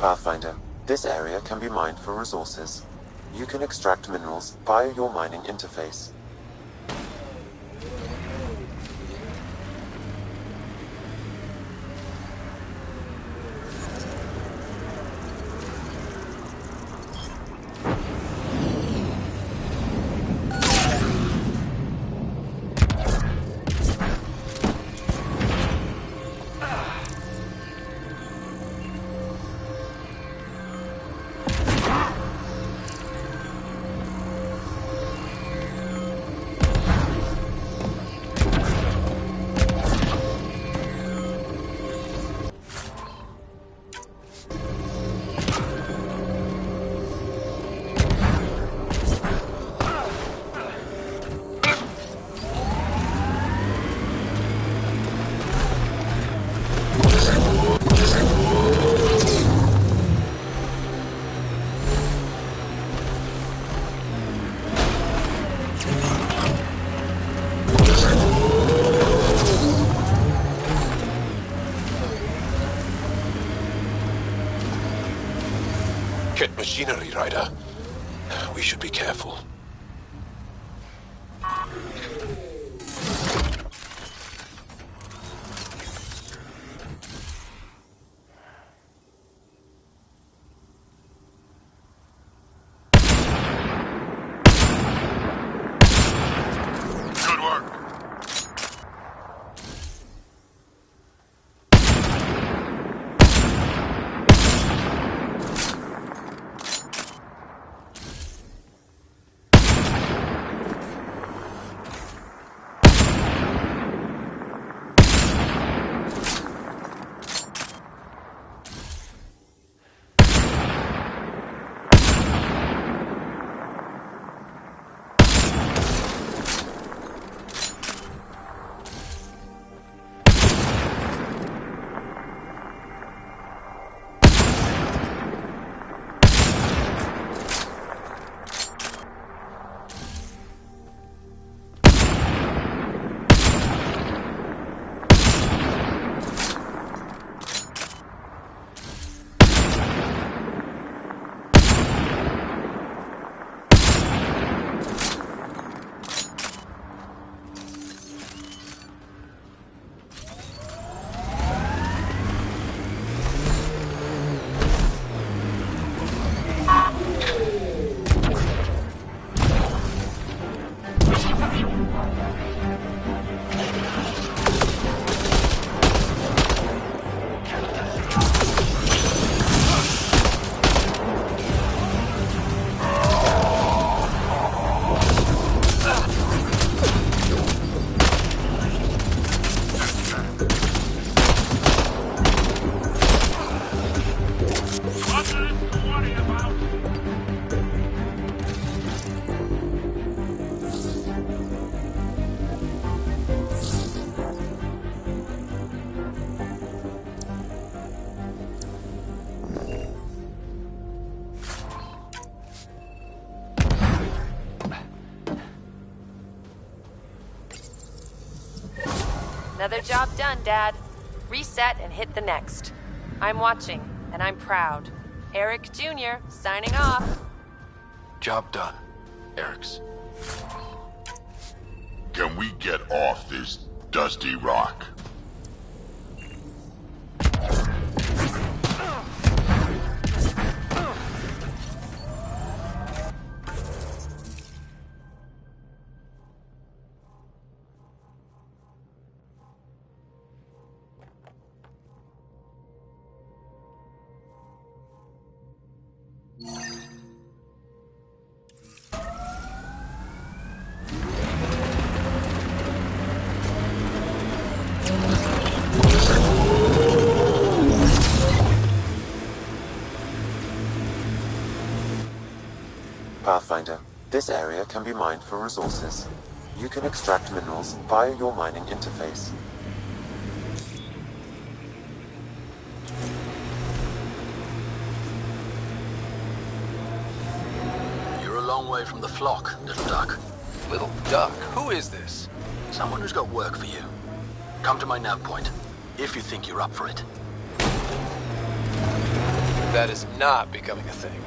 Pathfinder, this area can be mined for resources. You can extract minerals via your mining interface. Machinery, Ryder. We should be careful. Good work. Another job done, Dad. Reset and hit the next. I'm watching, and I'm proud. Eric Jr. signing off. Job done, Eric's. Can we get off this dusty rock? Pathfinder, this area can be mined for resources. You can extract minerals via your mining interface. You're a long way from the flock, little duck. Little duck? Who is this? Someone who's got work for you. Come to my nav point, if you think you're up for it. That is not becoming a thing.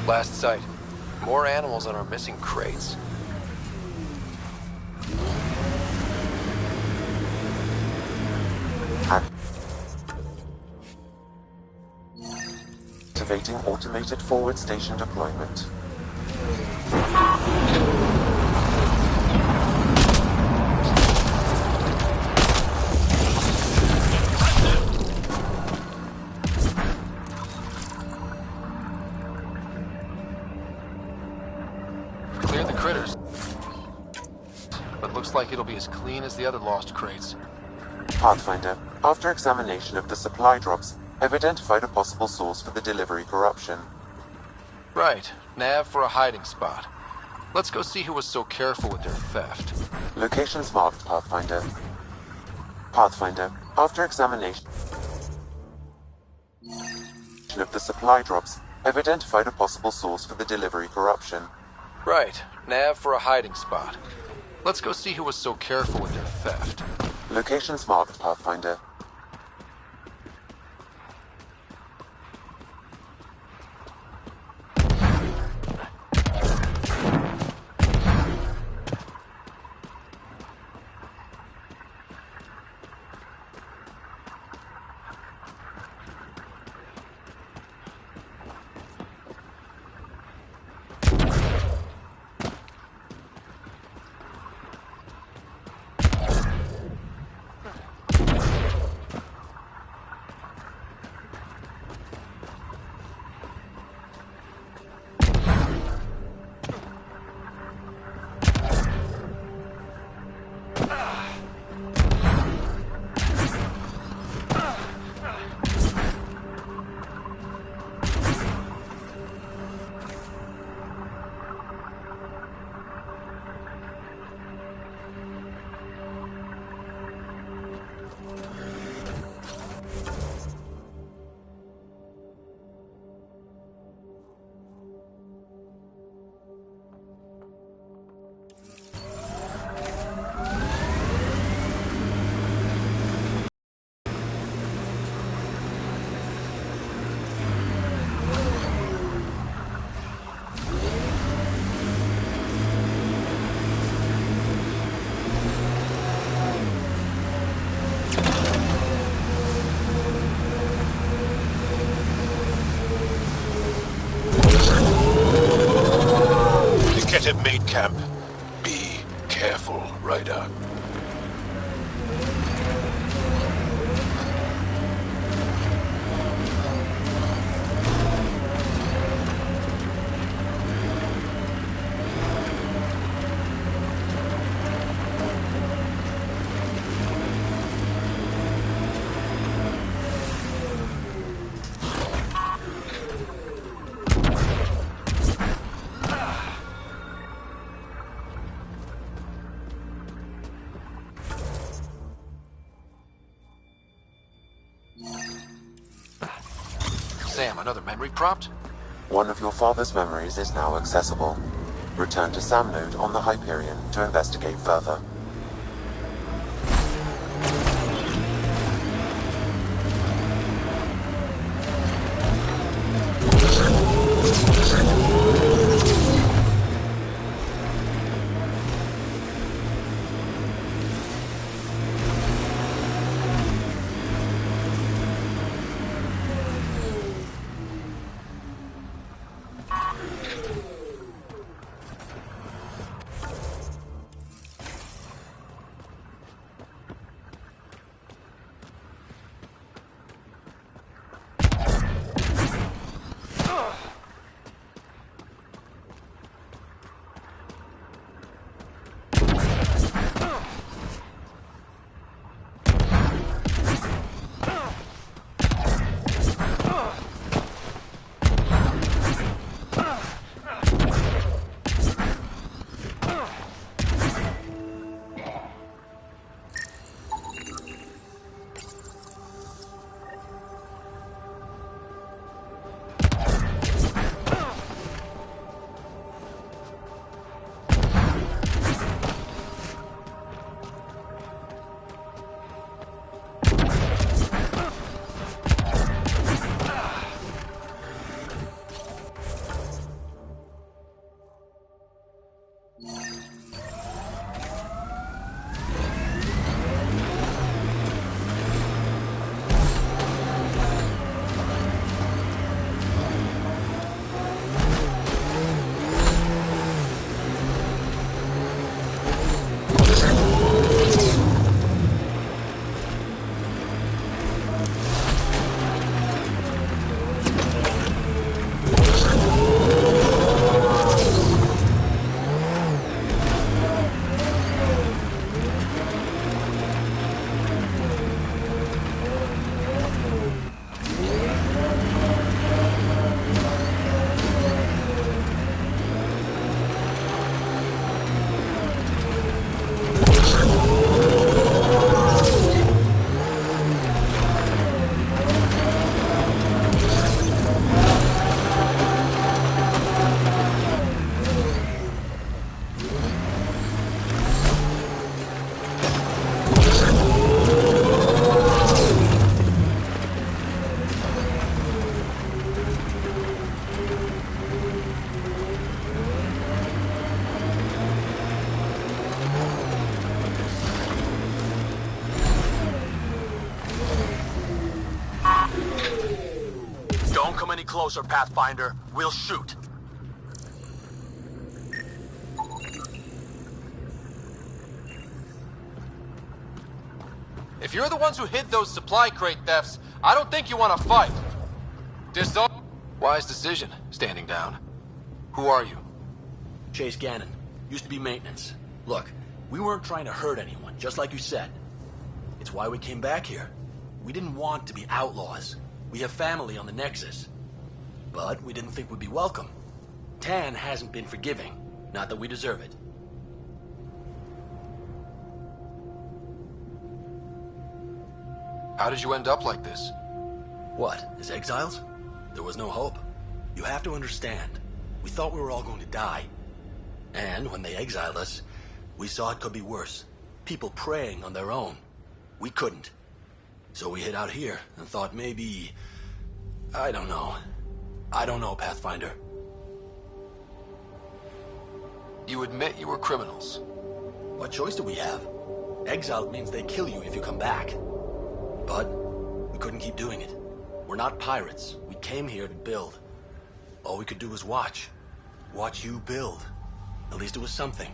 Last sight. More animals on our missing crates. Activating automated forward station deployment. Clear the critters. But looks like it'll be as clean as the other lost crates. Pathfinder, after examination of the supply drops, I've identified a possible source for the delivery corruption. Right. Nav for a hiding spot. Let's go see who was so careful with their theft. Locations marked, Pathfinder. Pathfinder, after examination of the supply drops, I've identified a possible source for the delivery corruption. Right. Nav for a hiding spot. Let's go see who was so careful with their theft. Locations marked, Pathfinder. careful, Ryder. Sam, another memory prompt? One of your father's memories is now accessible. Return to Sam Node on the Hyperion to investigate further. Any closer, Pathfinder, we'll shoot. If you're the ones who hid those supply crate thefts, I don't think you want to fight. Wise decision, standing down. Who are you? Chase Gannon. Used to be maintenance. Look, we weren't trying to hurt anyone, just like you said. It's why we came back here. We didn't want to be outlaws. We have family on the Nexus. But we didn't think we'd be welcome. Tan hasn't been forgiving. Not that we deserve it. How did you end up like this? What, as exiles? There was no hope. You have to understand. We thought we were all going to die. And when they exiled us, we saw it could be worse. People preying on their own. We couldn't. So we hid out here and thought maybe... I don't know, Pathfinder. You admit you were criminals. What choice do we have? Exiled means they kill you if you come back. But we couldn't keep doing it. We're not pirates. We came here to build. All we could do was watch. Watch you build. At least it was something.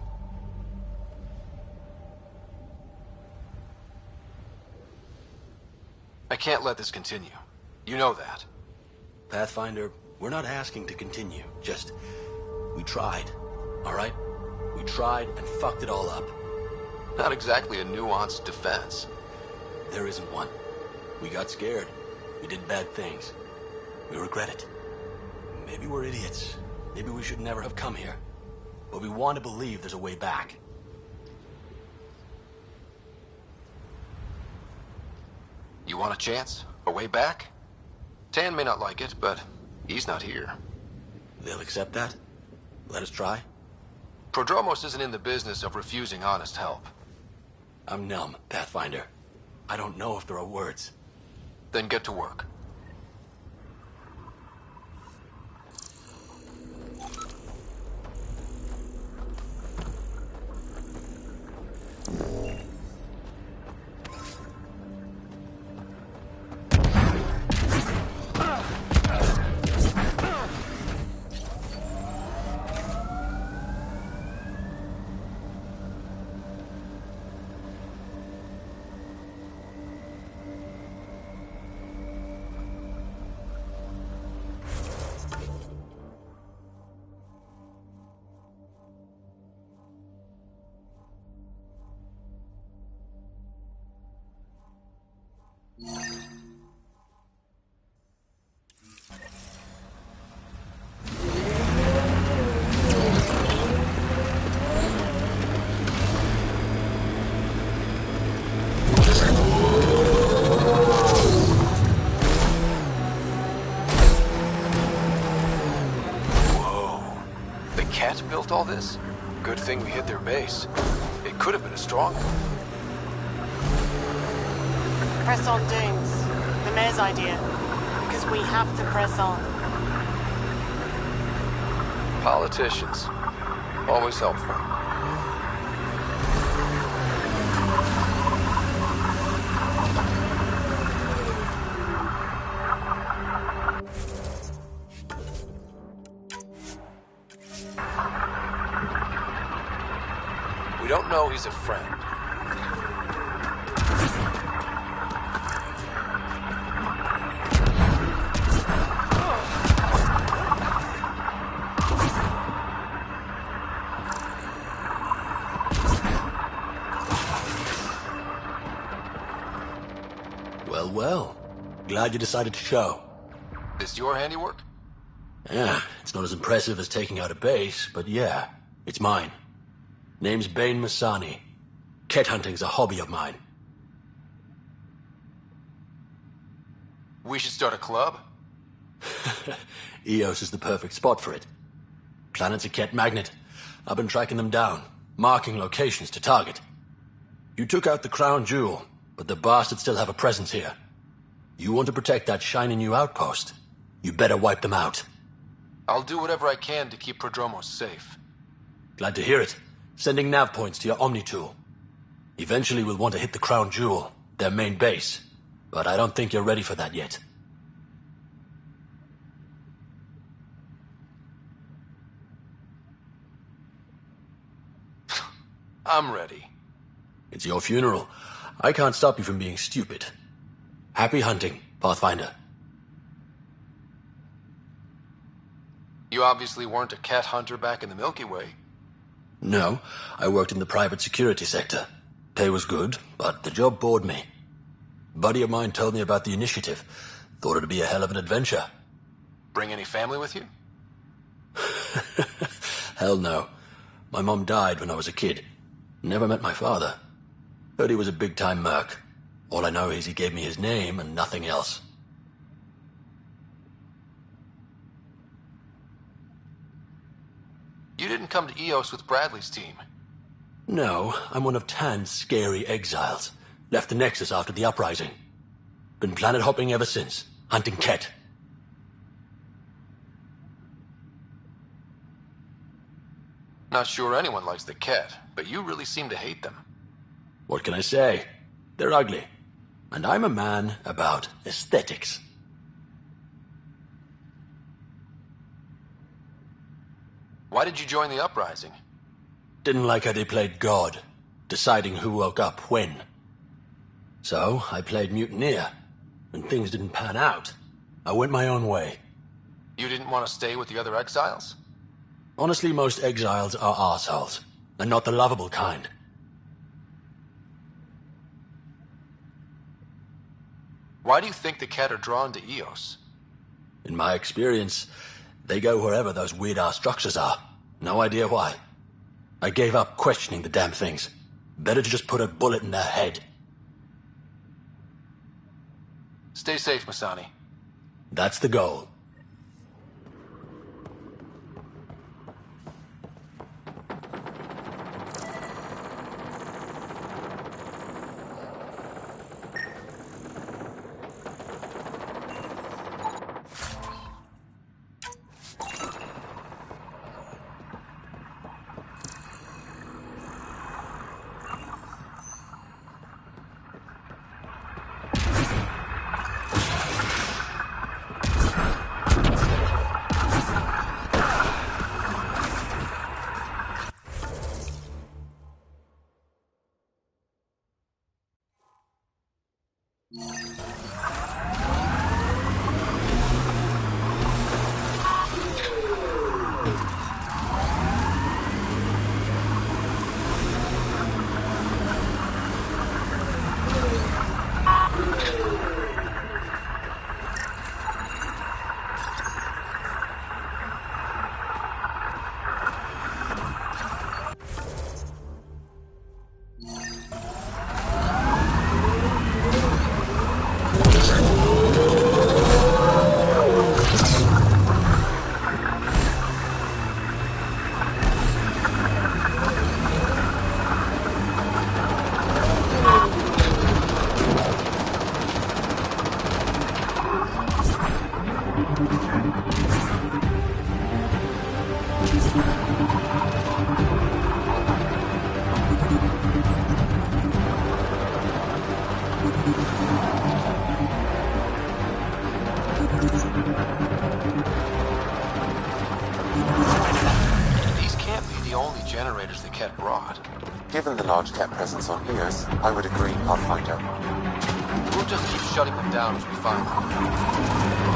I can't let this continue. You know that. Pathfinder, we're not asking to continue. Just, we tried. All right? We tried and fucked it all up. Not exactly a nuanced defense. There isn't one. We got scared. We did bad things. We regret it. Maybe we're idiots. Maybe we should never have come here. But we want to believe there's a way back. You want a chance? A way back? Tan may not like it, but he's not here. They'll accept that? Let us try? Prodromos isn't in the business of refusing honest help. I'm numb, Pathfinder. I don't know if there are words. Then get to work. Built all this? Good thing we hit their base. It could have been a strong one. Press on, Dooms. The mayor's idea. Because we have to press on. Politicians. Always helpful. We don't know he's a friend. Well, well. Glad you decided to show. This your handiwork? Yeah, it's not as impressive as taking out a base, but yeah, it's mine. Name's Bane Masani. Ket hunting's a hobby of mine. We should start a club? Eos is the perfect spot for it. Planet's a Ket magnet. I've been tracking them down, marking locations to target. You took out the crown jewel, but the bastards still have a presence here. You want to protect that shiny new outpost? You better wipe them out. I'll do whatever I can to keep Prodromos safe. Glad to hear it. Sending nav points to your Omni tool. Eventually we'll want to hit the crown jewel, their main base. But I don't think you're ready for that yet. I'm ready. It's your funeral. I can't stop you from being stupid. Happy hunting, Pathfinder. You obviously weren't a cat hunter back in the Milky Way. No, I worked in the private security sector. Pay was good, but the job bored me. A buddy of mine told me about the initiative. Thought it'd be a hell of an adventure. Bring any family with you? Hell no. My mom died when I was a kid. Never met my father. Heard he was a big-time merc. All I know is he gave me his name and nothing else. You didn't come to Eos with Bradley's team. No, I'm one of Tan's scary exiles. Left the Nexus after the uprising. Been planet hopping ever since, hunting Ket. Not sure anyone likes the cat, but you really seem to hate them. What can I say? They're ugly. And I'm a man about aesthetics. Why did you join the uprising? Didn't like how they played God, deciding who woke up when. So I played mutineer. and things didn't pan out, I went my own way. You didn't want to stay with the other exiles? Honestly, most exiles are arseholes, and not the lovable kind. Why do you think the Kett are drawn to Eos? In my experience, they go wherever those weird-ass structures are. No idea why. I gave up questioning the damn things. Better to just put a bullet in their head. Stay safe, Masani. That's the goal. These can't be the only generators the Kett brought. Given the large Kett presence on Eos, I would agree, Pathfinder. We'll just keep shutting them down as we find them.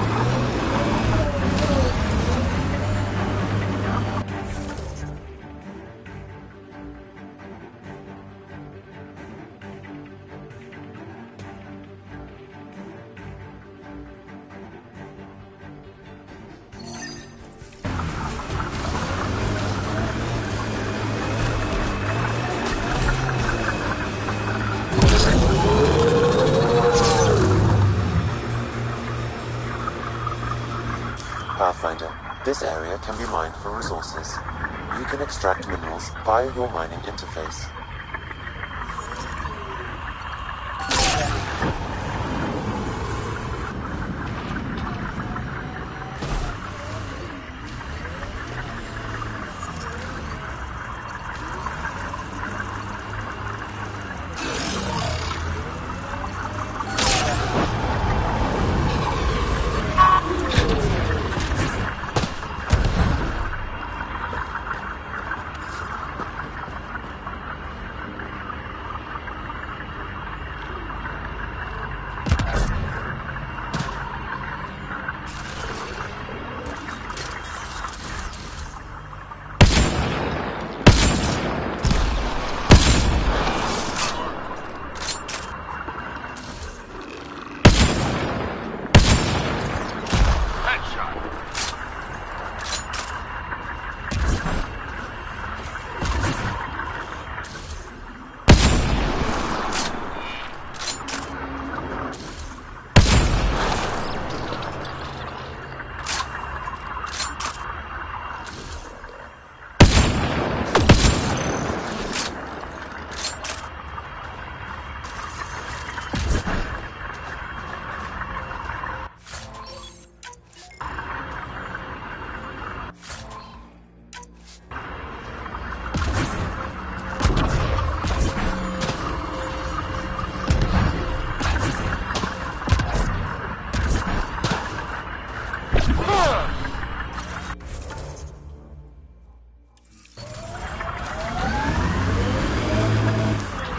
Pathfinder, this area can be mined for resources. You can extract minerals via your mining interface.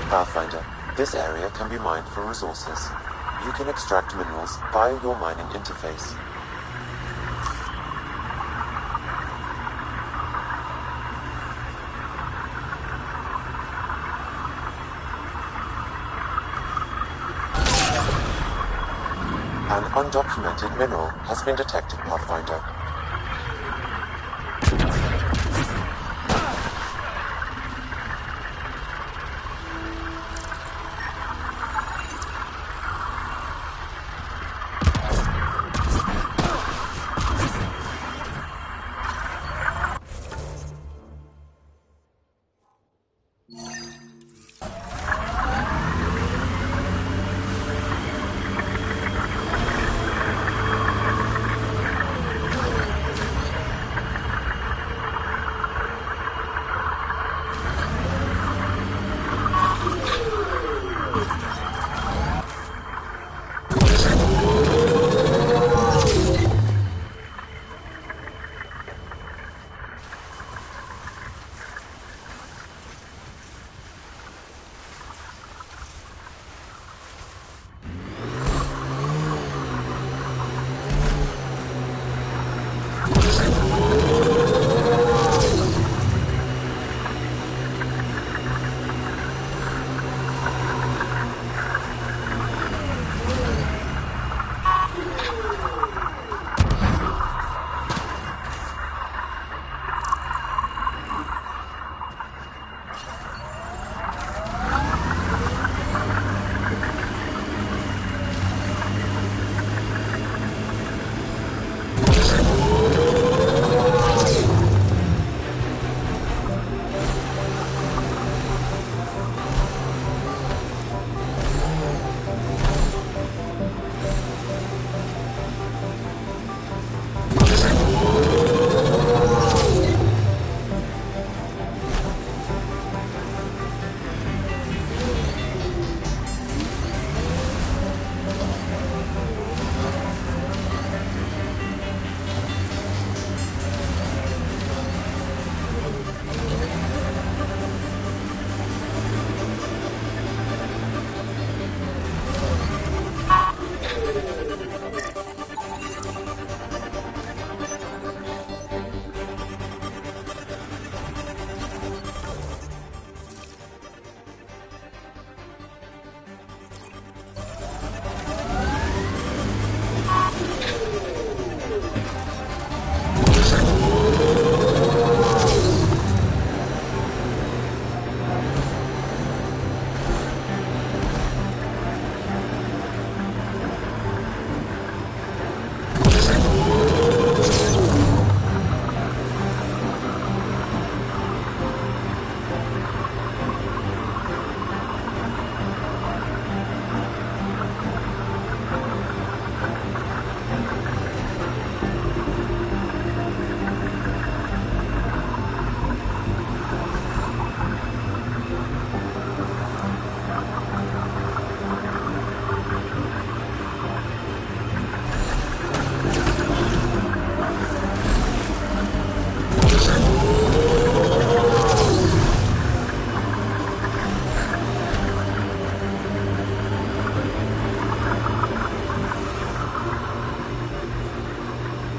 Pathfinder, this area can be mined for resources. You can extract minerals via your mining interface. An undocumented mineral has been detected, Pathfinder.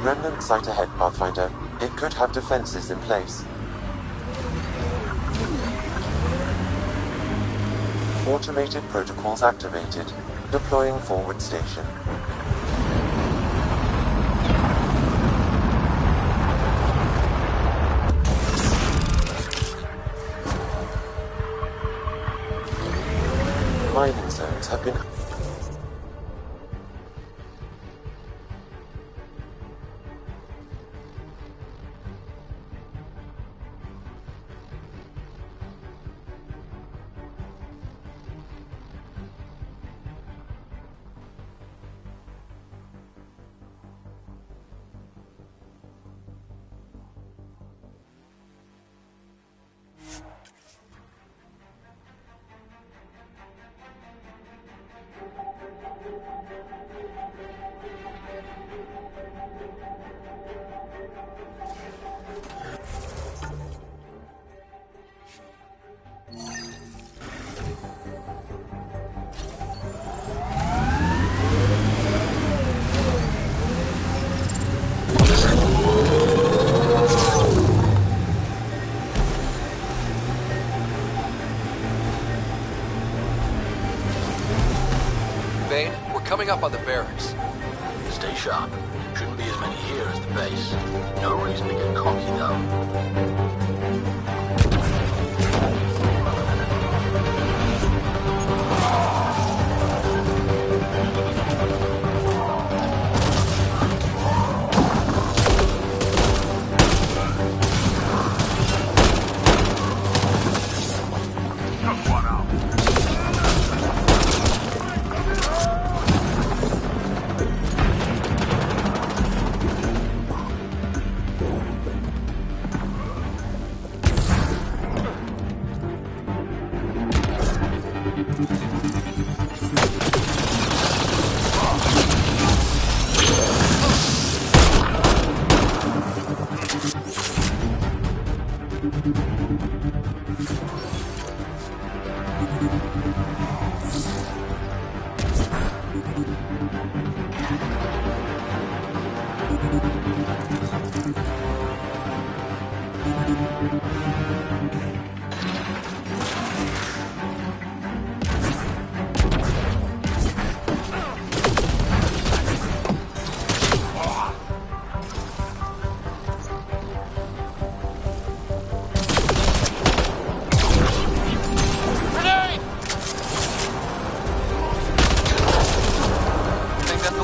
Remnant site ahead, Pathfinder. It could have defenses in place. Automated protocols activated. Deploying forward station. Mining zones have been... We're coming up on the barracks. Stay sharp. Shouldn't be as many here as the base. No reason to get cocky, though.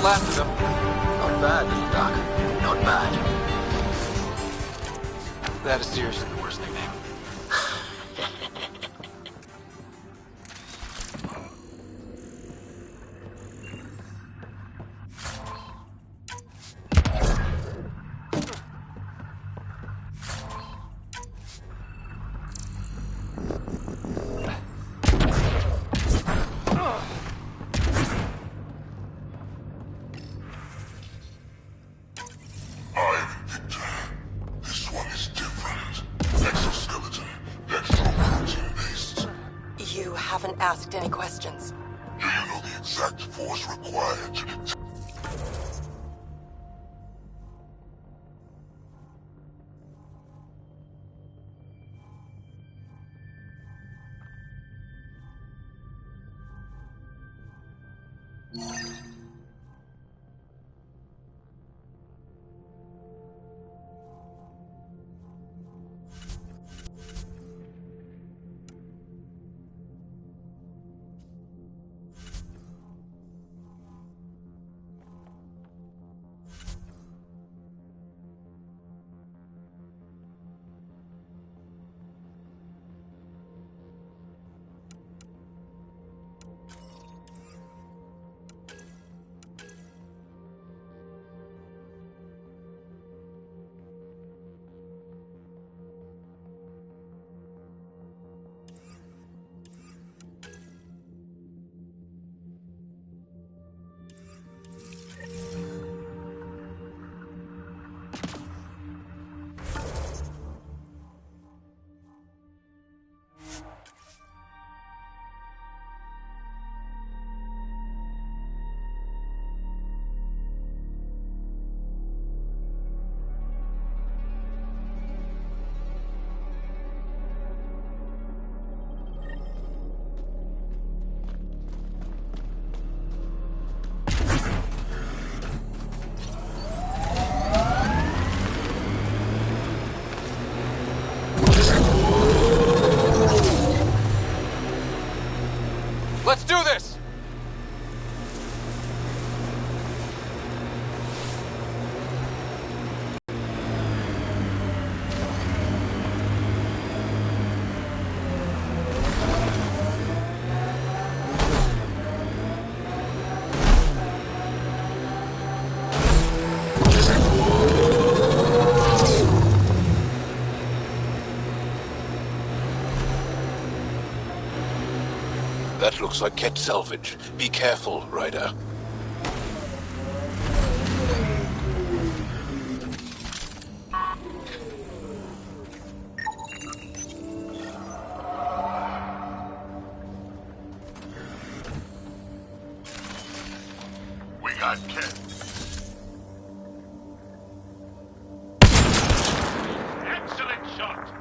Last of them. Not bad, Doc. Not bad. That is seriously the worst nickname. Haven't asked any questions. Do you know the exact force required to detect? Let's do this! That looks like Ket salvage. Be careful, Ryder. We got Ket. Excellent shot.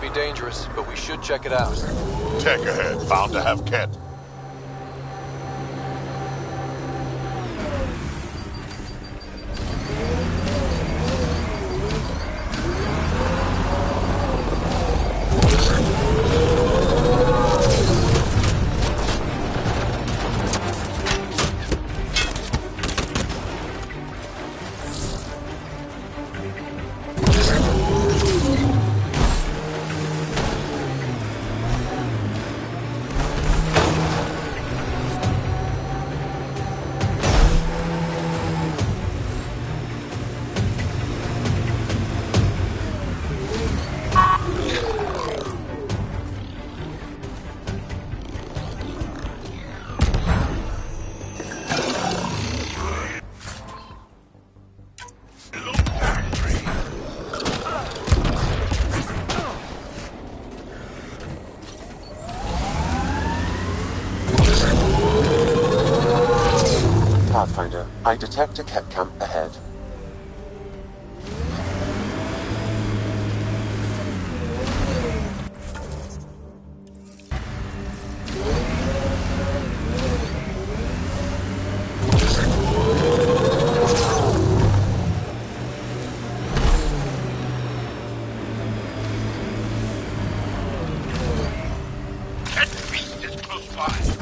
Could be dangerous, but we should check it out. Tech ahead, bound to have Kent. Pathfinder, I detect a Ket camp ahead. Kent Beast is close by.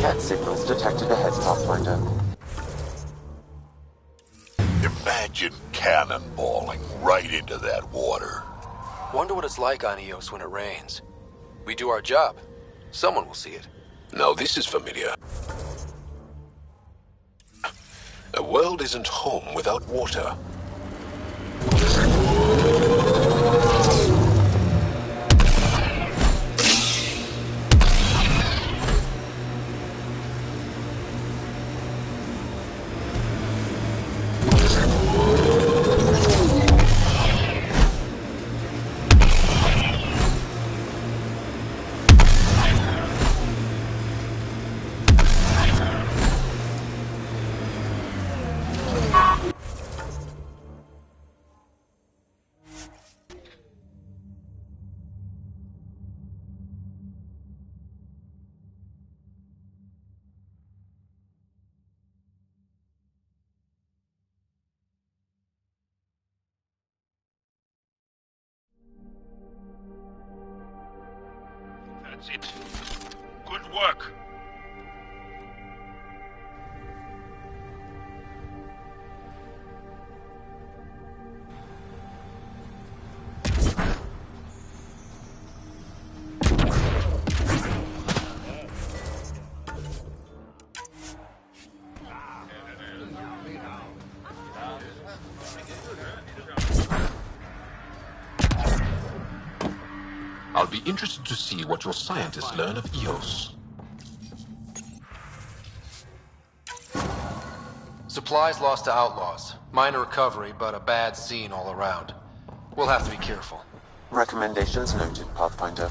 Ket signals detected ahead, Pathfinder. Imagine cannonballing right into that water. Wonder what it's like on Eos when it rains. We do our job. Someone will see it. Now this is familiar. A world isn't home without water. That's it. Good work. I'll be interested to see what your scientists learn of Eos. Supplies lost to outlaws. Minor recovery, but a bad scene all around. We'll have to be careful. Recommendations noted, Pathfinder.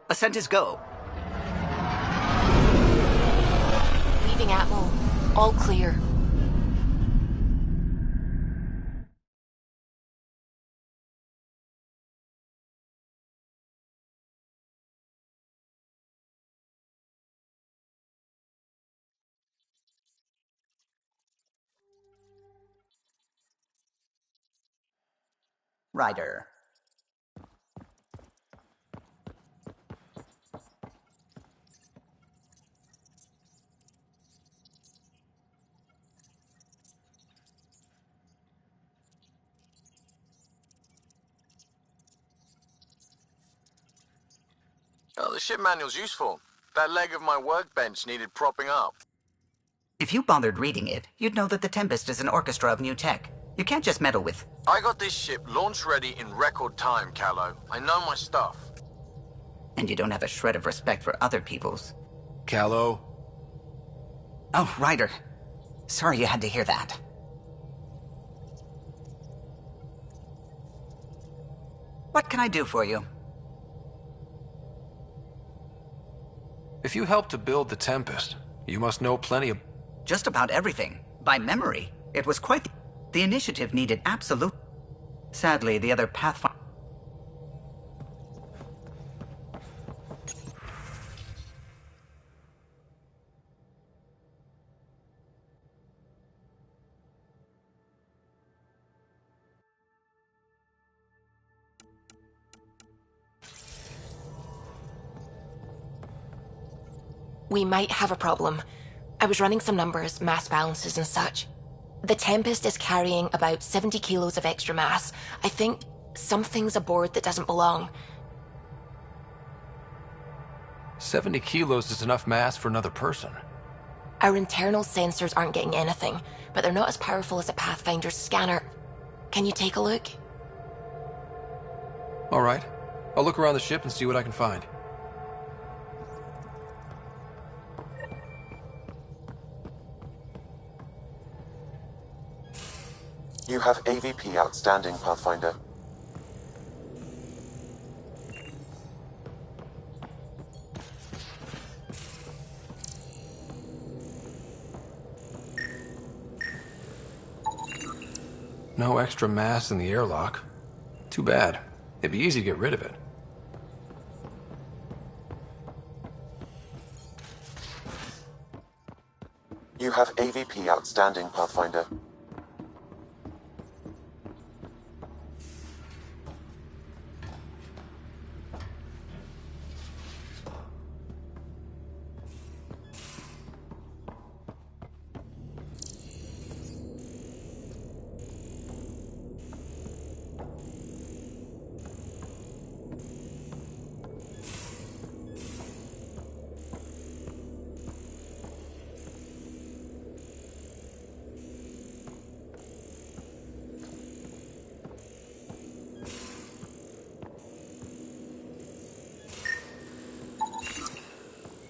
Ascent is go. Leaving Atmo. All clear. Ryder. Oh, the ship manual's useful. That leg of my workbench needed propping up. If you bothered reading it, you'd know that the Tempest is an orchestra of new tech. You can't just meddle with... I got this ship launch ready in record time, Callow. I know my stuff. And you don't have a shred of respect for other people's. Callow? Oh, Ryder. Sorry you had to hear that. What can I do for you? If you helped to build the Tempest, you must know plenty of... Just about everything. By memory. It was quite... The initiative needed absolute... Sadly, the other Pathfinder... We might have a problem. I was running some numbers, mass balances and such. The Tempest is carrying about 70 kilos of extra mass. I think something's aboard that doesn't belong. 70 kilos is enough mass for another person. Our internal sensors aren't getting anything, but they're not as powerful as a Pathfinder's scanner. Can you take a look? All right. I'll look around the ship and see what I can find. You have AVP outstanding, Pathfinder. No extra mass in the airlock. Too bad. It'd be easy to get rid of it. You have AVP outstanding, Pathfinder.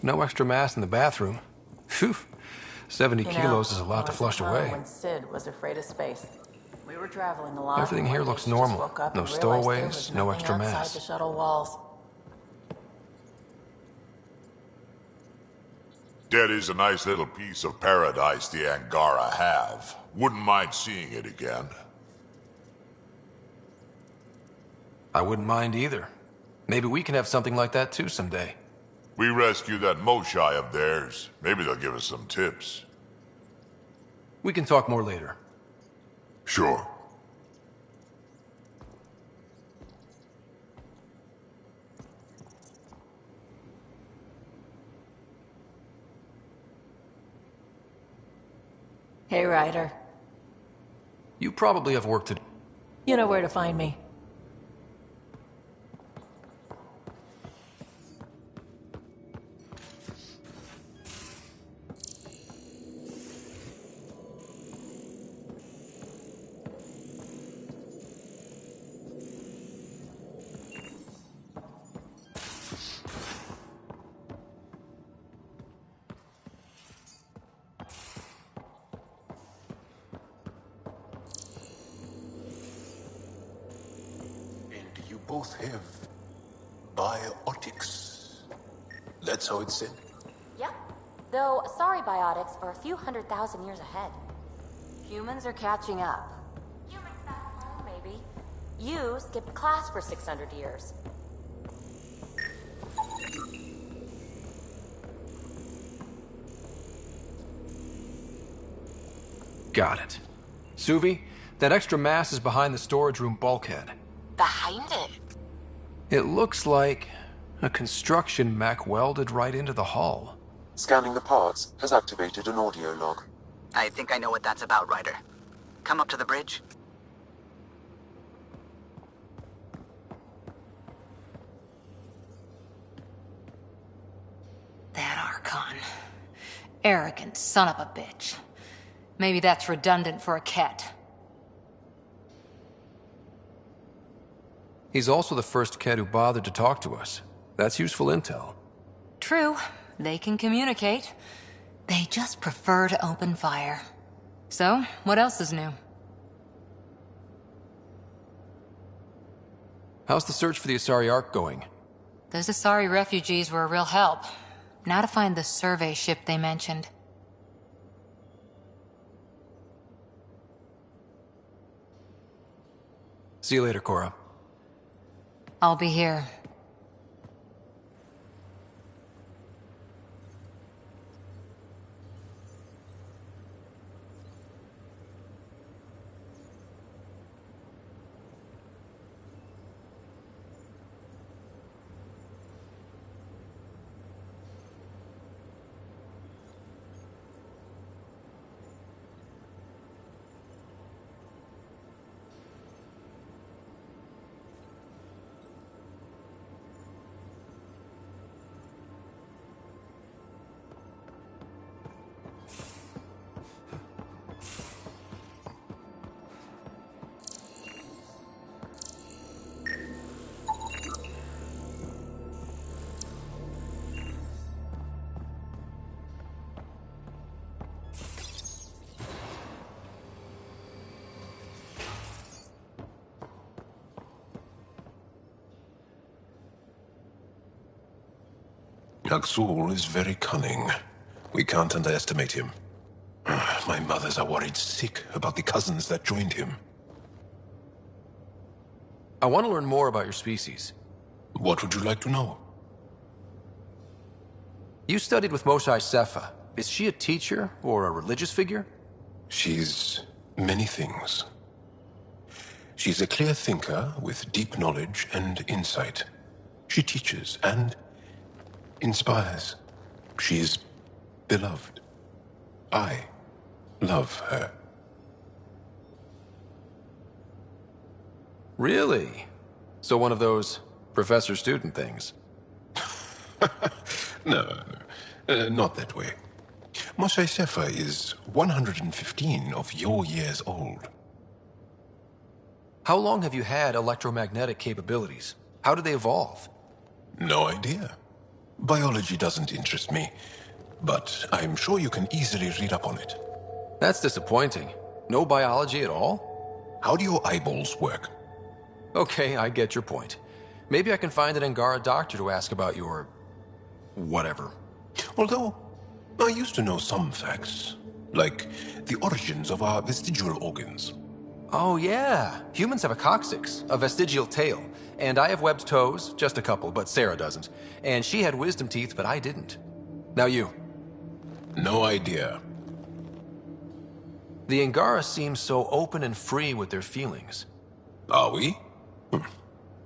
No extra mass in the bathroom. Phew. 70 You kilos know, is a lot to flush away. When Sid was afraid of space, we were traveling a lot. Everything here looks normal. No stowaways, no extra mass. The shuttle walls. That is a nice little piece of paradise the Angara have. Wouldn't mind seeing it again. I wouldn't mind either. Maybe we can have something like that too someday. We rescue that Moshai of theirs. Maybe they'll give us some tips. We can talk more later. Sure. Hey, Ryder. You probably have work to do. You know where to find me. Both have biotics. That's how it's said. Yep. Though, sorry biotics are a few 100,000 years ahead. Humans are catching up. Humans back home, maybe. You skipped class for 600 years. Got it. Suvi, that extra mass is behind the storage room bulkhead. Behind it? It looks like a construction mech welded right into the hull. Scanning the parts has activated an audio log. I think I know what that's about, Ryder. Come up to the bridge. That Archon. Arrogant son of a bitch. Maybe that's redundant for a ket. He's also the first kid who bothered to talk to us. That's useful intel. True. They can communicate. They just prefer to open fire. So, what else is new? How's the search for the Asari Ark going? Those Asari refugees were a real help. Now to find the survey ship they mentioned. See you later, Cora. I'll be here. Aksul is very cunning. We can't underestimate him. My mothers are worried sick about the cousins that joined him. I want to learn more about your species. What would you like to know? You studied with Moshae Sepha. Is she a teacher or a religious figure? She's many things. She's a clear thinker with deep knowledge and insight. She teaches and inspires. She's beloved. I love her. Really? So one of those professor-student things? No, not that way. Moshae Sepha is 115 of your years old. How long have you had electromagnetic capabilities? How did they evolve? No idea. Biology doesn't interest me, but I'm sure you can easily read up on it. That's disappointing. No biology at all? How do your eyeballs work? Okay, I get your point. Maybe I can find an Angara doctor to ask about your... whatever. Although, I used to know some facts, like the origins of our vestigial organs. Oh yeah, humans have a coccyx, a vestigial tail, and I have webbed toes, just a couple, but Sarah doesn't. And she had wisdom teeth, but I didn't. Now you. No idea. The Angara seem so open and free with their feelings. Are we?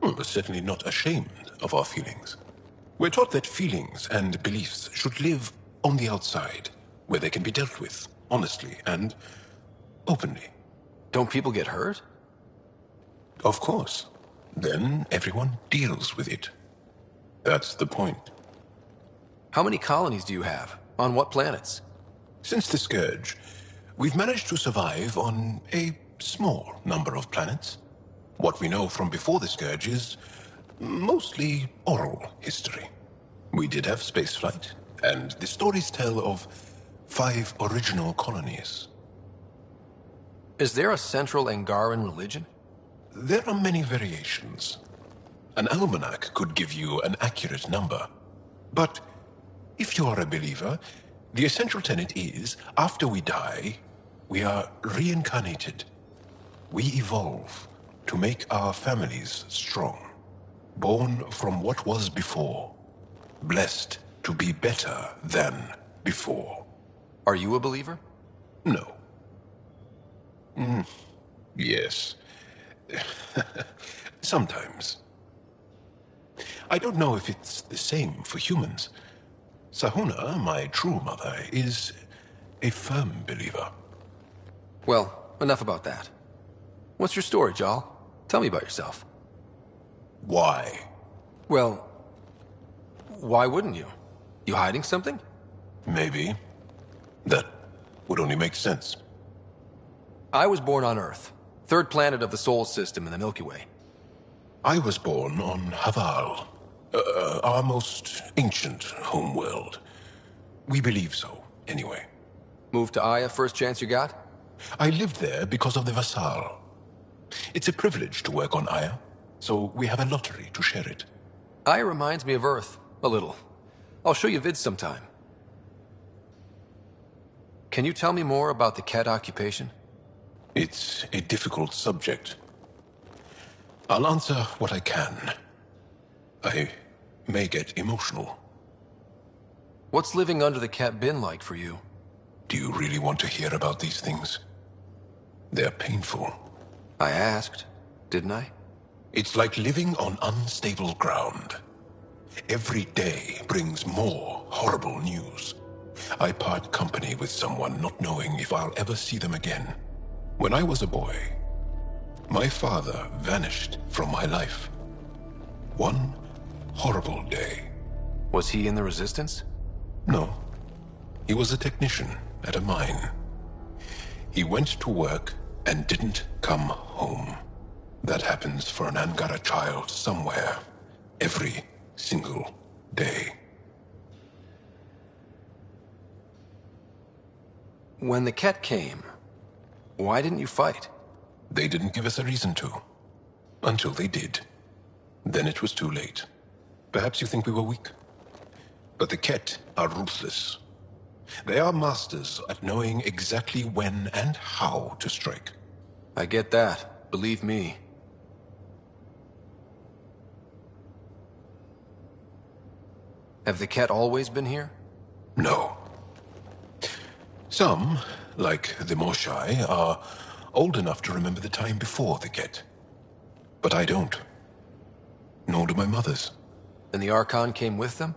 We're certainly not ashamed of our feelings. We're taught that feelings and beliefs should live on the outside, where they can be dealt with. honestly and openly. Don't people get hurt? Of course. Then everyone deals with it. That's the point. How many colonies do you have? On what planets? Since the Scourge, we've managed to survive on a small number of planets. What we know from before the Scourge is mostly oral history. We did have spaceflight, and the stories tell of 5 original colonies. Is there a central Angaran religion? There are many variations. An almanac could give you an accurate number. But if you are a believer, the essential tenet is, after we die, we are reincarnated. We evolve to make our families strong. Born from what was before. Blessed to be better than before. Are you a believer? No. Yes. Sometimes. I don't know if it's the same for humans. Sahuna, my true mother, is a firm believer. Well, enough about that. What's your story, Jal? Tell me about yourself. Why? Well, why wouldn't you? You hiding something? Maybe. That would only make sense. I was born on Earth, 3rd planet of the Sol system in the Milky Way. I was born on Haval, our most ancient homeworld. We believe so, anyway. Moved to Aya first chance you got? I lived there because of the Vassal. It's a privilege to work on Aya, so we have a lottery to share it. Aya reminds me of Earth, a little. I'll show you vids sometime. Can you tell me more about the Ket occupation? It's a difficult subject. I'll answer what I can. I may get emotional. What's living under the Ket been like for you? Do you really want to hear about these things? They're painful. I asked, didn't I? It's like living on unstable ground. Every day brings more horrible news. I part company with someone not knowing if I'll ever see them again. When I was a boy, my father vanished from my life. One horrible day. Was he in the Resistance? No. He was a technician at a mine. He went to work and didn't come home. That happens for an Angara child somewhere, every single day. When the Ket came, why didn't you fight? They didn't give us a reason to. Until they did. Then it was too late. Perhaps you think we were weak. But the Ket are ruthless. They are masters at knowing exactly when and how to strike. I get that. Believe me. Have the Ket always been here? No. Some, like the Moshai, are old enough to remember the time before the Ket. But I don't. Nor do my mothers. And the Archon came with them?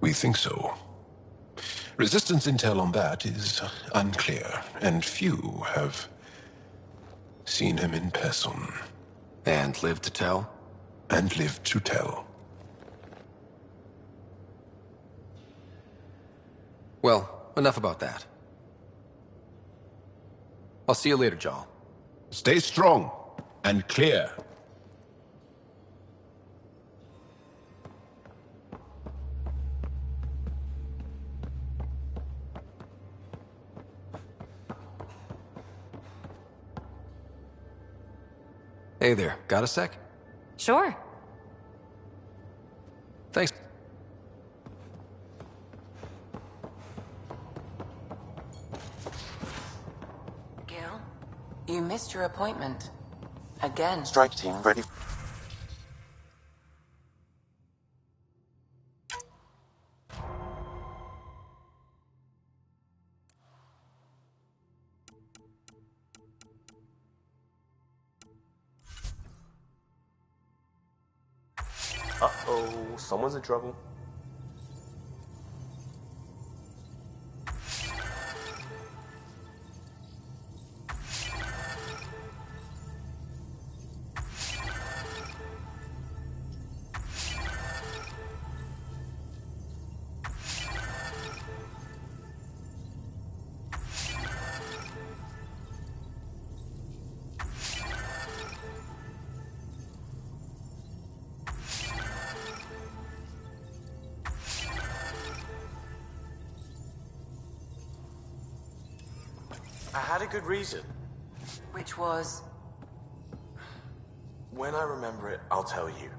We think so. Resistance intel on that is unclear, and few have seen him in person. And lived to tell? And lived to tell. Well, enough about that. I'll see you later, Jal. Stay strong and clear. Hey there, got a sec? Sure. Thanks. Gil, you missed your appointment. Again. Strike team ready. Uh-oh, someone's in trouble. I had a good reason. Which was? When I remember it, I'll tell you.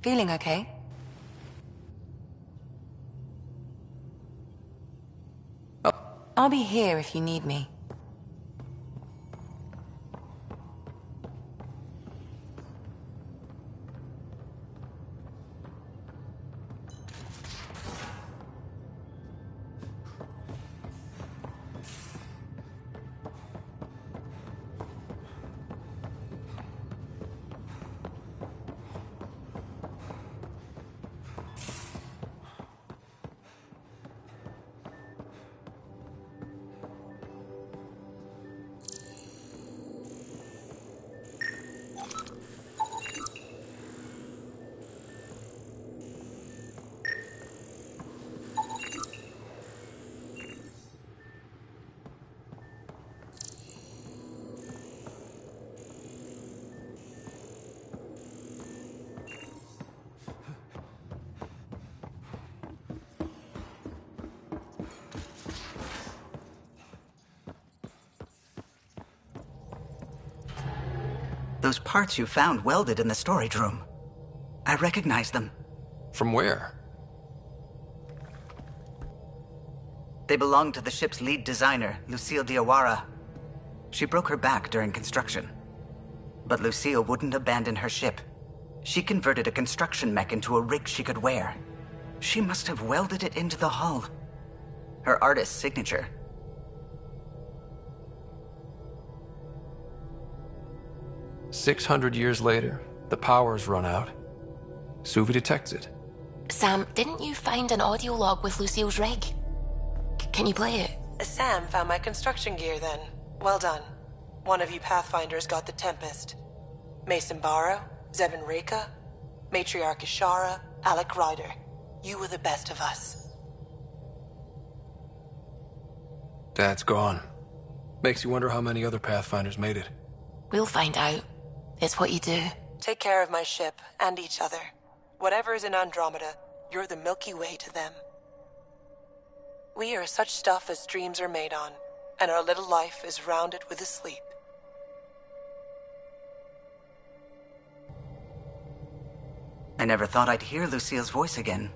Feeling okay? Oh, I'll be here if you need me. Those parts you found welded in the storage room. I recognize them. From where? They belong to the ship's lead designer, Lucille Diawara. She broke her back during construction. But Lucille wouldn't abandon her ship. She converted a construction mech into a rig she could wear. She must have welded it into the hull. Her artist's signature. "600 years later, the power's run out. Suvi detects it." Sam, didn't you find an audio log with Lucille's rig? Can you play it? Sam found my construction gear then. Well done. One of you Pathfinders got the Tempest. Mason Barrow, Zevin Reka, Matriarch Ishara, Alec Ryder. You were the best of us. Dad's gone. Makes you wonder how many other Pathfinders made it. We'll find out. It's what you do. Take care of my ship and each other. Whatever is in Andromeda, you're the Milky Way to them. We are such stuff as dreams are made on, and our little life is rounded with a sleep. I never thought I'd hear Lucille's voice again.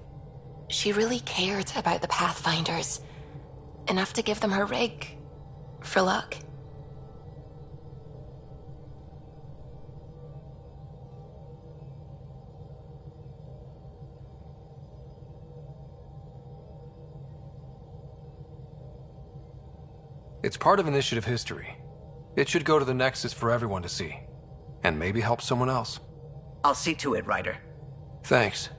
She really cared about the Pathfinders. Enough to give them her rig. For luck. It's part of initiative history. It should go to the Nexus for everyone to see. And maybe help someone else. I'll see to it, Ryder. Thanks.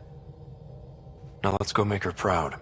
Now let's go make her proud.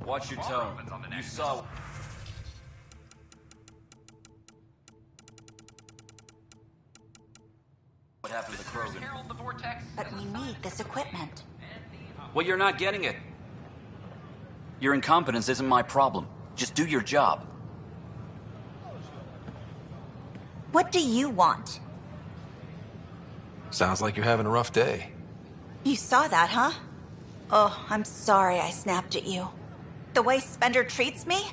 Watch your tone. You saw... what happened to the Krogan. But we need this equipment. Well, you're not getting it. Your incompetence isn't my problem. Just do your job. What do you want? Sounds like you're having a rough day. You saw that, huh? Oh, I'm sorry I snapped at you. The way Spender treats me?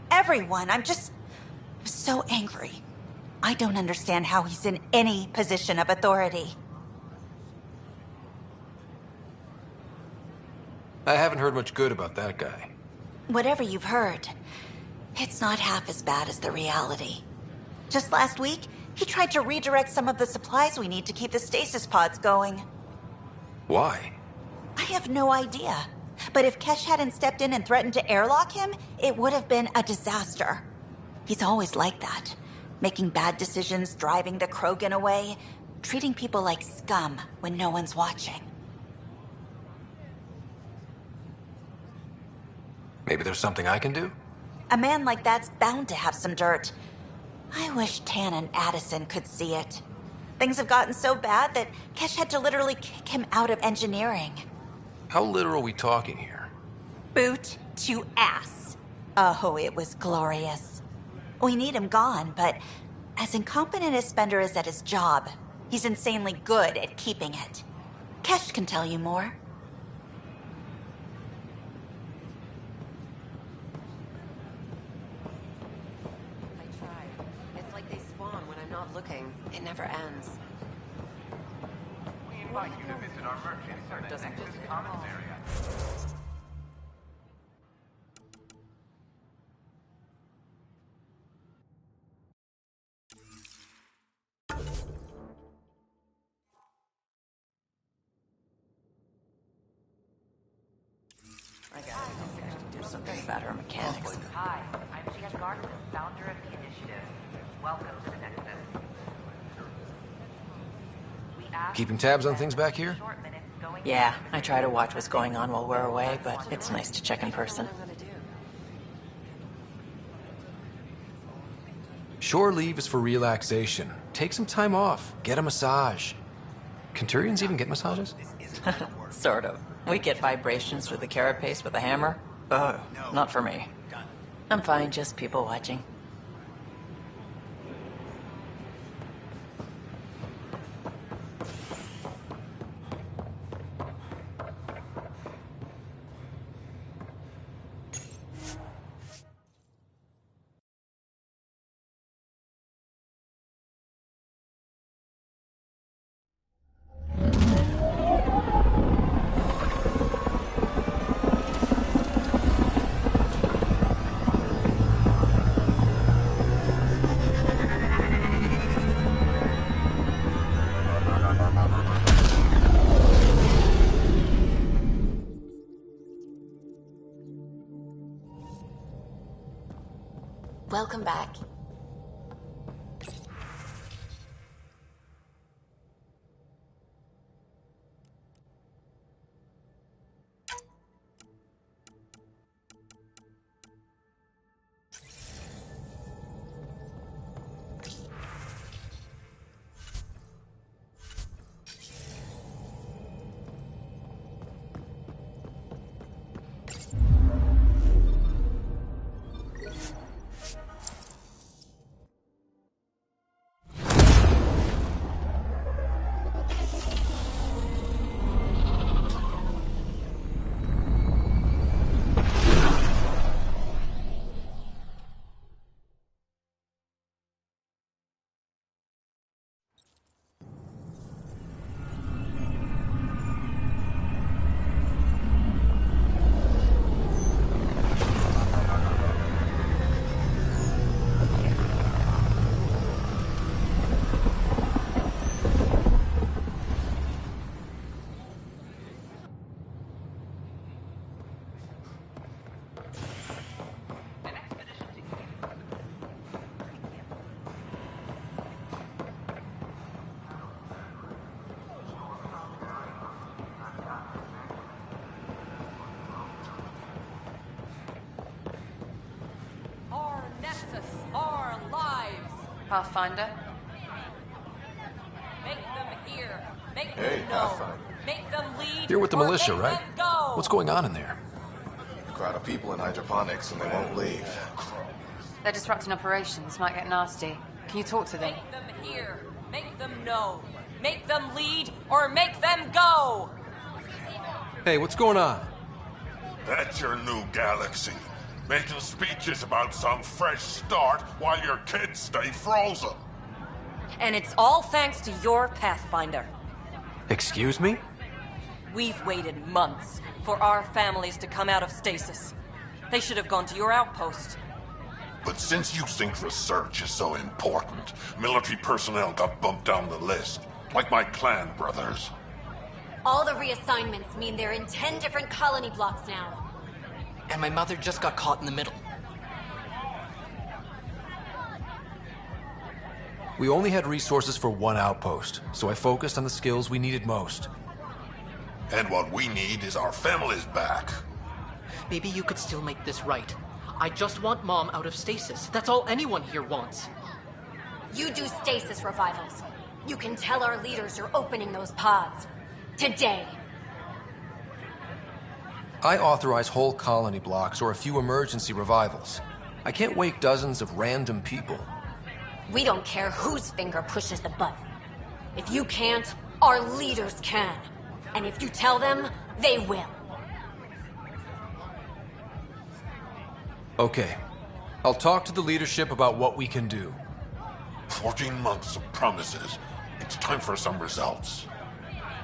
Everyone, I'm so angry. I don't understand how he's in any position of authority. I haven't heard much good about that guy. Whatever you've heard, it's not half as bad as the reality. Just last week, He tried to redirect some of the supplies we need to keep the stasis pods going. Why? I have no idea. But if Kesh hadn't stepped in and threatened to airlock him, it would have been a disaster. He's always like that. Making bad decisions, driving the Krogan away, treating people like scum when no one's watching. Maybe there's something I can do? A man like that's bound to have some dirt. I wish Tan and Addison could see it. Things have gotten so bad that Kesh had to literally kick him out of engineering. How literal are we talking here? Boot to ass. Oh, it was glorious. We need him gone, but as incompetent as Spender is at his job, he's insanely good at keeping it. Kesh can tell you more. I tried. It's like they spawn when I'm not looking. It never ends. We invite you to visit our merchant Nexus Commons area. I gotta do something about our mechanics. Hi, I'm Jan Gardner, founder of the initiative. Welcome to the Nexus. Keeping tabs on things back here? Yeah, I try to watch what's going on while we're away, but it's nice to check in person. Shore leave is for relaxation. Take some time off. Get a massage. Can Turians even get massages? Sort of. We get vibrations through the carapace with a hammer. Oh, not for me. I'm fine, just people watching. Welcome back. Pathfinder. Make them hear. Make them know. Make them lead. You're with the militia, make right? them go. What's going on in there? Crowd of people in hydroponics and they won't leave. They're disrupting operations. Might get nasty. Can you talk to them? Make them hear. Make them know. Make them lead or make them go. Hey, what's going on? That's your new galaxy. Making speeches about some fresh start while your kids stay frozen. And it's all thanks to your Pathfinder. Excuse me? We've waited months for our families to come out of stasis. They should have gone to your outpost. But since you think research is so important, military personnel got bumped down the list, like my clan brothers. All the reassignments mean they're in 10 different colony blocks now. And my mother just got caught in the middle. We only had resources for one outpost, so I focused on the skills we needed most. And what we need is our families back. Maybe you could still make this right. I just want Mom out of stasis. That's all anyone here wants. You do stasis revivals. You can tell our leaders you're opening those pods. Today. I authorize whole colony blocks or a few emergency revivals. I can't wake dozens of random people. We don't care whose finger pushes the button. If you can't, our leaders can. And if you tell them, they will. Okay. I'll talk to the leadership about what we can do. 14 months of promises. It's time for some results.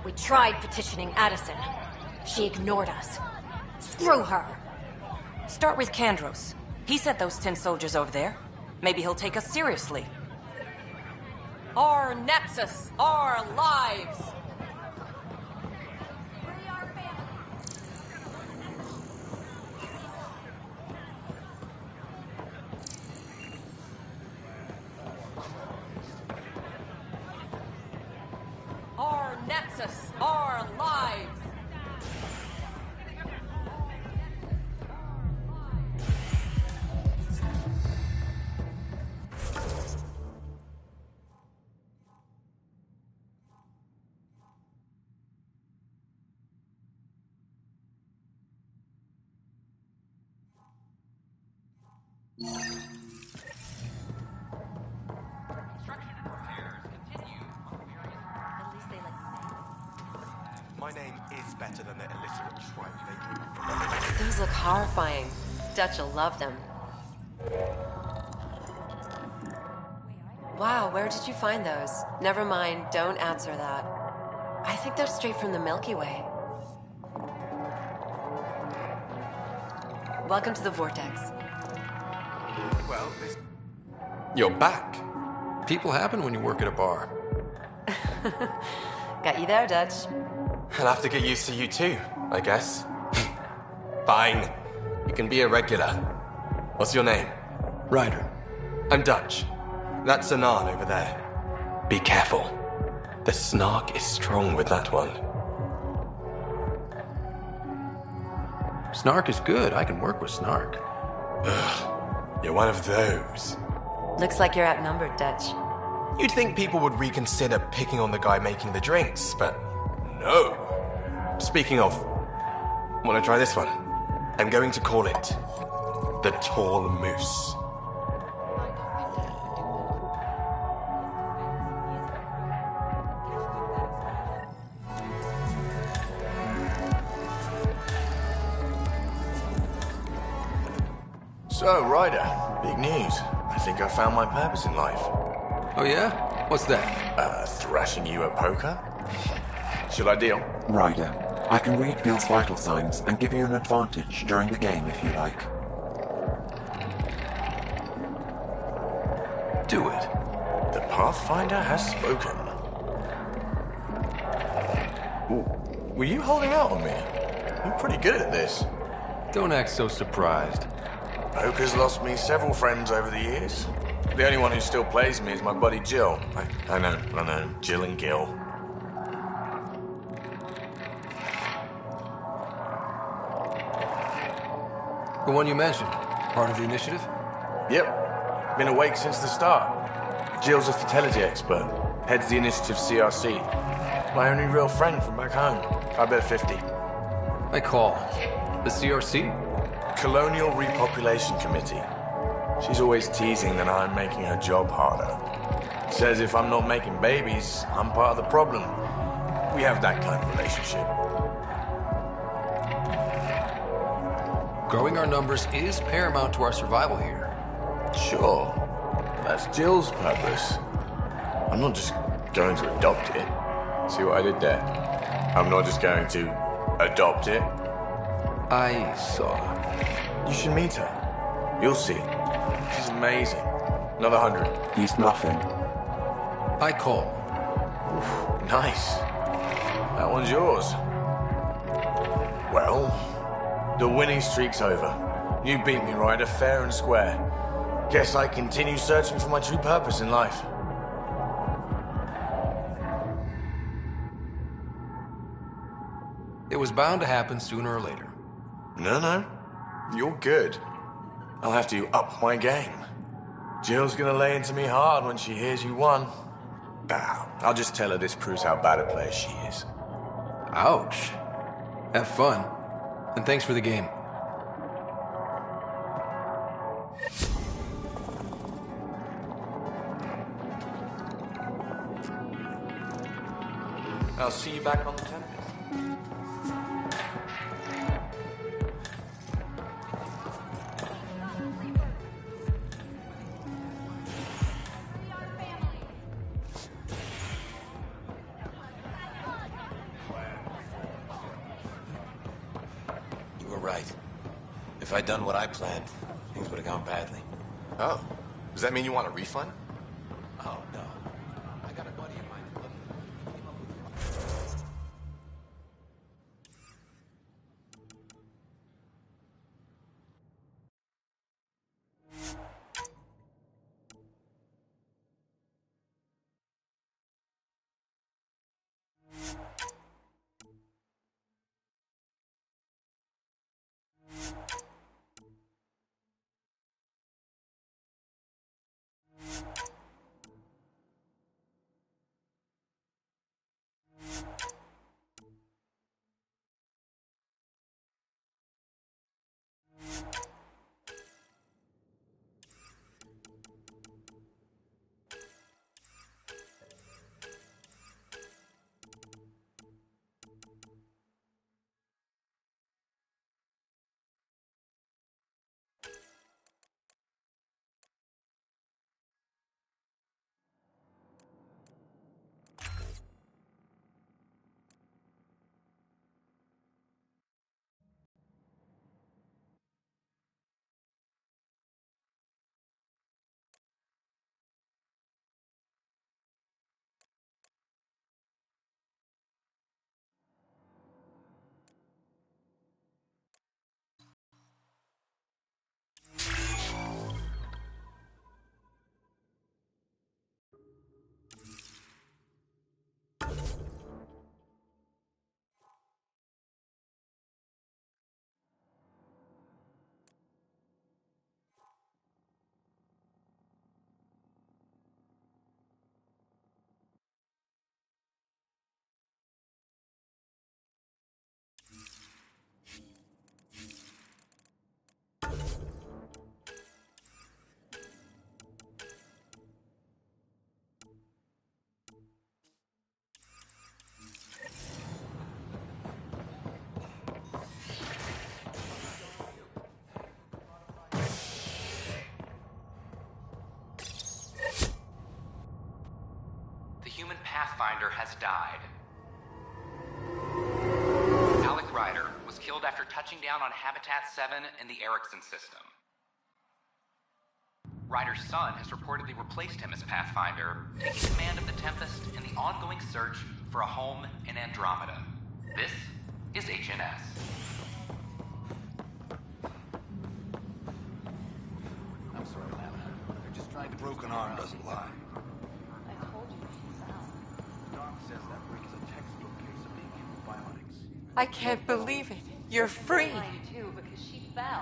We tried petitioning Addison. She ignored us. Screw her. Start with Kandros. He sent those 10 soldiers over there. Maybe he'll take us seriously. Our Nexus, our lives! Our Nexus, our lives! My name is better than the illiterate shrine they came from. Those look horrifying. Dutch will love them. Wow, where did you find those? Never mind, don't answer that. I think they're straight from the Milky Way. Welcome to the Vortex. Well, this... You're back. People happen when you work at a bar. Got you there, Dutch. I'll have to get used to you too, I guess. Fine. You can be a regular. What's your name? Ryder. I'm Dutch. That's Anan over there. Be careful. The snark is strong with that one. Snark is good. I can work with Snark. Ugh. You're one of those. Looks like you're outnumbered, Dutch. You'd think people would reconsider picking on the guy making the drinks, but no. Speaking of, wanna try this one? I'm going to call it the Tall Moose. So, Ryder, big news. I think I found my purpose in life. Oh yeah? What's that? Thrashing you at poker? Should I deal? Ryder, I can read Bill's vital signs and give you an advantage during the game if you like. Do it. The Pathfinder has spoken. Ooh, were you holding out on me? You're pretty good at this. Don't act so surprised. Poker's lost me several friends over the years. The only one who still plays me is my buddy Jill. I know. Jill and Gil. The one you mentioned. Part of the initiative? Yep. Been awake since the start. Jill's a fatality expert. Heads the initiative CRC. My only real friend from back home. I bet 50. I call. The CRC? Colonial Repopulation Committee. She's always teasing that I'm making her job harder. Says if I'm not making babies, I'm part of the problem. We have that kind of relationship. Growing our numbers is paramount to our survival here. Sure. That's Jill's purpose. I'm not just going to adopt it. See what I did there? I'm not just going to adopt it. I saw. You should meet her. You'll see. She's amazing. Another 100. He's nothing. I call. Nice. That one's yours. Well, the winning streak's over. You beat me, Ryder, fair and square. Guess I continue searching for my true purpose in life. It was bound to happen sooner or later. No. You're good. I'll have to up my game. Jill's gonna lay into me hard when she hears you won. Bah, I'll just tell her this proves how bad a player she is. Ouch. Have fun. And thanks for the game. I'll see you back on the Tempest. You were right. If I'd done what I planned, things would have gone badly. Oh. Does that mean you want a refund? Oh, no. I got a buddy of mine who human Pathfinder has died. Alec Ryder was killed after touching down on Habitat 7 in the Erickson system. Ryder's son has reportedly replaced him as Pathfinder, taking command of the Tempest in the ongoing search for a home in Andromeda. This is HNS. I'm sorry, Lana. They're just trying to... Broken arm doesn't lie. I can't believe it. You're free.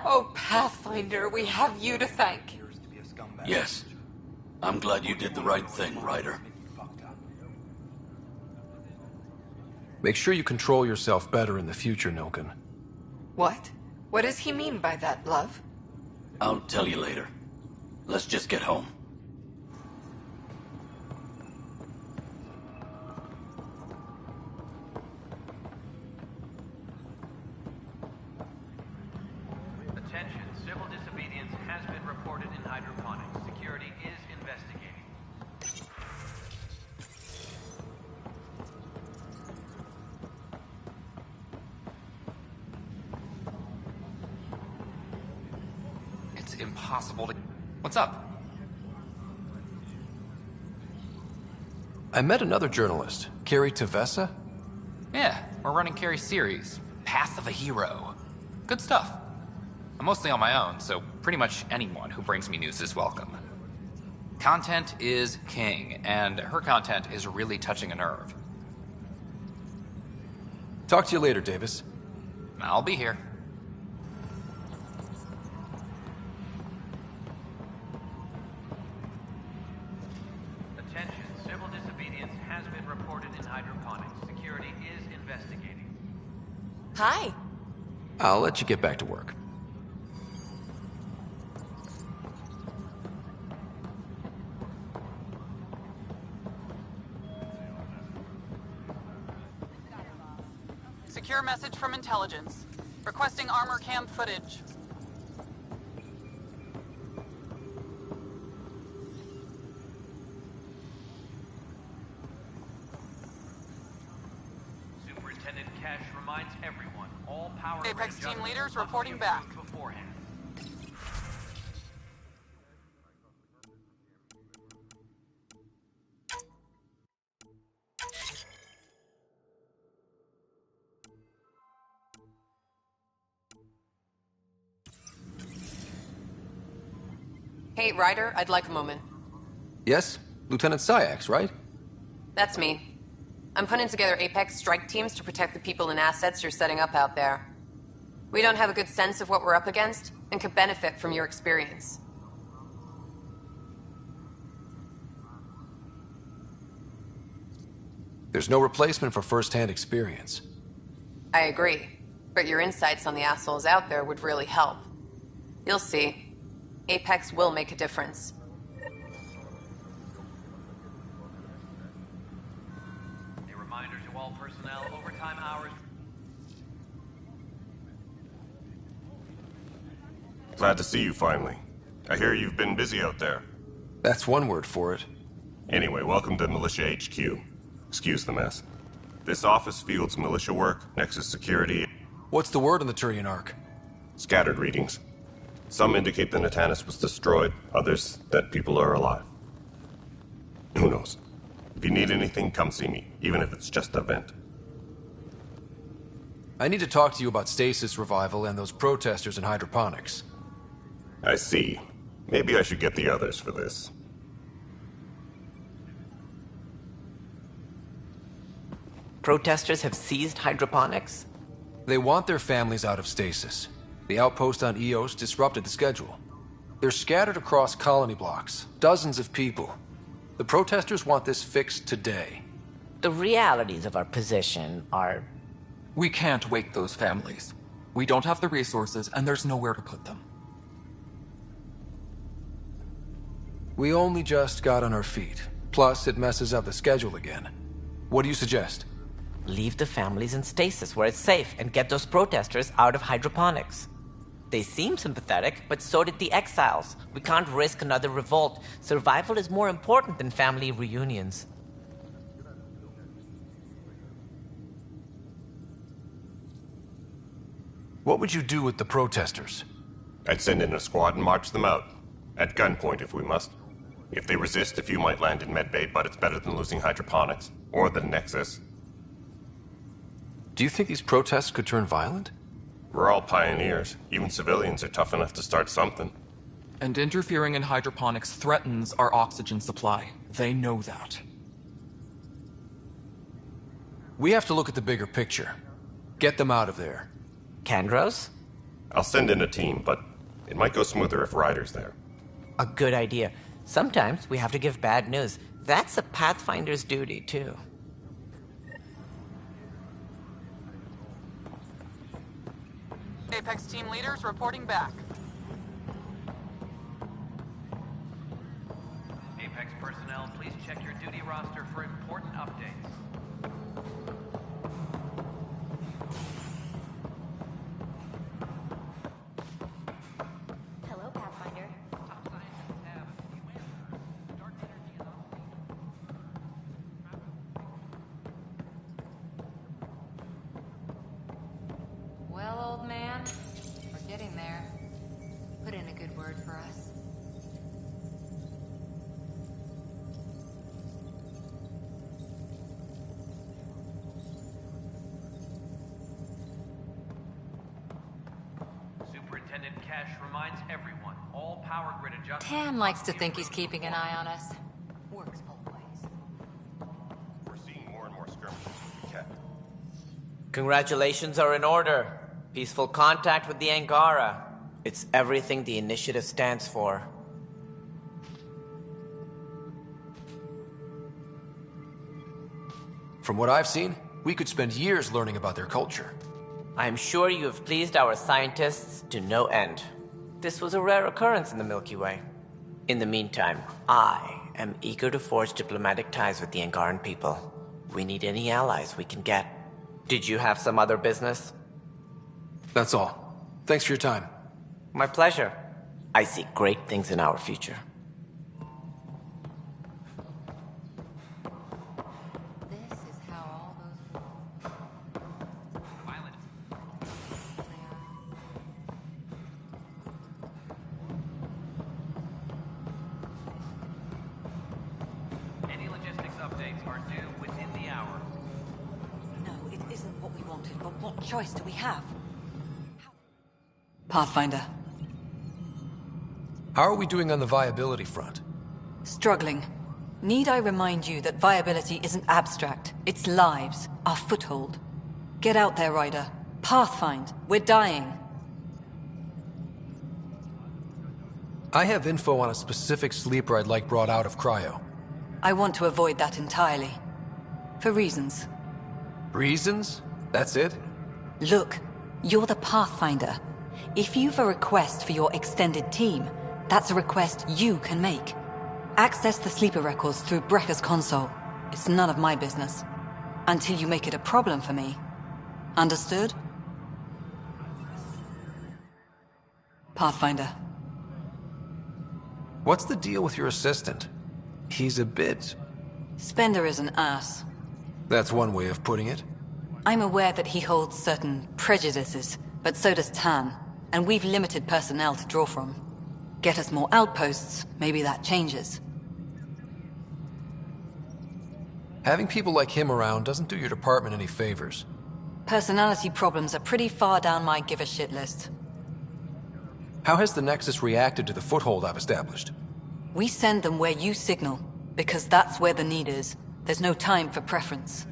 Oh, Pathfinder, we have you to thank. Yes. I'm glad you did the right thing, Ryder. Make sure you control yourself better in the future, Noken. What? What does he mean by that, love? I'll tell you later. Let's just get home. Attention, civil disobedience has been reported in hydroponics. Security is investigating. It's impossible to... What's up? I met another journalist, Carrie Tavessa. Yeah, we're running Carrie's series, Path of a Hero. Good stuff. I'm mostly on my own, so pretty much anyone who brings me news is welcome. Content is king, and her content is really touching a nerve. Talk to you later, Davis. I'll be here. Attention, civil disobedience has been reported in hydroponics. Security is investigating. Hi. I'll let you get back to work. Secure message from intelligence. Requesting armor cam footage. Superintendent Cash reminds everyone all power Apex grid team leaders juggles must reporting be back. approved beforehand. Hey, Ryder, I'd like a moment. Yes? Lieutenant Syax, right? That's me. I'm putting together Apex strike teams to protect the people and assets you're setting up out there. We don't have a good sense of what we're up against and could benefit from your experience. There's no replacement for first-hand experience. I agree, but your insights on the assholes out there would really help. You'll see. Apex will make a difference. A reminder to all personnel, overtime hours. Glad to see you finally. I hear you've been busy out there. That's one word for it. Anyway, welcome to Militia HQ. Excuse the mess. This office fields militia work, Nexus security. What's the word on the Turian Ark? Scattered readings. Some indicate the Natanus was destroyed, others that people are alive. Who knows? If you need anything, come see me, even if it's just a vent. I need to talk to you about stasis revival and those protesters in hydroponics. I see. Maybe I should get the others for this. Protesters have seized hydroponics? They want their families out of stasis. The outpost on Eos disrupted the schedule. They're scattered across colony blocks, dozens of people. The protesters want this fixed today. The realities of our position are... We can't wake those families. We don't have the resources, and there's nowhere to put them. We only just got on our feet. Plus, it messes up the schedule again. What do you suggest? Leave the families in stasis where it's safe and get those protesters out of hydroponics. They seem sympathetic, but so did the exiles. We can't risk another revolt. Survival is more important than family reunions. What would you do with the protesters? I'd send in a squad and march them out. At gunpoint if we must. If they resist, a few might land in medbay, but it's better than losing hydroponics. Or the Nexus. Do you think these protests could turn violent? We're all pioneers. Even civilians are tough enough to start something. And interfering in hydroponics threatens our oxygen supply. They know that. We have to look at the bigger picture. Get them out of there. Kandros? I'll send in a team, but it might go smoother if Ryder's there. A good idea. Sometimes we have to give bad news. That's a Pathfinder's duty, too. Apex team leaders reporting back. Apex personnel, please check your duty roster for important updates. Hello, Pathfinder. Well, old man, we're getting there. Put in a good word for us. suspended cache reminds everyone all power grid adjustments. Tam likes to think he's keeping an eye on us. Works both ways. We're seeing more and more skirmishes with the cat. Congratulations are in order. Peaceful contact with the Angara. It's everything the initiative stands for. From what I've seen, we could spend years learning about their culture. I'm sure you have pleased our scientists to no end. This was a rare occurrence in the Milky Way. In the meantime, I am eager to forge diplomatic ties with the Angaran people. We need any allies we can get. Did you have some other business? That's all. Thanks for your time. My pleasure. I see great things in our future. Any logistics updates are due within the hour. No, it isn't what we wanted, but what choice do we have? Pathfinder. How are we doing on the viability front? Struggling. Need I remind you that viability isn't abstract? It's lives, our foothold. Get out there, Ryder. Pathfind. We're dying. I have info on a specific sleeper I'd like brought out of cryo. I want to avoid that entirely. For reasons. Reasons? That's it? Look, you're the Pathfinder. If you've a request for your extended team, that's a request you can make. Access the sleeper records through Brekker's console. It's none of my business. Until you make it a problem for me. Understood? Pathfinder. What's the deal with your assistant? He's a bit... Spender is an ass. That's one way of putting it. I'm aware that he holds certain prejudices, but so does Tan, and we've limited personnel to draw from. Get us more outposts, maybe that changes. Having people like him around doesn't do your department any favors. Personality problems are pretty far down my give-a-shit list. How has the Nexus reacted to the foothold I've established? We send them where you signal, because that's where the need is. There's no time for preference.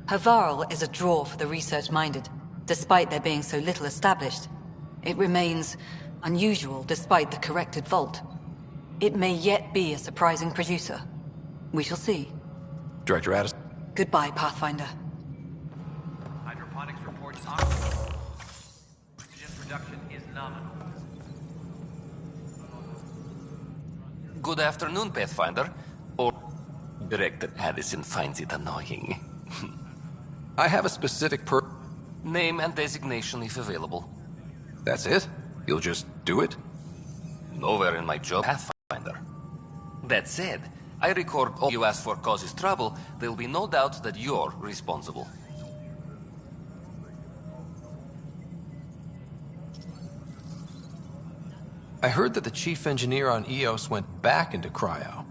Havarl is a draw for the research-minded, despite there being so little established. It remains unusual despite the corrected vault. It may yet be a surprising producer. We shall see. Director Addison. Goodbye, Pathfinder. Hydroponics reports oxygen production is nominal. Good afternoon, Pathfinder. Or Director Addison finds it annoying. I have a specific name and designation if available. That's it? You'll just do it? Nowhere in my job, Pathfinder. That said, I record all you ask for causes trouble. There'll be no doubt that you're responsible. I heard that the chief engineer on EOS went back into cryo.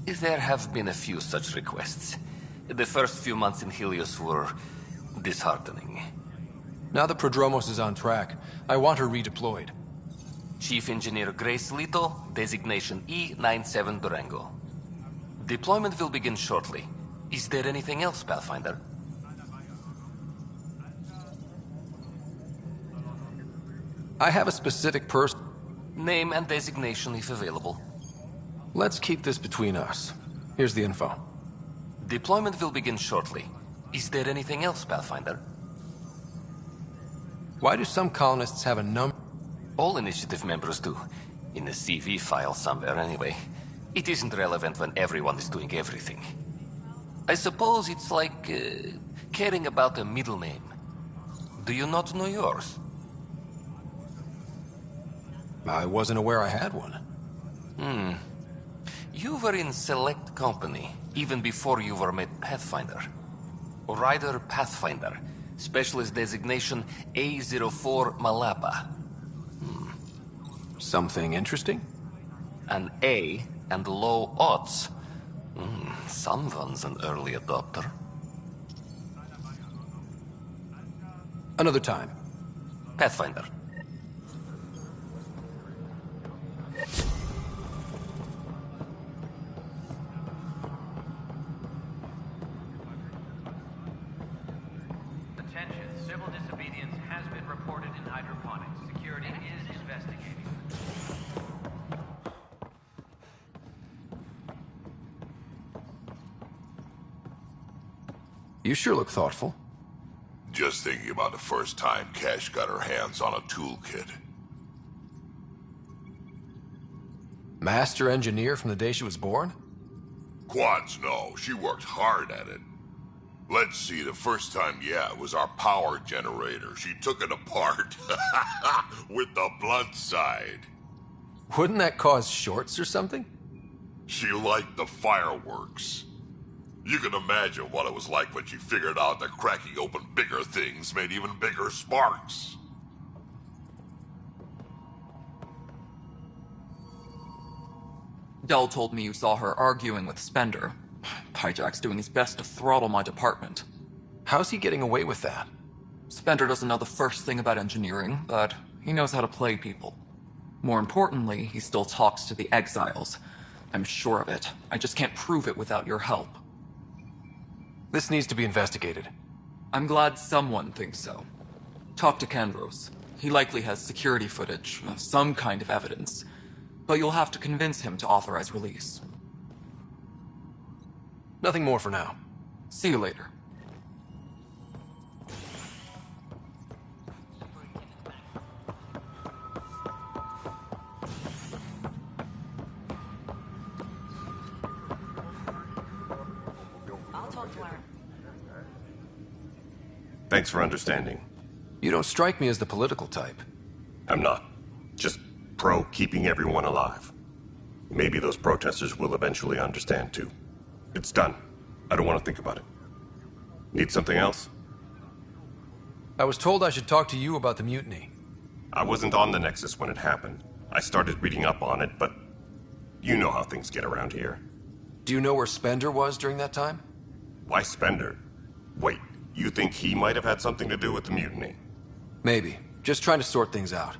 There have been a few such requests. The first few months in Helios were disheartening. Now that Prodromos is on track, I want her redeployed. Chief Engineer Grace Lito, designation E97 Durango. Deployment will begin shortly. Is there anything else, Pathfinder? I have a specific person. Name and designation if available. Let's keep this between us. Here's the info. Deployment will begin shortly. Is there anything else, Pathfinder? Why do some colonists have a number? All initiative members do. In a CV file somewhere anyway. It isn't relevant when everyone is doing everything. I suppose it's like caring about a middle name. Do you not know yours? I wasn't aware I had one. You were in select company, even before you were made Pathfinder. Ryder Pathfinder. Specialist designation A04 Malapa. Something interesting? An A and low odds. Someone's an early adopter. Another time. Pathfinder. Attention, civil disobedience has been reported in hydroponics. Security is investigating. You sure look thoughtful. Just thinking about the first time Cash got her hands on a toolkit. Master engineer from the day she was born? Quads, no. She worked hard at it. Let's see, the first time, yeah, was our power generator. She took it apart. With the blunt side. Wouldn't that cause shorts or something? She liked the fireworks. You can imagine what it was like when she figured out that cracking open bigger things made even bigger sparks. Dell told me you saw her arguing with Spender. Hijack's doing his best to throttle my department. How's he getting away with that? Spender doesn't know the first thing about engineering, but he knows how to play people. More importantly, he still talks to the exiles. I'm sure of it. I just can't prove it without your help. This needs to be investigated. I'm glad someone thinks so. Talk to Kandros. He likely has security footage, some kind of evidence. But you'll have to convince him to authorize release. Nothing more for now. See you later. Thanks for understanding. You don't strike me as the political type. I'm not. Just pro keeping everyone alive. Maybe those protesters will eventually understand too. It's done. I don't want to think about it. Need something else? I was told I should talk to you about the mutiny. I wasn't on the Nexus when it happened. I started reading up on it, but you know how things get around here. Do you know where Spender was during that time? Why Spender? Wait, you think he might have had something to do with the mutiny? Maybe. Just trying to sort things out.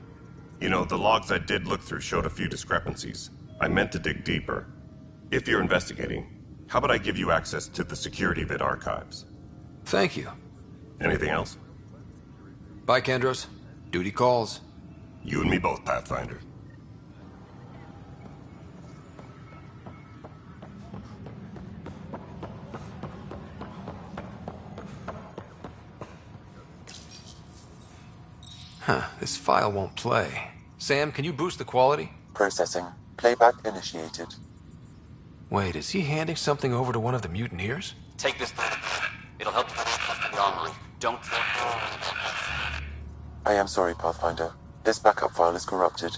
You know, the logs I did look through showed a few discrepancies. I meant to dig deeper. If you're investigating, how about I give you access to the security vid archives? Thank you. Anything else? Bye, Kandros. Duty calls. You and me both, Pathfinder. Huh, this file won't play. Sam, can you boost the quality? Processing. Playback initiated. Wait, is he handing something over to one of the mutineers? Take this. It'll help the armory. Don't... I am sorry, Pathfinder. This backup file is corrupted.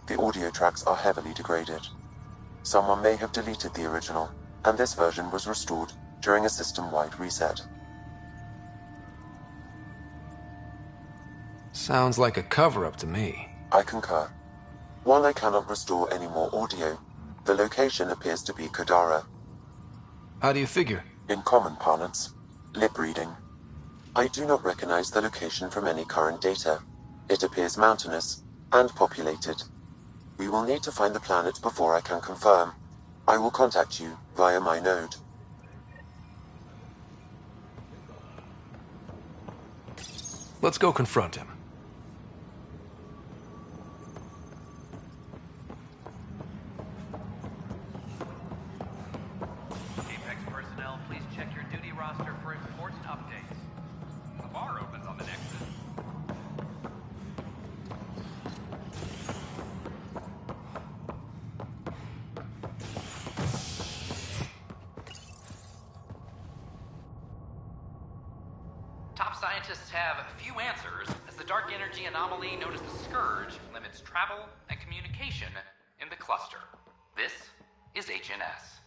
The audio tracks are heavily degraded. Someone may have deleted the original, and this version was restored during a system-wide reset. Sounds like a cover-up to me. I concur. While I cannot restore any more audio, the location appears to be Kadara. How do you figure? In common parlance, lip reading. I do not recognize the location from any current data. It appears mountainous and populated. We will need to find the planet before I can confirm. I will contact you via my node. Let's go confront him. Apex personnel, please check your duty roster for important updates. The bar opens on the Nexus. Top scientists have few answers, as the dark energy anomaly known as the Scourge limits travel and communication in the cluster. This is HNS.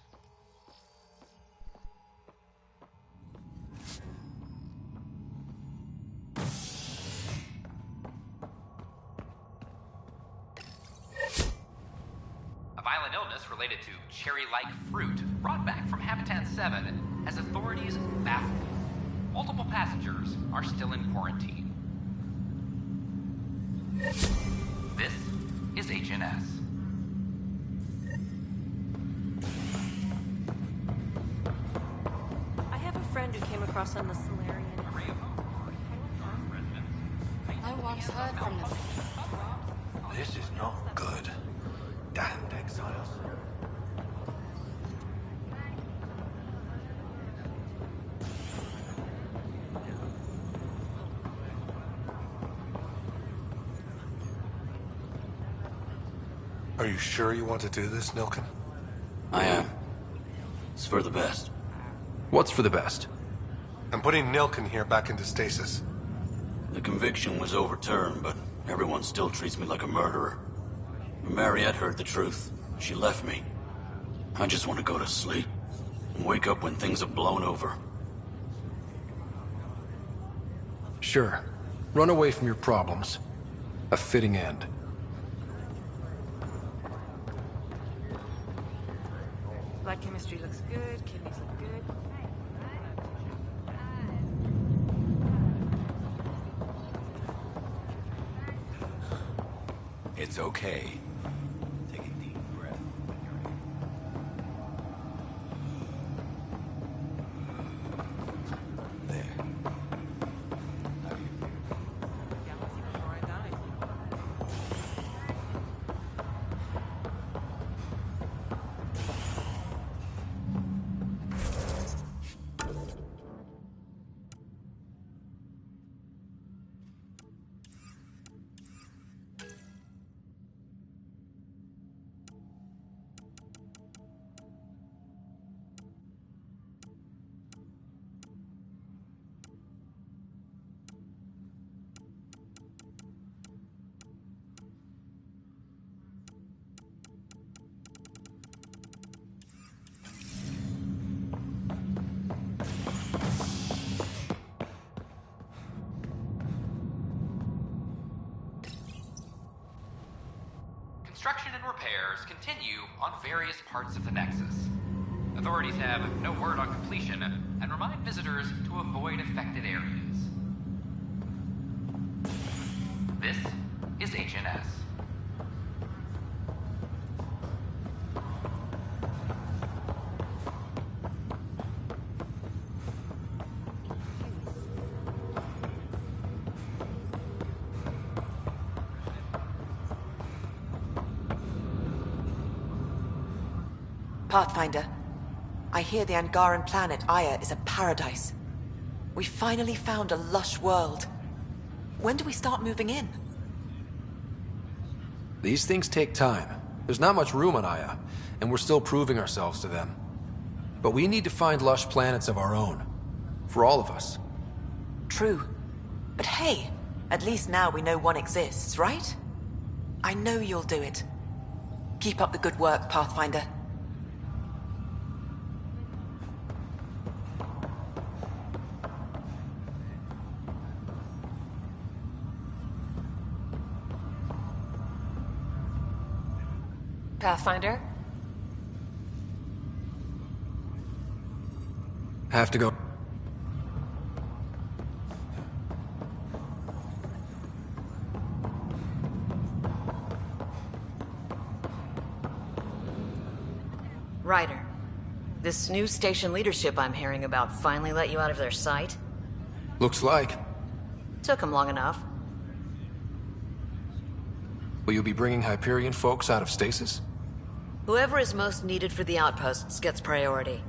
A violent illness related to cherry-like fruit brought back from Habitat 7 has authorities baffled. Multiple passengers are still in quarantine. This is HNS. I have a friend who came across on the Solarian. once heard from them. This is not good. Damned exiles. Are you sure you want to do this, Nilken? I am. It's for the best. What's for the best? I'm putting Nilken here back into stasis. The conviction was overturned, but everyone still treats me like a murderer. Mariette heard the truth. She left me. I just want to go to sleep and wake up when things have blown over. Sure. Run away from your problems. A fitting end. Blood chemistry looks good, kidneys look good. It's okay. Take a deep breath. There. Construction and repairs continue on various parts of the Nexus. Authorities have no word on completion and remind visitors to avoid affected areas. This is HNS. Pathfinder, I hear the Angaran planet Aya is a paradise. We finally found a lush world. When do we start moving in? These things take time. There's not much room on Aya, and we're still proving ourselves to them. But we need to find lush planets of our own. For all of us. True. But hey, at least now we know one exists, right? I know you'll do it. Keep up the good work, Pathfinder. Pathfinder? Have to go. Ryder, this new station leadership I'm hearing about finally let you out of their sight? Looks like. Took them long enough. Will you be bringing Hyperion folks out of stasis? Whoever is most needed for the outposts gets priority.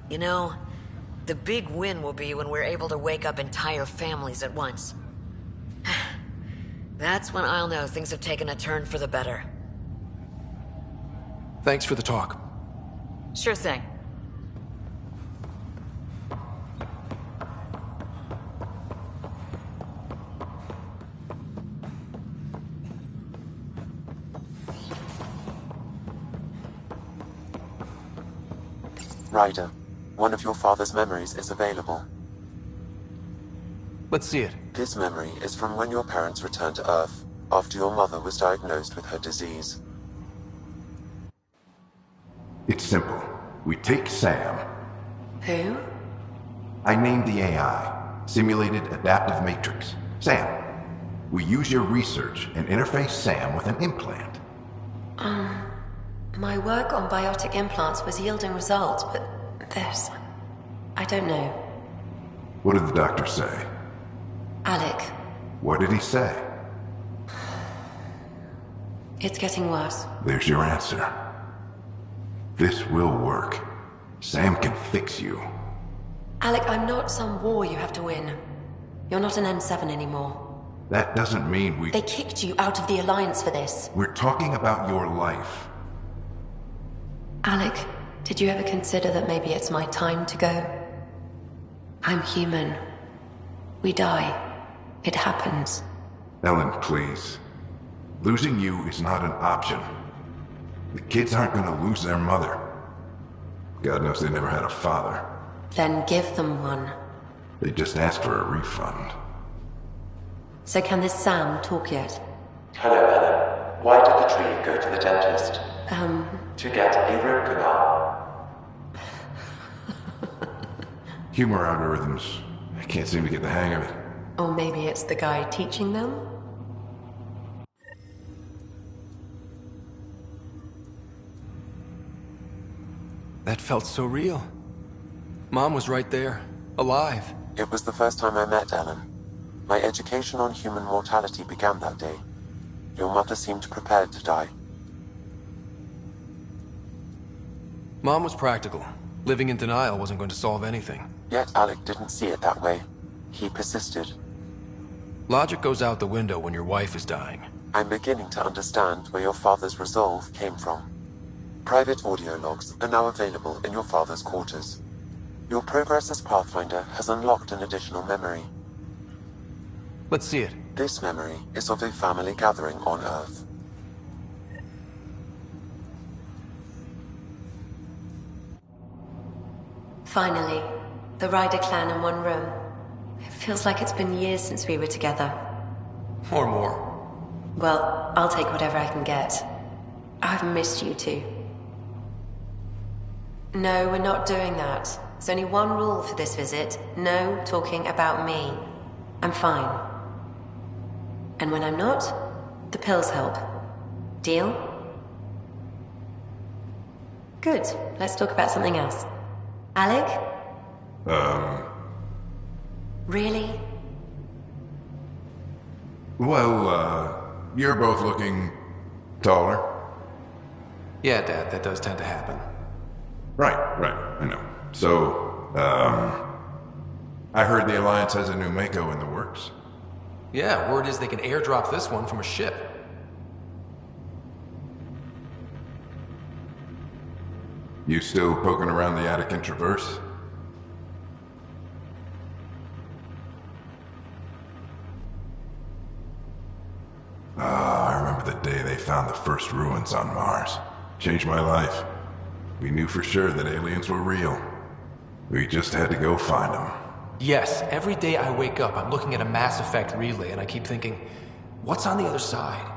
You know, the big win will be when we're able to wake up entire families at once. That's when I'll know things have taken a turn for the better. Thanks for the talk. Sure thing. Ryder, one of your father's memories is available. Let's see it. This memory is from when your parents returned to Earth, after your mother was diagnosed with her disease. It's simple. We take Sam. Who? I named the AI, Simulated Adaptive Matrix. Sam. We use your research and interface Sam with an implant. My work on biotic implants was yielding results, but this... I don't know. What did the doctor say? Alec, What did he say? It's getting worse. There's your answer. This will work. Sam can fix you. Alec, I'm not some war you have to win. You're not an N7 anymore. That doesn't mean we... They kicked you out of the Alliance for this. We're talking about your life. Alec, did you ever consider that maybe it's my time to go? I'm human. We die. It happens. Ellen, please. Losing you is not an option. The kids aren't gonna lose their mother. God knows they never had a father. Then give them one. They just asked for a refund. So can this Sam talk yet? Hello, Ellen. Why did the tree go to the dentist? To get a root canal. Humor algorithms. I can't seem to get the hang of it. Or maybe it's the guy teaching them? That felt so real. Mom was right there, alive. It was the first time I met Ellen. My education on human mortality began that day. Your mother seemed prepared to die. Mom was practical. Living in denial wasn't going to solve anything. Yet Alec didn't see it that way. He persisted. Logic goes out the window when your wife is dying. I'm beginning to understand where your father's resolve came from. Private audio logs are now available in your father's quarters. Your progress as Pathfinder has unlocked an additional memory. Let's see it. This memory is of a family gathering on Earth. Finally, the Ryder clan in one room. It feels like it's been years since we were together. Or more. Well, I'll take whatever I can get. I've missed you too. No, we're not doing that. There's only one rule for this visit. No talking about me. I'm fine. And when I'm not, the pills help. Deal? Good. Let's talk about something else. Alec? Really? Well, you're both looking taller. Yeah, Dad, that does tend to happen. Right, I know. So, I heard the Alliance has a new Mako in the works. Yeah, word is they can airdrop this one from a ship. You still poking around the Attic Traverse? I remember the day they found the first ruins on Mars. Changed my life. We knew for sure that aliens were real. We just had to go find them. Yes, every day I wake up, I'm looking at a Mass Effect relay and I keep thinking, what's on the other side?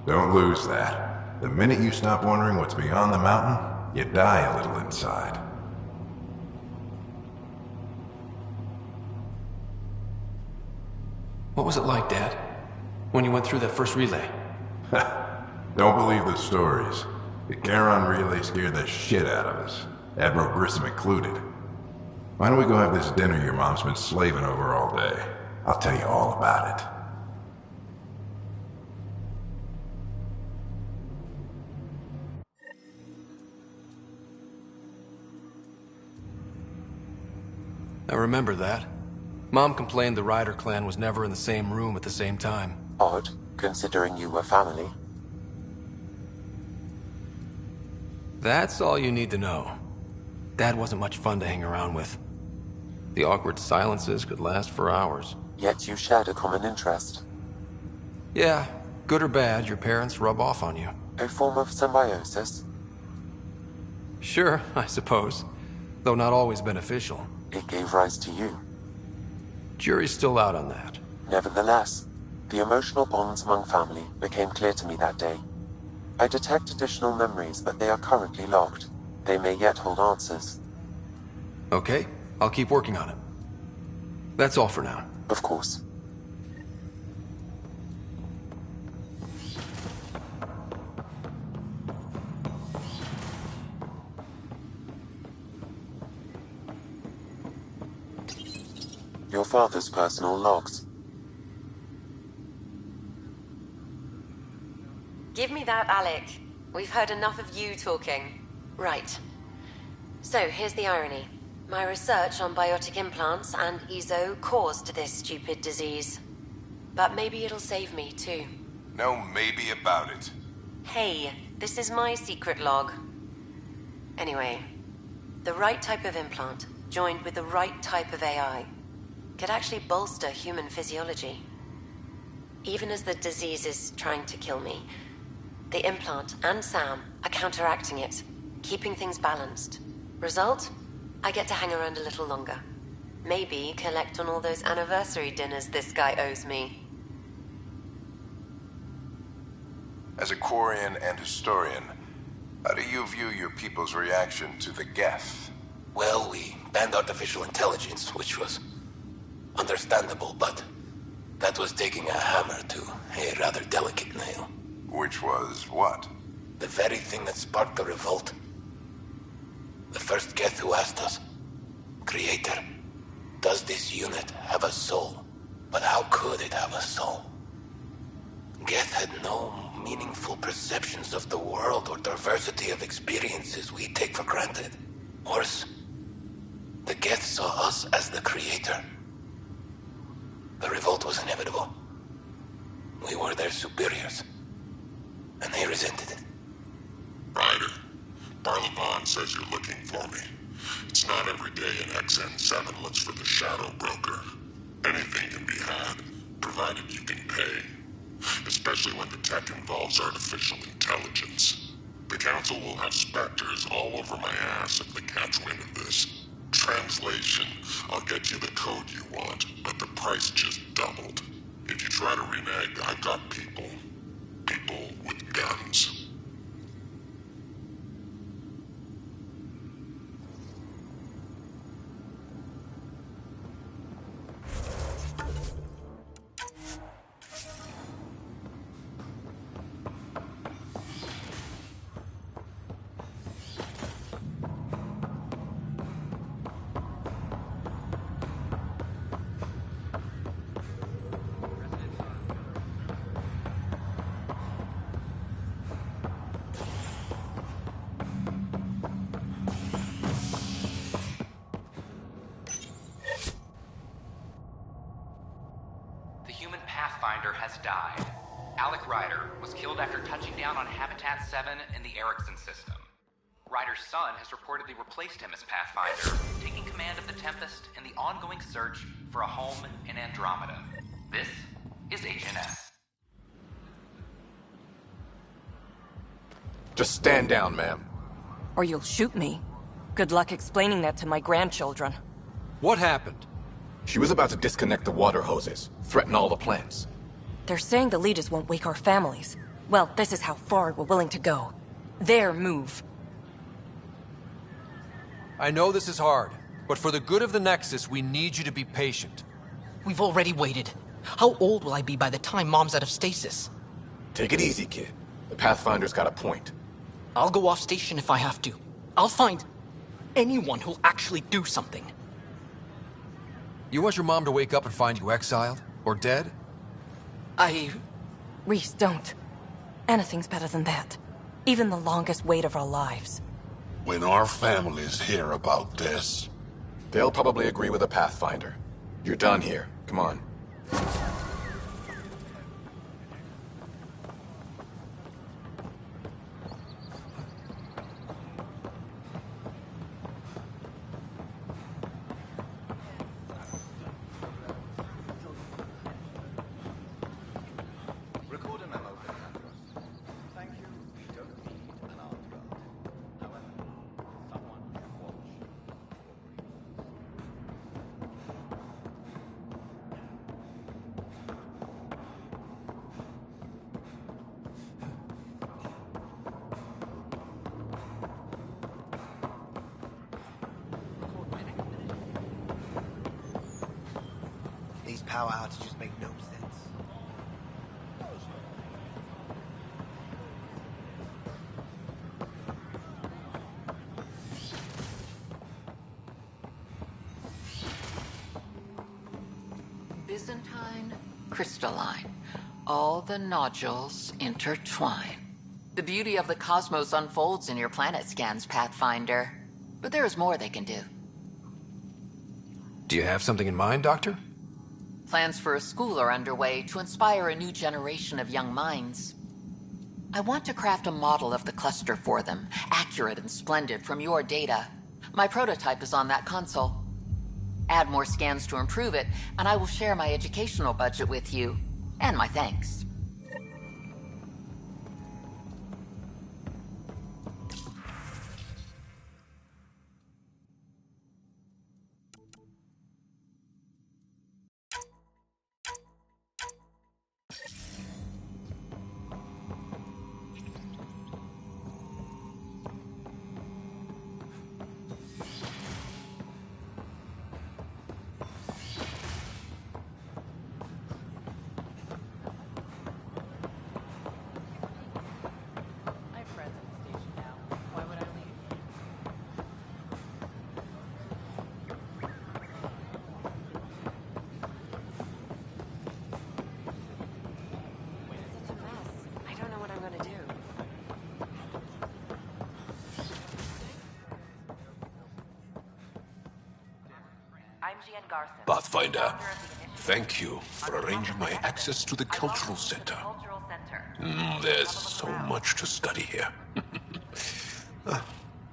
Don't lose that. The minute you stop wondering what's beyond the mountain, you die a little inside. What was it like, Dad? When you went through that first relay? Don't believe the stories. The Charon relay scared the shit out of us. Admiral Grissom included. Why don't we go have this dinner your mom's been slaving over all day? I'll tell you all about it. I remember that. Mom complained the Ryder clan was never in the same room at the same time. Odd, considering you were family. That's all you need to know. Dad wasn't much fun to hang around with. The awkward silences could last for hours. Yet you shared a common interest. Yeah, good or bad, your parents rub off on you. A form of symbiosis? Sure, I suppose. Though not always beneficial. It gave rise to you. Jury's still out on that. Nevertheless, the emotional bonds among family became clear to me that day. I detect additional memories, but they are currently locked. They may yet hold answers. Okay, I'll keep working on it. That's all for now. Of course. Your father's personal logs. Give me that, Alec. We've heard enough of you talking. Right. So, here's the irony. My research on biotic implants and EZO caused this stupid disease. But maybe it'll save me, too. No maybe about it. Hey, this is my secret log. Anyway, the right type of implant, joined with the right type of AI, could actually bolster human physiology. Even as the disease is trying to kill me, the implant and Sam are counteracting it, keeping things balanced. Result? I get to hang around a little longer. Maybe collect on all those anniversary dinners this guy owes me. As a Quarian and historian, how do you view your people's reaction to the Geth? Well, we banned artificial intelligence, which was understandable, but that was taking a hammer to a rather delicate nail. Which was what? The very thing that sparked the revolt. The first Geth who asked us, Creator, does this unit have a soul? But how could it have a soul? Geth had no meaningful perceptions of the world or diversity of experiences we take for granted. Worse, the Geth saw us as the Creator. The revolt was inevitable. We were their superiors, and they resented it. Ryder, Barlavon says you're looking for me. It's not every day an XN7 looks for the Shadow Broker. Anything can be had, provided you can pay. Especially when the tech involves artificial intelligence. The Council will have specters all over my ass if they catch wind of this. Translation, I'll get you the code you want, but the price just doubled. If you try to renege, I've got people. People with guns. Pathfinder has died. Alec Ryder was killed after touching down on Habitat 7 in the Erickson system. Ryder's son has reportedly replaced him as Pathfinder, taking command of the Tempest in the ongoing search for a home in Andromeda. This is HNS. Just stand down, ma'am. Or you'll shoot me. Good luck explaining that to my grandchildren. What happened? She was about to disconnect the water hoses, threaten all the plants. They're saying the leaders won't wake our families. Well, this is how far we're willing to go. Their move. I know this is hard, but for the good of the Nexus, we need you to be patient. We've already waited. How old will I be by the time Mom's out of stasis? Take it easy, kid. The Pathfinder's got a point. I'll go off station if I have to. I'll find anyone who'll actually do something. You want your mom to wake up and find you exiled? Or dead? Reese, don't. Anything's better than that. Even the longest wait of our lives. When our families hear about this... They'll probably agree with the Pathfinder. You're done here. Come on. Power outages make no sense. Byzantine, crystalline. All the nodules intertwine. The beauty of the cosmos unfolds in your planet scans, Pathfinder. But there is more they can do. Do you have something in mind, Doctor? Plans for a school are underway to inspire a new generation of young minds. I want to craft a model of the cluster for them, accurate and splendid from your data. My prototype is on that console. Add more scans to improve it, and I will share my educational budget with you. And my thanks. Pathfinder, thank you for arranging my access to the cultural center. There's so much to study here.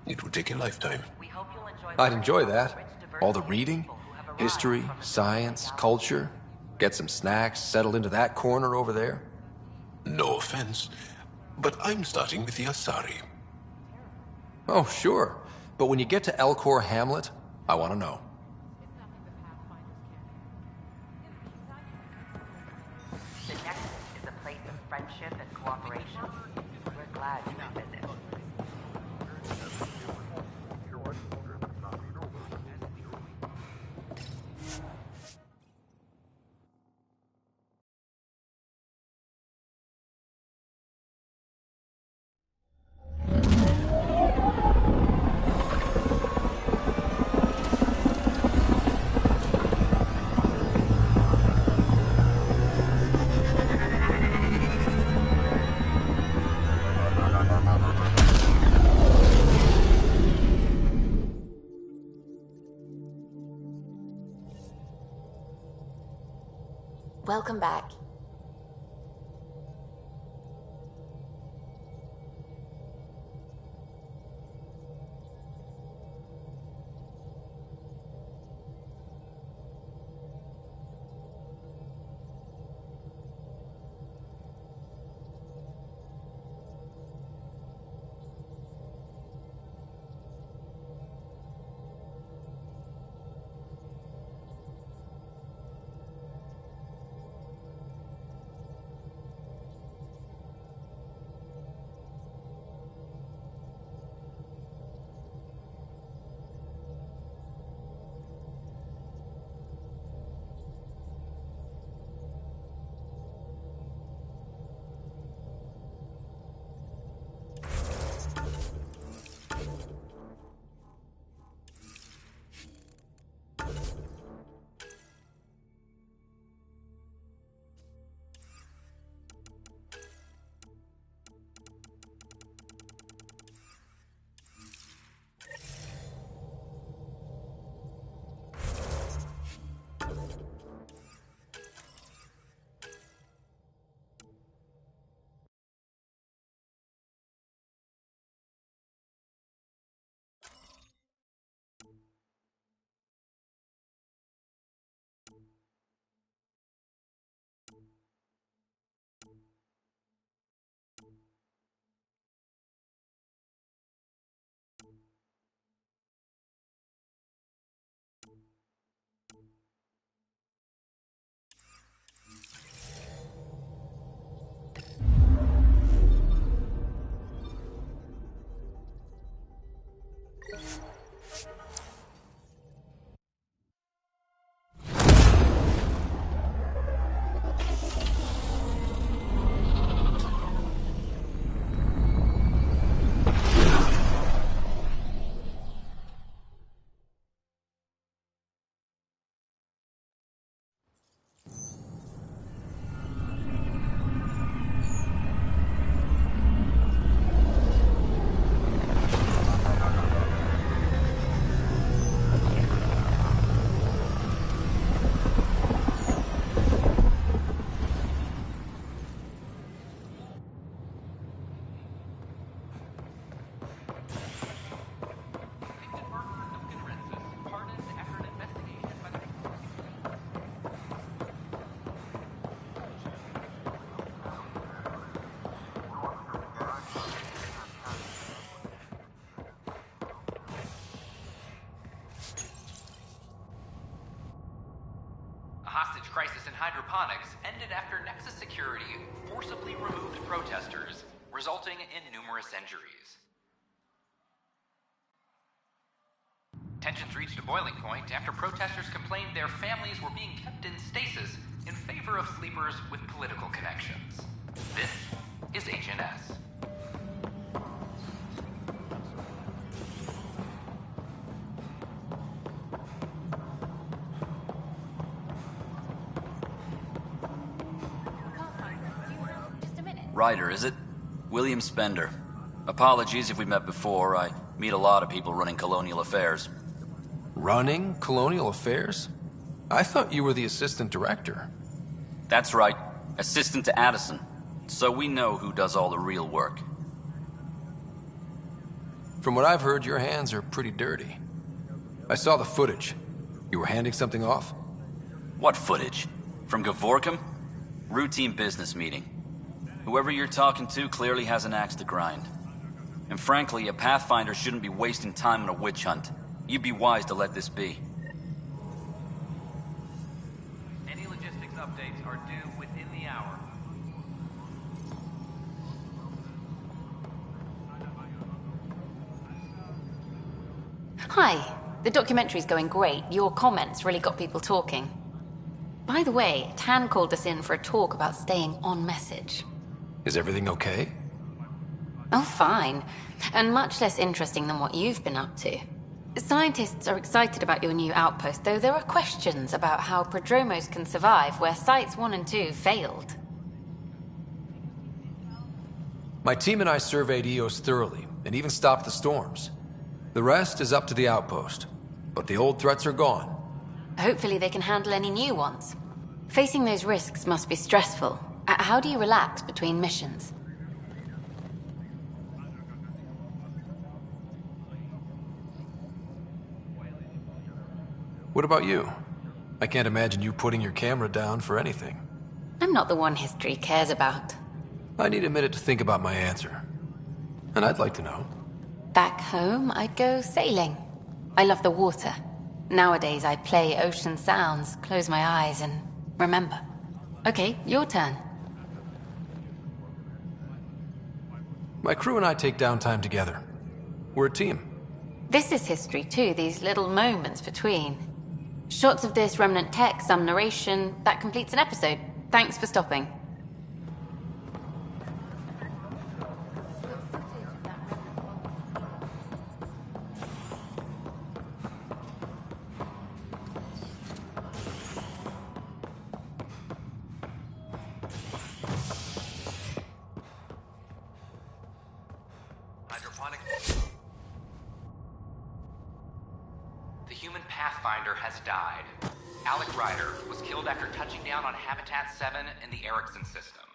It would take a lifetime. I'd enjoy that. All the reading, history, science, culture. Get some snacks, settled into that corner over there. No offense, but I'm starting with the Asari. Oh, sure. But when you get to Elcor Hamlet, I want to know. The Nexus is a place of friendship and cooperation. We're glad you visit. Welcome back. hostage crisis in hydroponics ended after Nexus Security forcibly removed protesters, resulting in numerous injuries. Tensions reached a boiling point after protesters complained their families were being kept in stasis in favor of sleepers with political connections. This is HNS. Ryder, is it? William Spender. Apologies if we met before. I meet a lot of people running colonial affairs. Running colonial affairs? I thought you were the assistant director. That's right. Assistant to Addison. So we know who does all the real work. From what I've heard, your hands are pretty dirty. I saw the footage. You were handing something off? What footage? From Gavorkum? Routine business meeting. Whoever you're talking to clearly has an axe to grind. And frankly, a Pathfinder shouldn't be wasting time on a witch hunt. You'd be wise to let this be. Any logistics updates are due within the hour. Hi. The documentary's going great. Your comments really got people talking. By the way, Tan called us in for a talk about staying on message. Is everything okay? Oh, fine. And much less interesting than what you've been up to. Scientists are excited about your new outpost, though there are questions about how prodromos can survive where Sites 1 and 2 failed. My team and I surveyed Eos thoroughly, and even stopped the storms. The rest is up to the outpost, but the old threats are gone. Hopefully they can handle any new ones. Facing those risks must be stressful. How do you relax between missions? What about you? I can't imagine you putting your camera down for anything. I'm not the one history cares about. I need a minute to think about my answer. And I'd like to know. Back home, I'd go sailing. I love the water. Nowadays, I play ocean sounds, close my eyes, and remember. Okay, your turn. My crew and I take downtime together. We're a team. This is history too, these little moments between. Shots of this remnant tech, some narration, that completes an episode. Thanks for stopping. The human Pathfinder has died. Alec Ryder was killed after touching down on Habitat 7 in the Erickson system.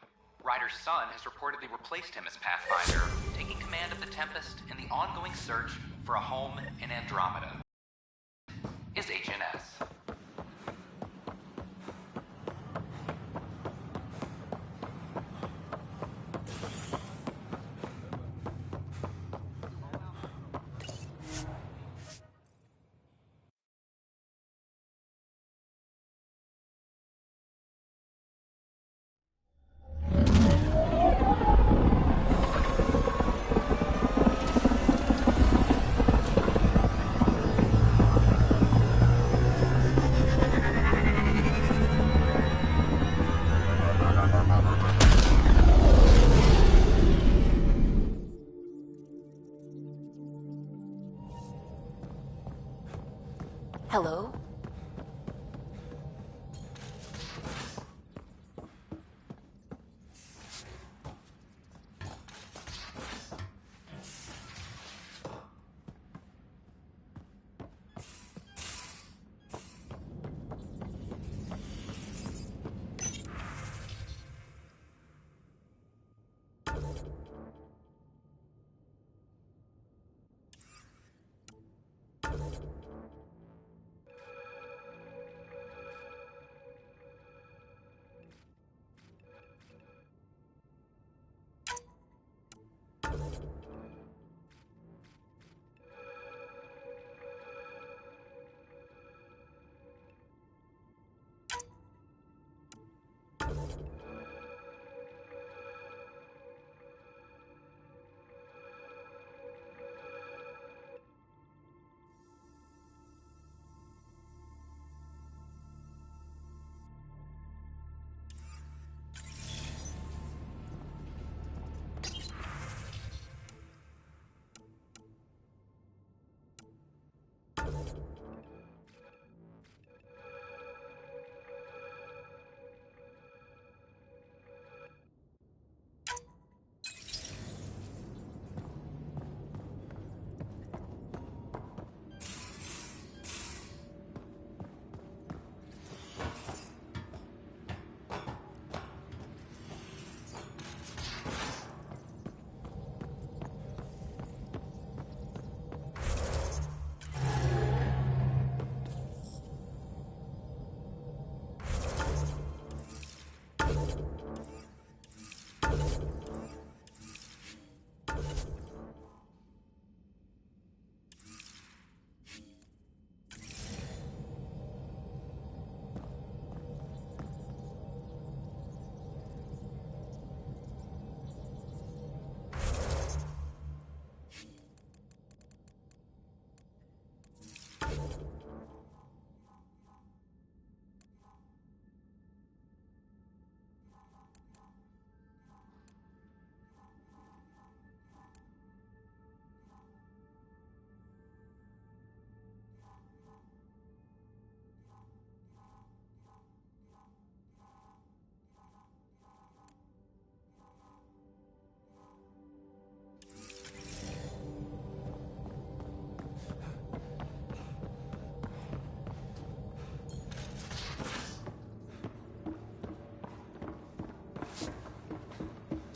Ryder's son has reportedly replaced him as Pathfinder, taking command of the Tempest in the ongoing search for a home in Andromeda. Is HNS.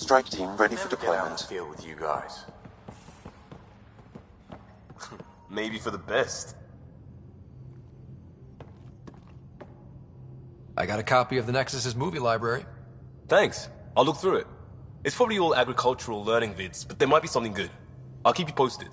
Strike team ready for Never get out of deployment. the field with you guys. Maybe for the best. I got a copy of the Nexus's movie library. Thanks. I'll look through it. It's probably all agricultural learning vids, but there might be something good. I'll keep you posted.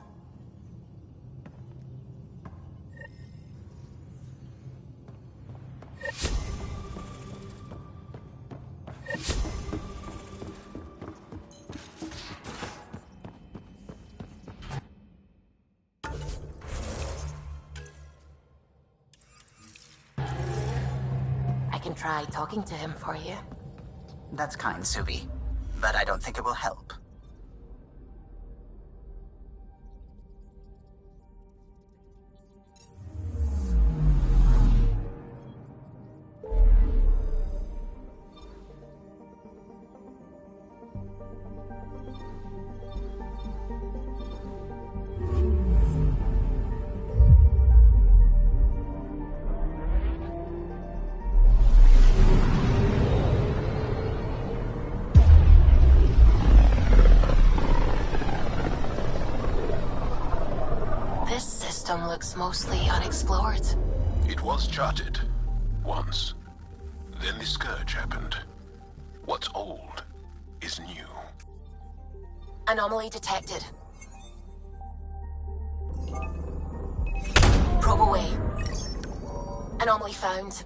I can try talking to him for you. That's kind, Suvi. But I don't think it will help. This system looks mostly unexplored. It was charted. Once. Then the Scourge happened. What's old is new. Anomaly detected. Probe away. Anomaly found.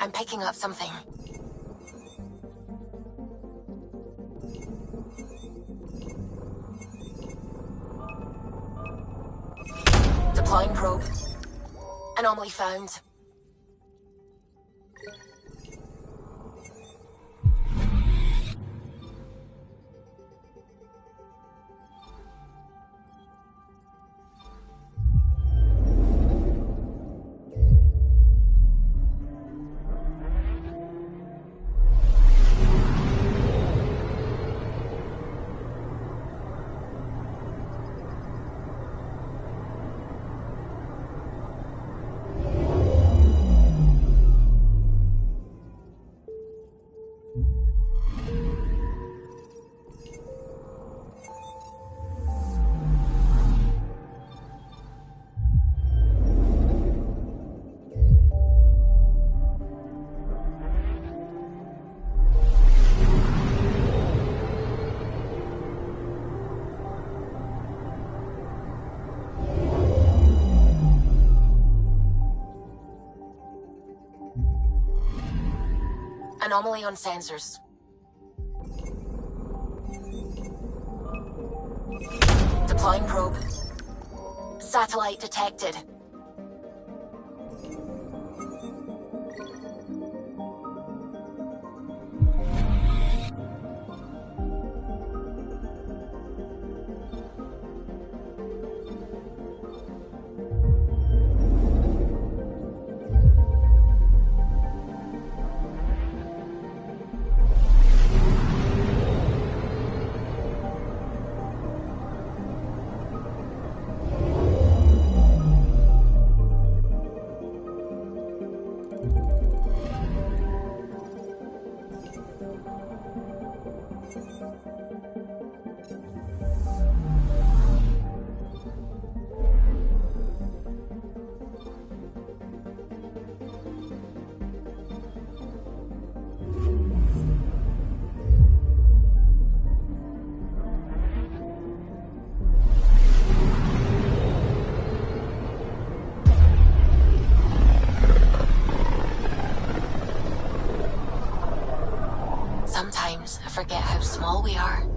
I'm picking up something. Deploying probe. Anomaly found. Anomaly on sensors. Deploying probe. Satellite detected. forget how small we are.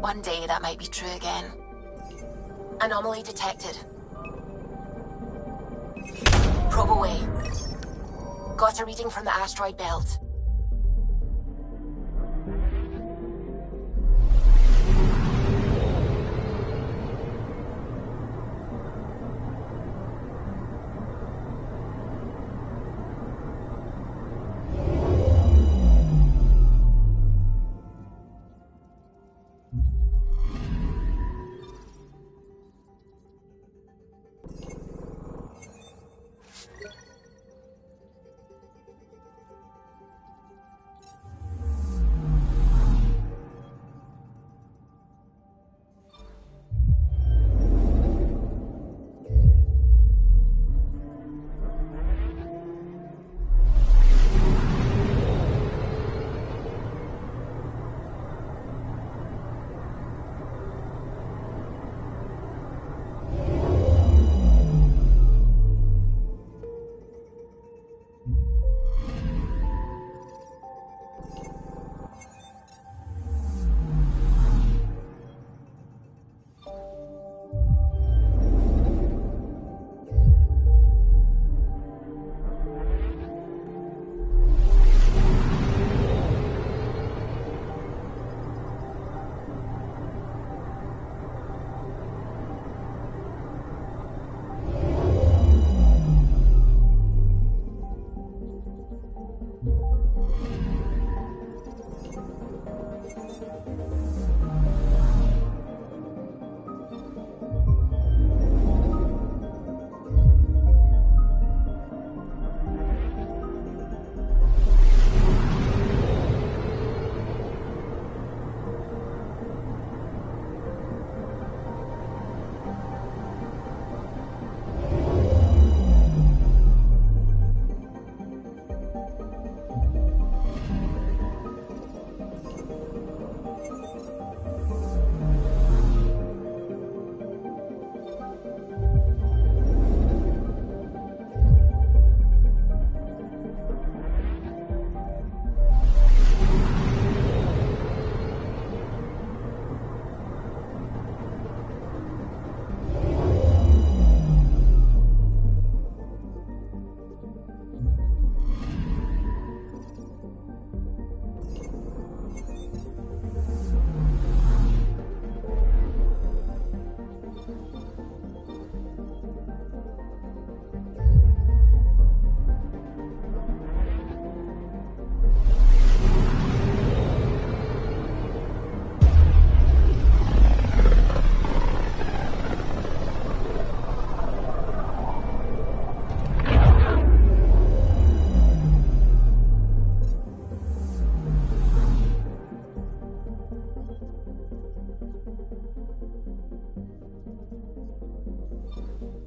One day that might be true again. Anomaly detected. Probe away. Got a reading from the asteroid belt.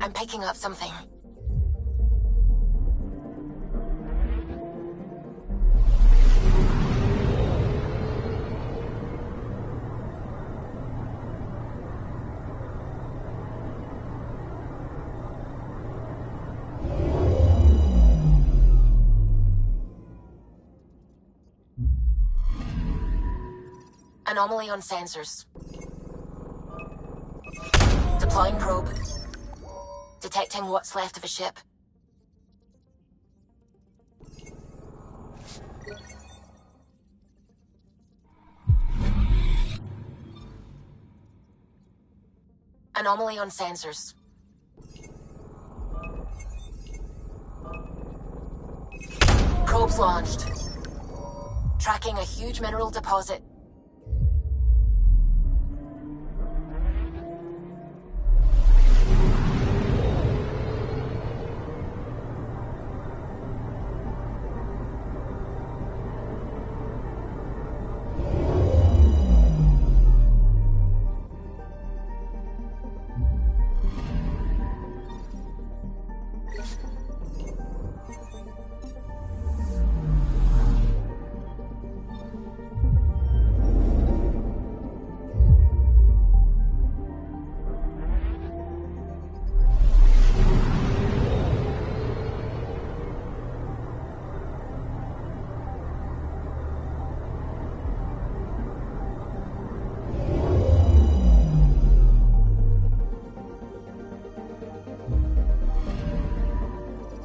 I'm picking up something. Anomaly on sensors. Deploying probe. Detecting what's left of a ship. Anomaly on sensors. Probes launched. Tracking a huge mineral deposit.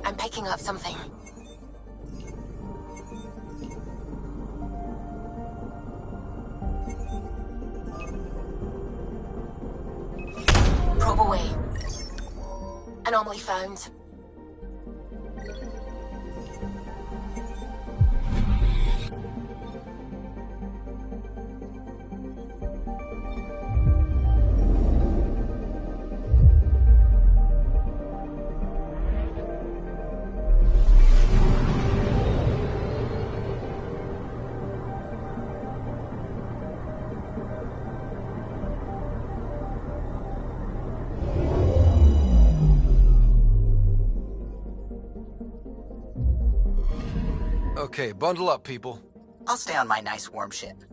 I'm picking up something. Probe away. Anomaly found. Okay, bundle up, people. I'll stay on my nice warm ship.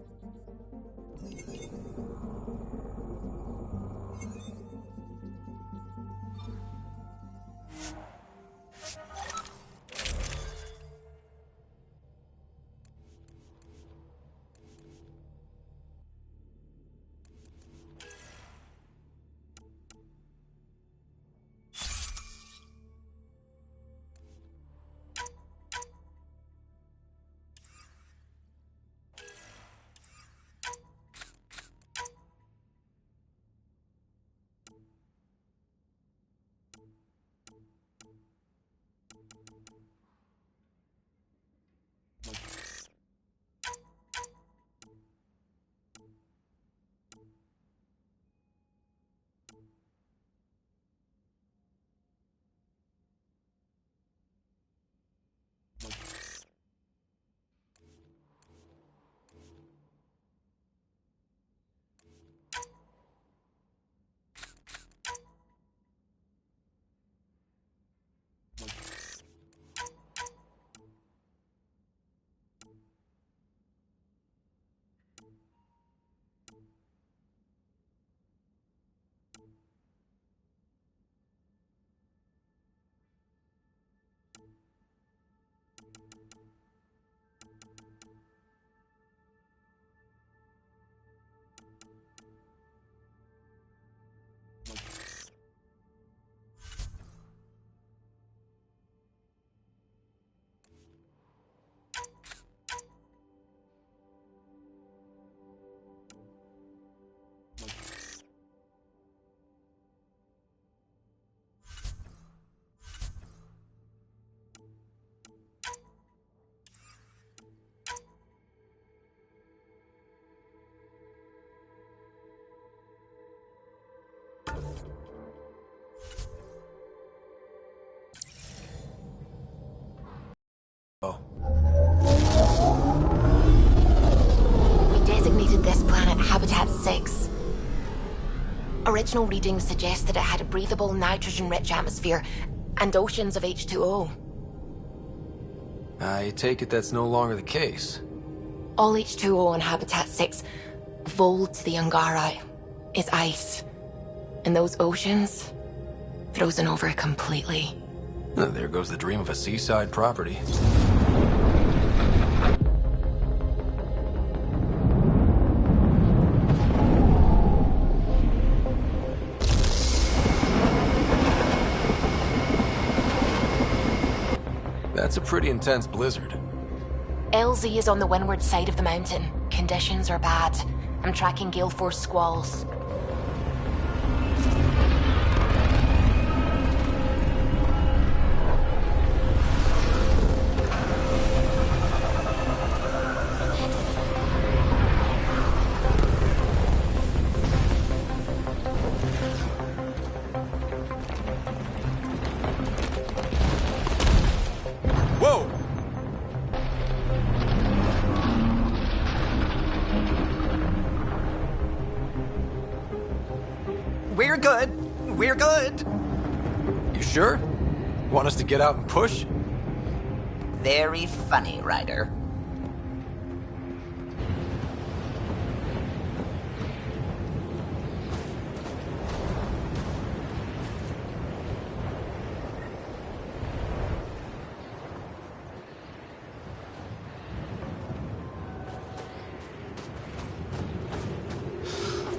Original readings suggest that it had a breathable, nitrogen-rich atmosphere and oceans of H2O. I take it that's no longer the case. All H2O on Habitat 6, vol to the Angara, is ice. And those oceans, frozen over completely. There goes the dream of a seaside property. That's a pretty intense blizzard. LZ is on the windward side of the mountain. Conditions are bad. I'm tracking gale force squalls. Whoa! We're good. We're good. You sure? Want us to get out and push? Very funny, Ryder.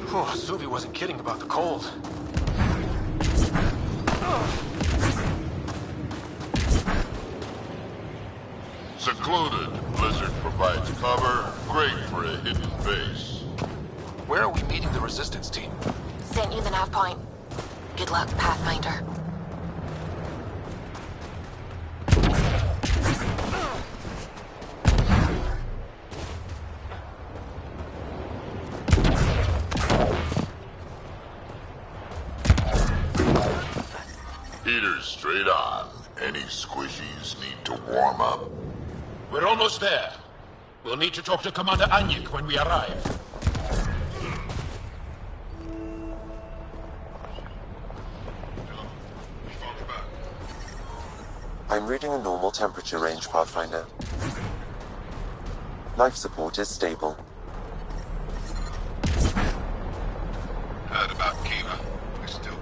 Oh, Suvi wasn't kidding about the cold. Secluded. Blizzard provides cover. Great for a hidden base. Where are we meeting the resistance team? Sent you the nav point. Good luck, Pathfinder. Heaters straight on. Any squishies need to warm up. We're almost there. We'll need to talk to Commander Anyik when we arrive. I'm reading a normal temperature range, Pathfinder. Life support is stable. Heard about Kiva. We're still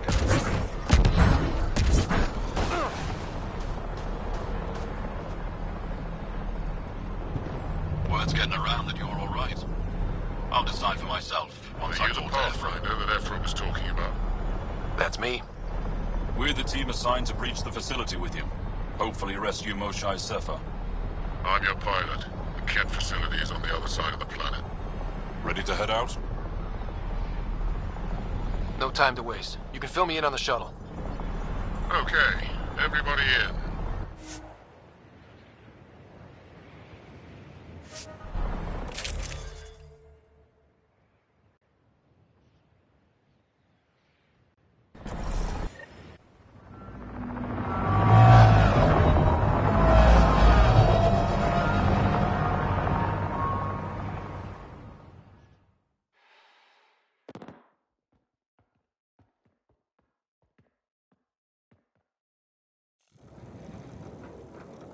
Word's getting around that you're all right. I'll decide for myself once I talk to Ephraim. that Ephraim was talking about. That's me. We're the team assigned to breach the facility with you. Hopefully rescue Moshae Sefer. I'm your pilot. The Kent facility is on the other side of the planet. Ready to head out? No time to waste. You can fill me in on the shuttle. Okay, everybody in.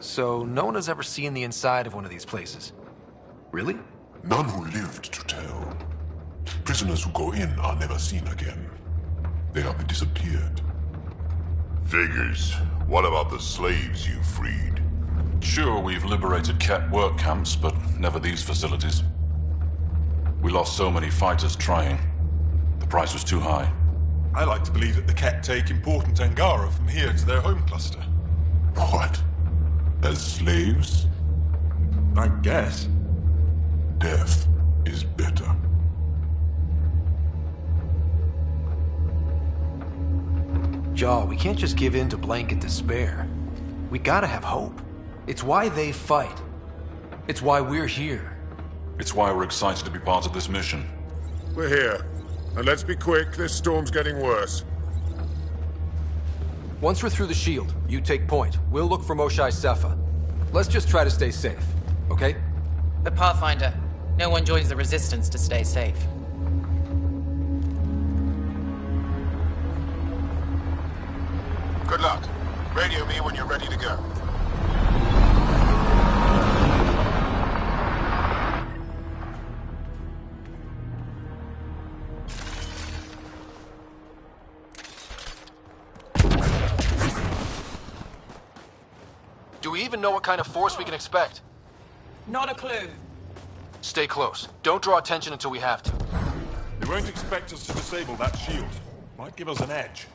So, no one has ever seen the inside of one of these places. Really? None who lived to tell. Prisoners who go in are never seen again. They have disappeared. Figures. What about the slaves you freed? Sure, we've liberated Ket work camps, but never these facilities. We lost so many fighters trying. The price was too high. I like to believe that the Ket take important Angara from here to their home cluster. What? As slaves? I guess. Death is better. Jaw, we can't just give in to blanket despair. We gotta have hope. It's why they fight. It's why we're here. It's why we're excited to be part of this mission. We're here. And let's be quick, this storm's getting worse. Once we're through the shield, you take point. We'll look for Moshae Sefer. Let's just try to stay safe, okay? But Pathfinder, no one joins the Resistance to stay safe. Good luck. Radio me when you're ready to go. Do we even know what kind of force we can expect? Not a clue. Stay close. Don't draw attention until we have to. They won't expect us to disable that shield. Might give us an edge.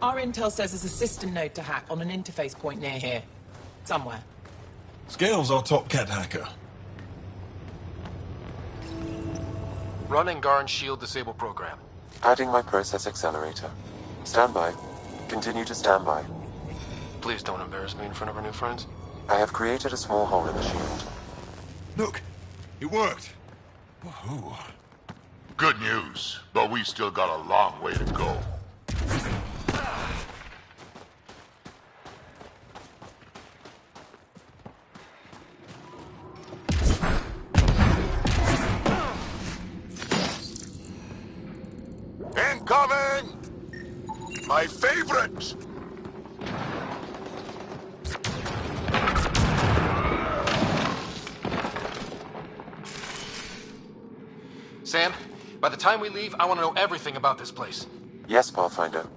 Our intel says there's a system node to hack on an interface point near here. Somewhere. Scale's our top cat hacker. Run Angaran's shield disable program. Adding my process accelerator. Stand by. Continue to stand by. Please don't embarrass me in front of our new friends. I have created a small hole in the shield. Look, it worked. Woohoo. Good news, but we still got a long way to go. Incoming! My favorite! Sam, by the time we leave, I want to know everything about this place. Yes, Pathfinder.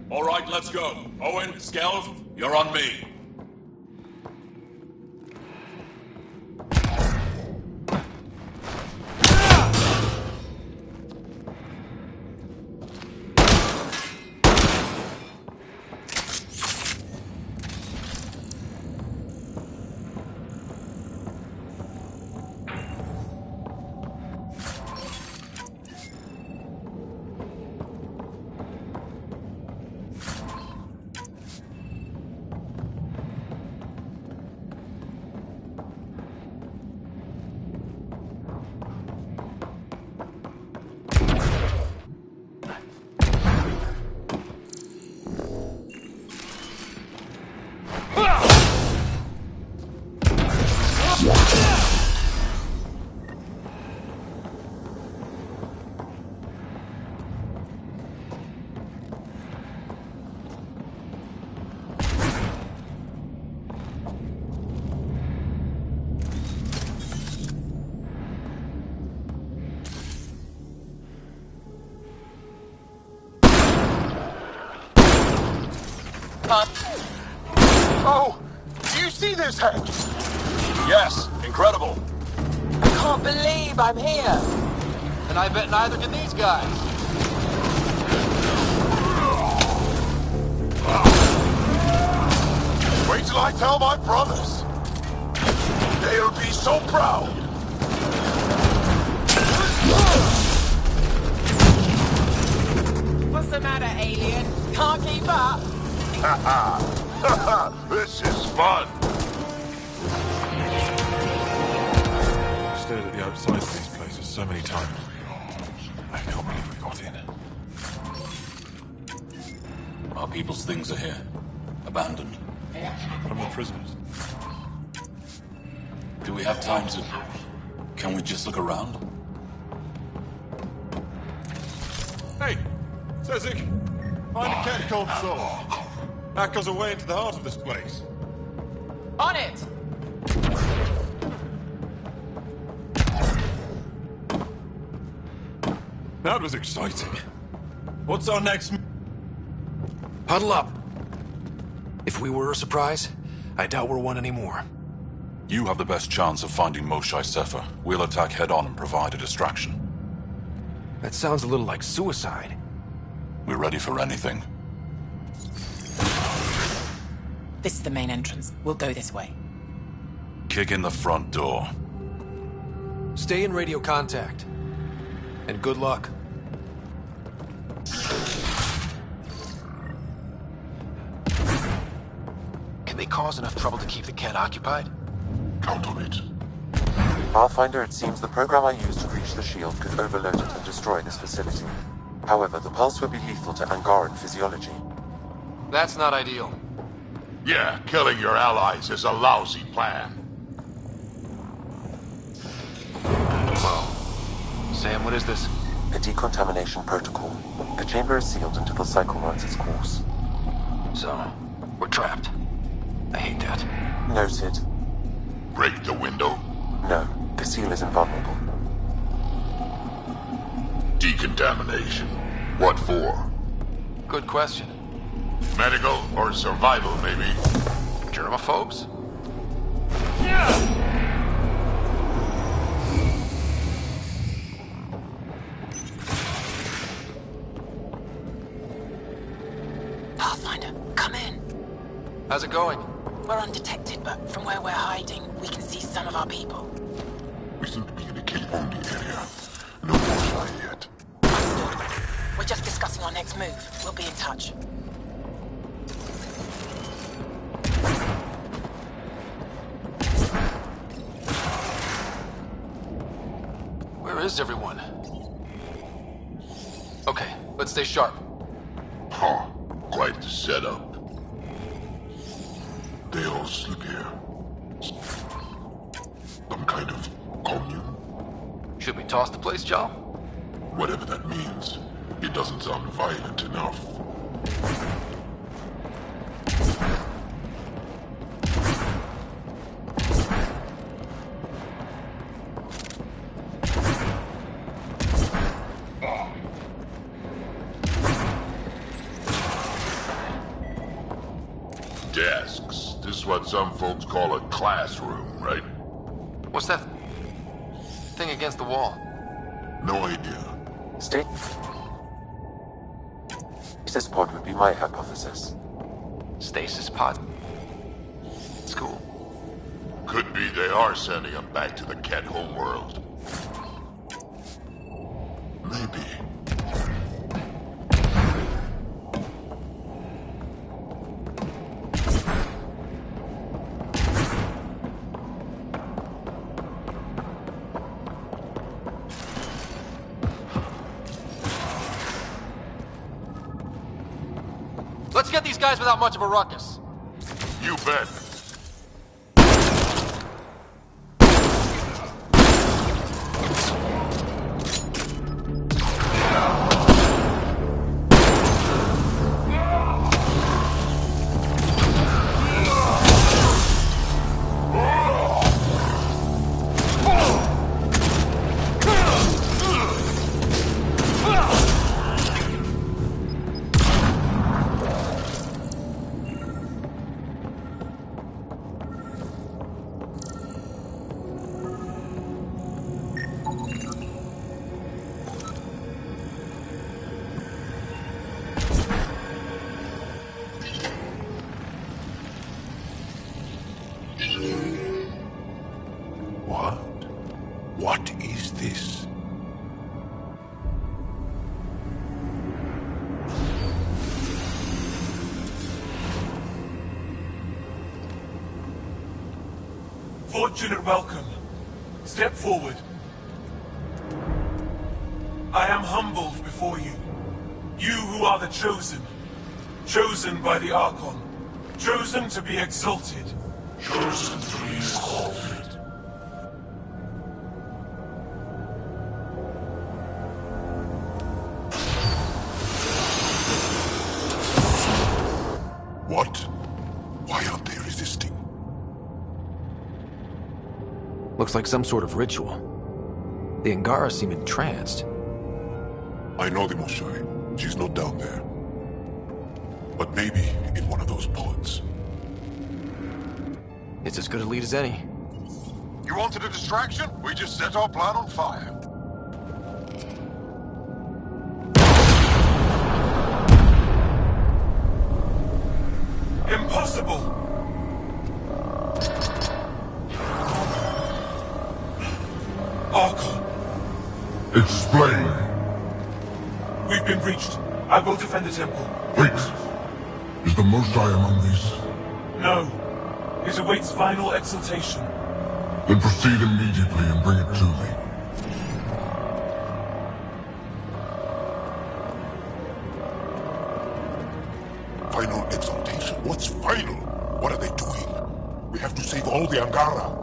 All right, let's go. Owen, Skelv, you're on me. Oh! Do you see this, Hank? Yes, incredible. I can't believe I'm here. And I bet neither can these guys. Wait till I tell my brothers. They'll be so proud. What's the matter, alien? Can't keep up? This is fun. I've stared at the outside of these places so many times. I can't believe we got in. Our people's things are here. Abandoned. From the prisoners. Do we have time to... Can we just look around? Hey! Sezik! Find a cat called Soul. Hack us away into the heart of this place. On it! That was exciting. What's our next... Huddle up. If we were a surprise, I doubt we're one anymore. You have the best chance of finding Moshae Sefer. We'll attack head-on and provide a distraction. That sounds a little like suicide. We're ready for anything. This is the main entrance. We'll go this way. Kick in the front door. Stay in radio contact. And good luck. Can they cause enough trouble to keep the cat occupied? Count on it. Pathfinder, it seems the program I used to reach the shield could overload it and destroy this facility. However, the pulse would be lethal to Angaran physiology. That's not ideal. Yeah, killing your allies is a lousy plan. Whoa. Sam, what is this? A decontamination protocol. The chamber is sealed until the cycle runs its course. So, we're trapped. I hate that. Noted. Break the window? No, the seal is invulnerable. Decontamination. What for? Good question. Medical or survival, maybe? Germaphobes? Pathfinder, come in. How's it going? We're undetected, but from where we're hiding, we can see some of our people. We seem to be in the Kilbondi area. No more yet. Understood. We're just discussing our next move. We'll be in touch. Where is everyone? Okay, let's stay sharp. Huh. Quite the setup. They all sleep here. Some kind of commune? Should we toss the place, Jal? Whatever that means, it doesn't sound violent enough. Desks. This is what some folks call a classroom, right? What's that thing against the wall? No idea. Stasis pod would be my hypothesis. Stasis pod? It's cool. Could be they are sending them back to the Ket homeworld. Maybe. Let's get these guys without much of a ruckus. You bet. What is this? Fortunate welcome. Step forward. I am humbled before you. You who are the chosen. Chosen by the Archon. Chosen to be exalted. Chosen to be exalted. What? Why aren't they resisting? Looks like some sort of ritual. The Angara seem entranced. I know the Moshai. She's not down there. But maybe in one of those pods. It's as good a lead as any. You wanted a distraction? We just set our plan on fire. Impossible! Archon. Explain. We've been breached. I will defend the temple. Wait. Is the Moshai among these? No. It awaits final exaltation. Then proceed immediately and bring it to me. Final exaltation? What's final? What are they doing? We have to save all the Angara.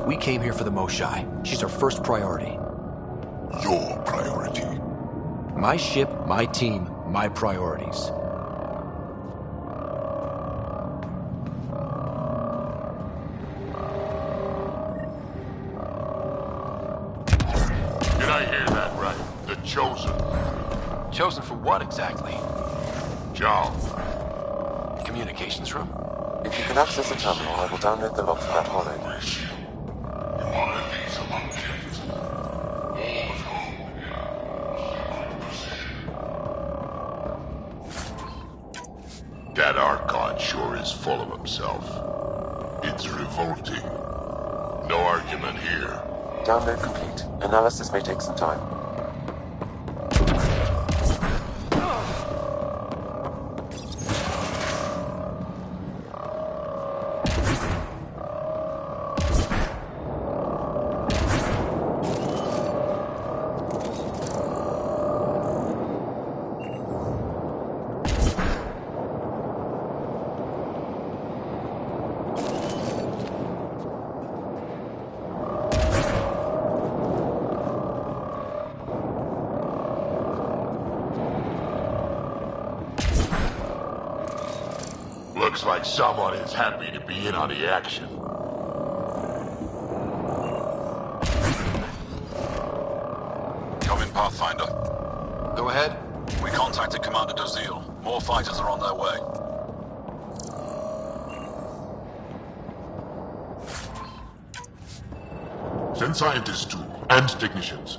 We came here for the Moshai. She's our first priority. Your priority. My ship, my team, my priorities. What exactly? Joe. Communications room? If you can access the terminal, I will download the log for that hollow. That Archon sure is full of himself. It's revolting. No argument here. Download complete. Analysis may take some time. Looks like someone is happy to be in on the action. Come in, Pathfinder. Go ahead. We contacted Commander Dozil. More fighters are on their way. Send scientists too, and technicians.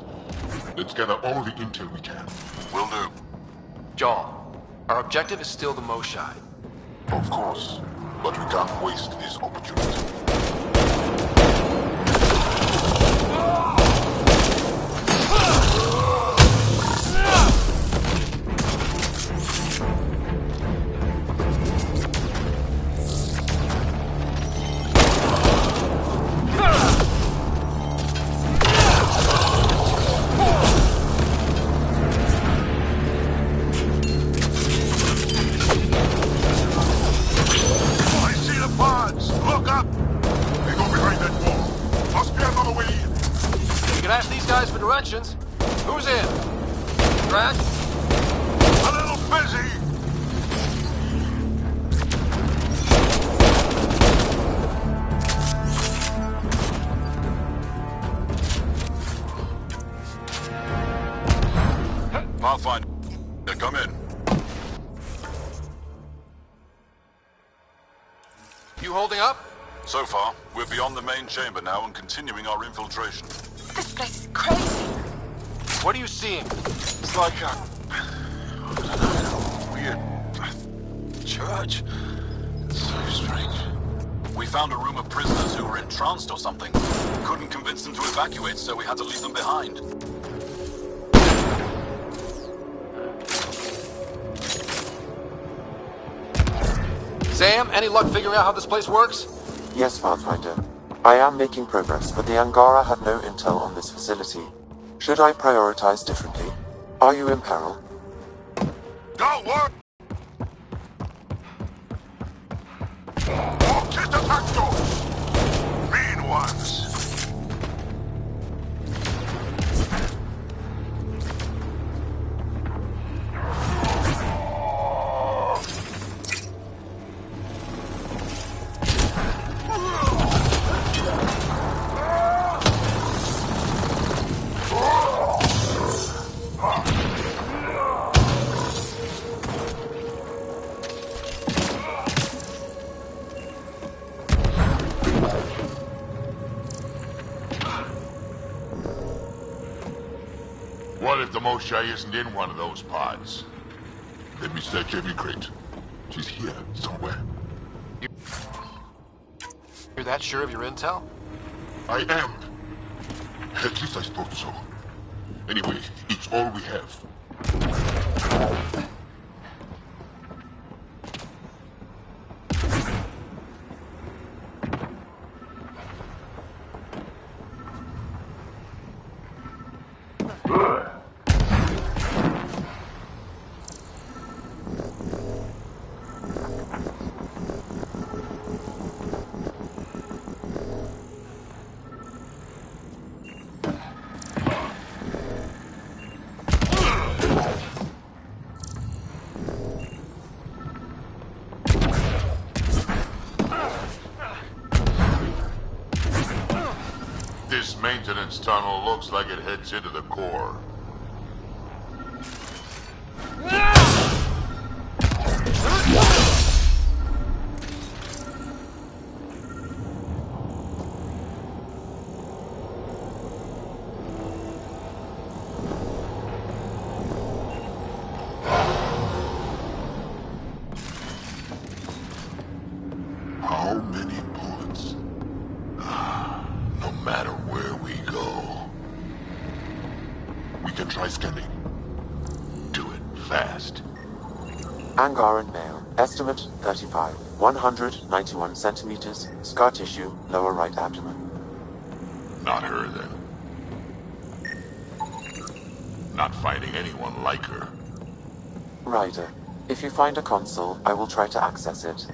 Let's gather all the intel we can. Will do. John, our objective is still the Moshai. Of course, but we can't waste this opportunity. Who's in? Brad? A little busy. Pathfinder, come in. You holding up? So far, we're beyond the main chamber now and continuing our infiltration. This place is crazy. What are you seeing? It's like a weird church. It's so strange. We found a room of prisoners who were entranced or something. Couldn't convince them to evacuate, so we had to leave them behind. Sam, any luck figuring out how this place works? Yes, Pathfinder. I am making progress, but the Angara had no intel on this facility. Should I prioritize differently? Are you in peril? Don't worry! All kit attack doors! Mean ones! What if the Moshai isn't in one of those pods? Let me search every crate. She's here, somewhere. You're that sure of your intel? I am. At least I thought so. Anyway, it's all we have. This maintenance tunnel looks like it heads into the core. Angaran male. Estimate 35. 191 centimeters. Scar tissue, lower right abdomen. Not her, then. Not finding anyone like her. Ryder, if you find a console, I will try to access it.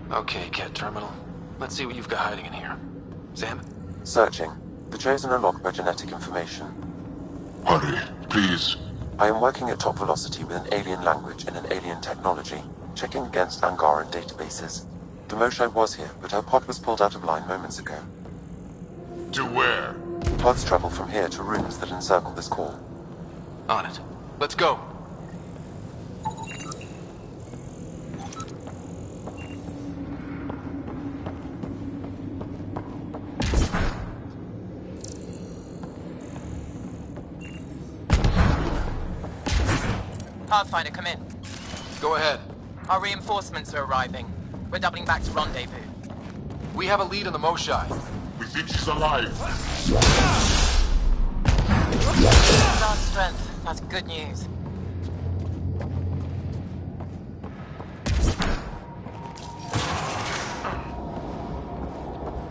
Okay, Cat Terminal. Let's see what you've got hiding in here. Sam? Searching. The Chosen are locked by genetic information. Hurry, please. I am working at top velocity with an alien language and an alien technology, checking against Angaran databases. The Moshai was here, but her pod was pulled out of line moments ago. To where? Pods travel from here to rooms that encircle this core. On it. Let's go. Pathfinder, come in. Go ahead. Our reinforcements are arriving. We're doubling back to rendezvous. We have a lead on the Moshai. We think she's alive. Our strength. That's good news.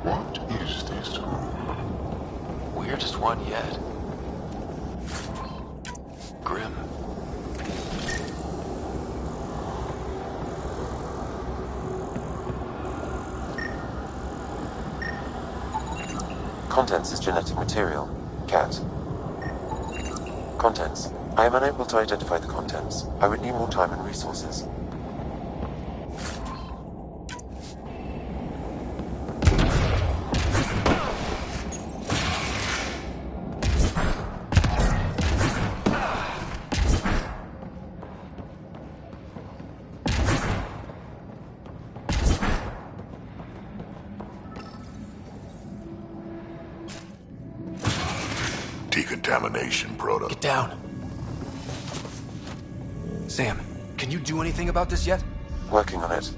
What is this room? Weirdest one yet. Grim. Contents is genetic material. Cat. Contents. I am unable to identify the contents. I would need more time and resources. Decontamination, Proto. Get down. Sam, can you do anything about this yet? Working on it.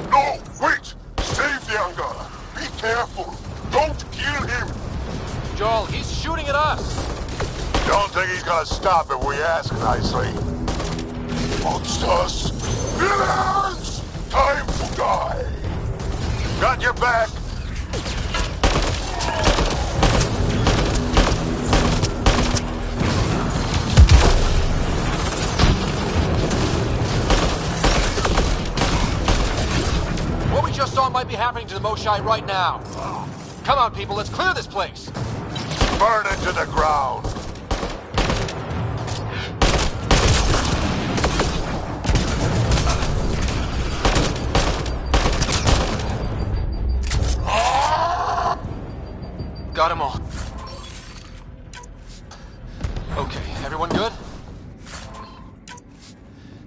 No, wait! Save the Angara! Be careful! Don't kill him! Joel, he's shooting at us! Don't think he's gonna stop if we ask nicely. Monsters! Villains! Time to die! Got your back! What we just saw might be happening to the Moshai right now. Come on, people, let's clear this place! Burn it to the ground! Got them all. Okay, everyone good?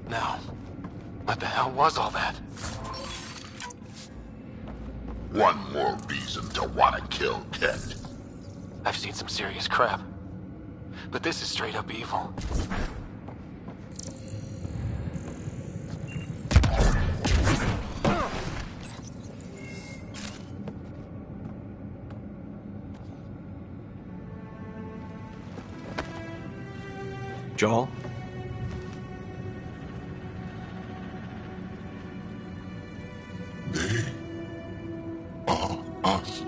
Now, what the hell was all that? One more reason to want to kill Kent. I've seen some serious crap. but this is straight up evil. Joel? They are us.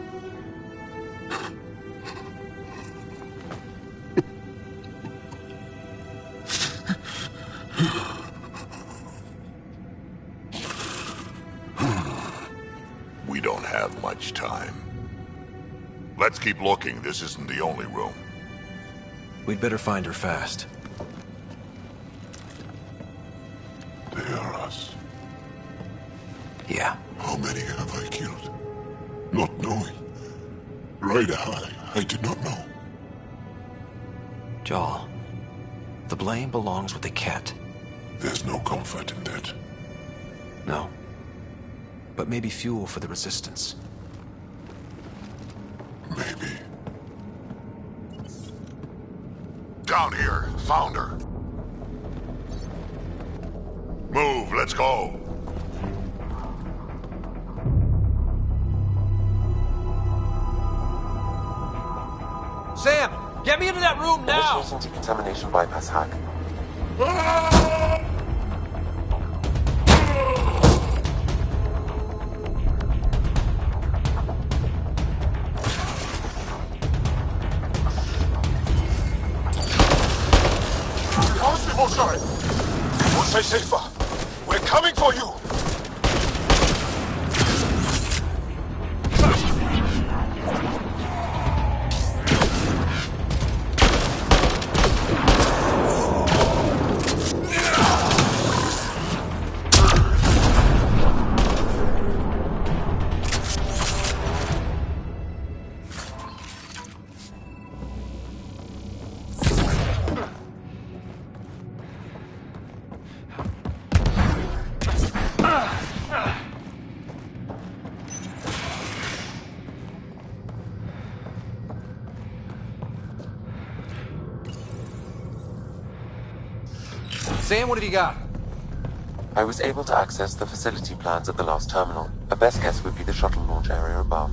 We don't have much time. Let's keep looking. This isn't the only room. We'd better find her fast. They are us. Yeah. How many have I killed? Not knowing. Right, I did not know. Joel, the blame belongs with the cat. There's no comfort in that. No. But maybe fuel for the resistance. Maybe. Down here. Found her. Move, let's go. Sam, get me into that room now! Initiating decontamination bypass hack. Possible, sir. Won't say safer. We're coming for you. Sam, what have you got? I was able to access the facility plans at the last terminal. A best guess would be the shuttle launch area above.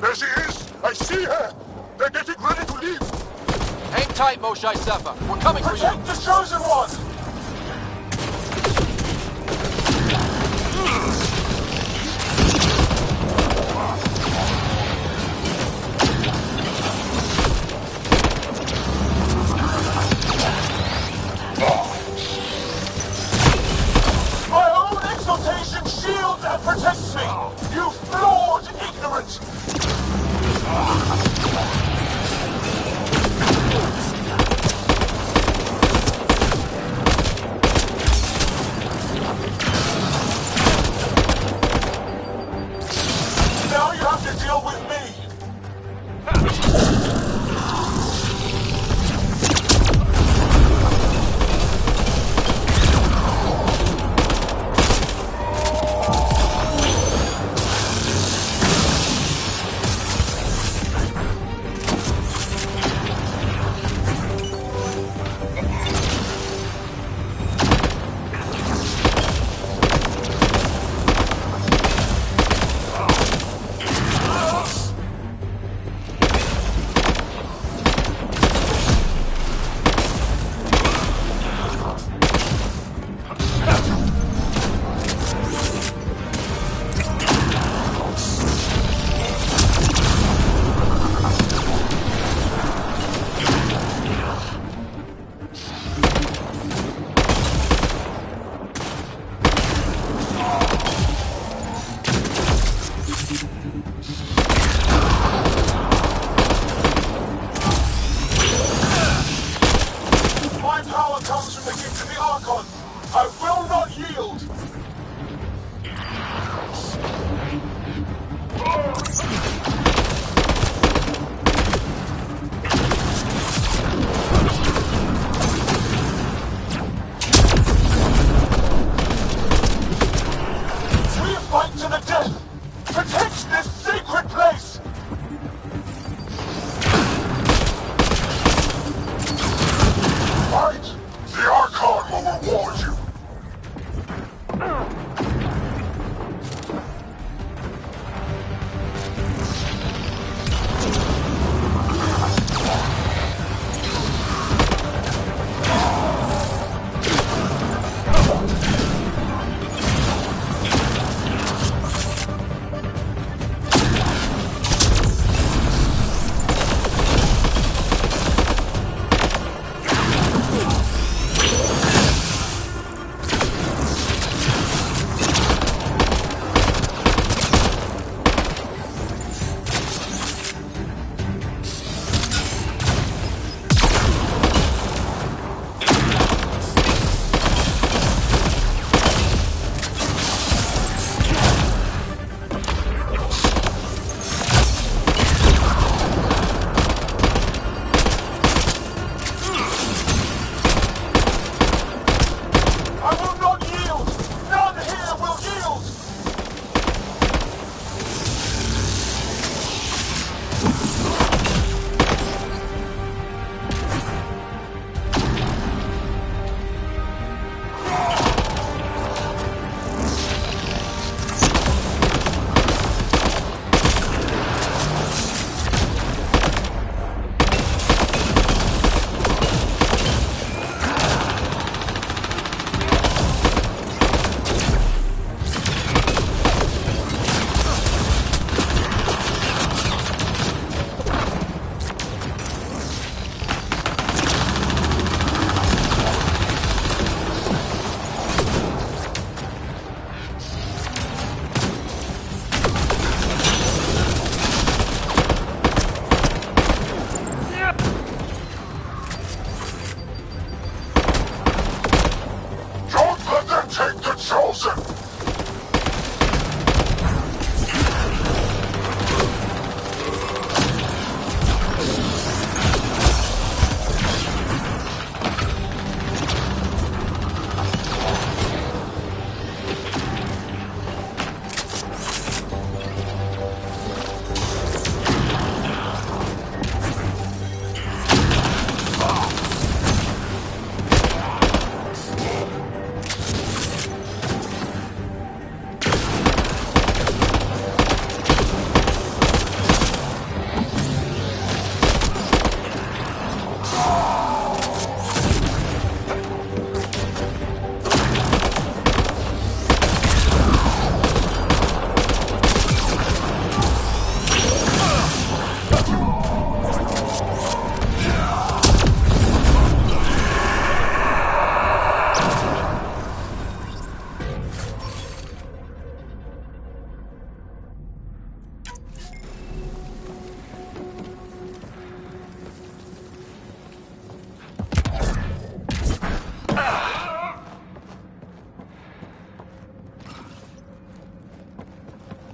There she is! I see her! They're getting ready to leave! Hang tight, Moshae Sefa. We're coming for you! Protect the Chosen One! My own exaltation shields and protects me! You flawed ignorant!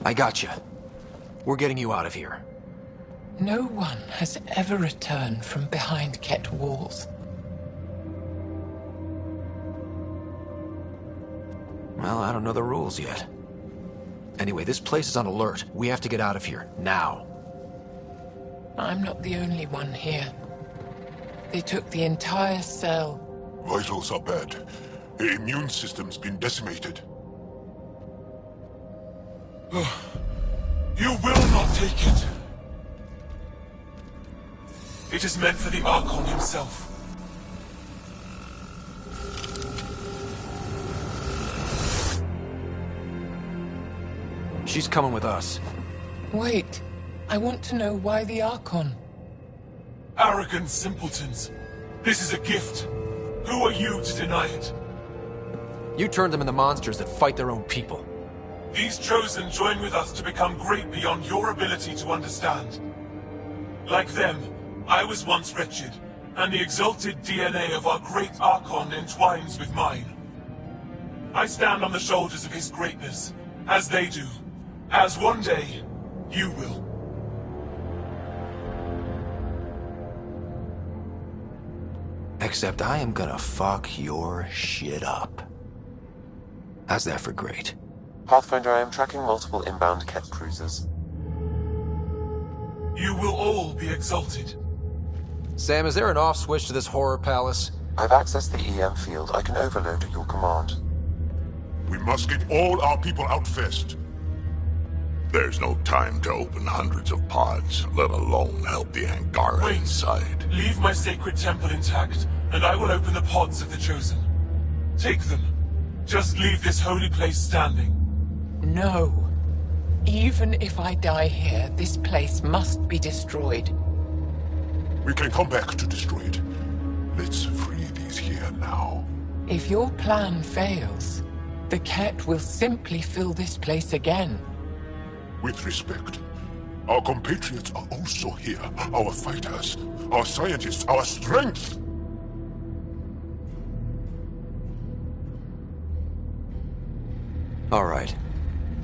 I got you. We're getting you out of here. No one has ever returned from behind Ket walls. Well, I don't know the rules yet. Anyway, this place is on alert. We have to get out of here, now. I'm not the only one here. They took the entire cell. Vitals are bad. The immune system's been decimated. You will not take it. It is meant for the Archon himself. She's coming with us. Wait. I want to know why the Archon. Arrogant simpletons. This is a gift. Who are you to deny it? You turned them into monsters that fight their own people. These Chosen join with us to become great beyond your ability to understand. Like them, I was once wretched, and the exalted DNA of our great Archon entwines with mine. I stand on the shoulders of his greatness, as they do, as one day, you will. Except I am gonna fuck your shit up. How's that for great? Pathfinder, I am tracking multiple inbound Ket cruisers. You will all be exalted. Sam, is there an off switch to this horror palace? I've accessed the EM field. I can overload at your command. We must get all our people out first. There's no time to open hundreds of pods, let alone help the Angara inside. Leave my sacred temple intact, and I will open the pods of the Chosen. Take them. Just leave this holy place standing. No. Even if I die here, this place must be destroyed. We can come back to destroy it. Let's free these here now. If your plan fails, the Ket will simply fill this place again. With respect, our compatriots are also here. Our fighters, our scientists, our strength. All right.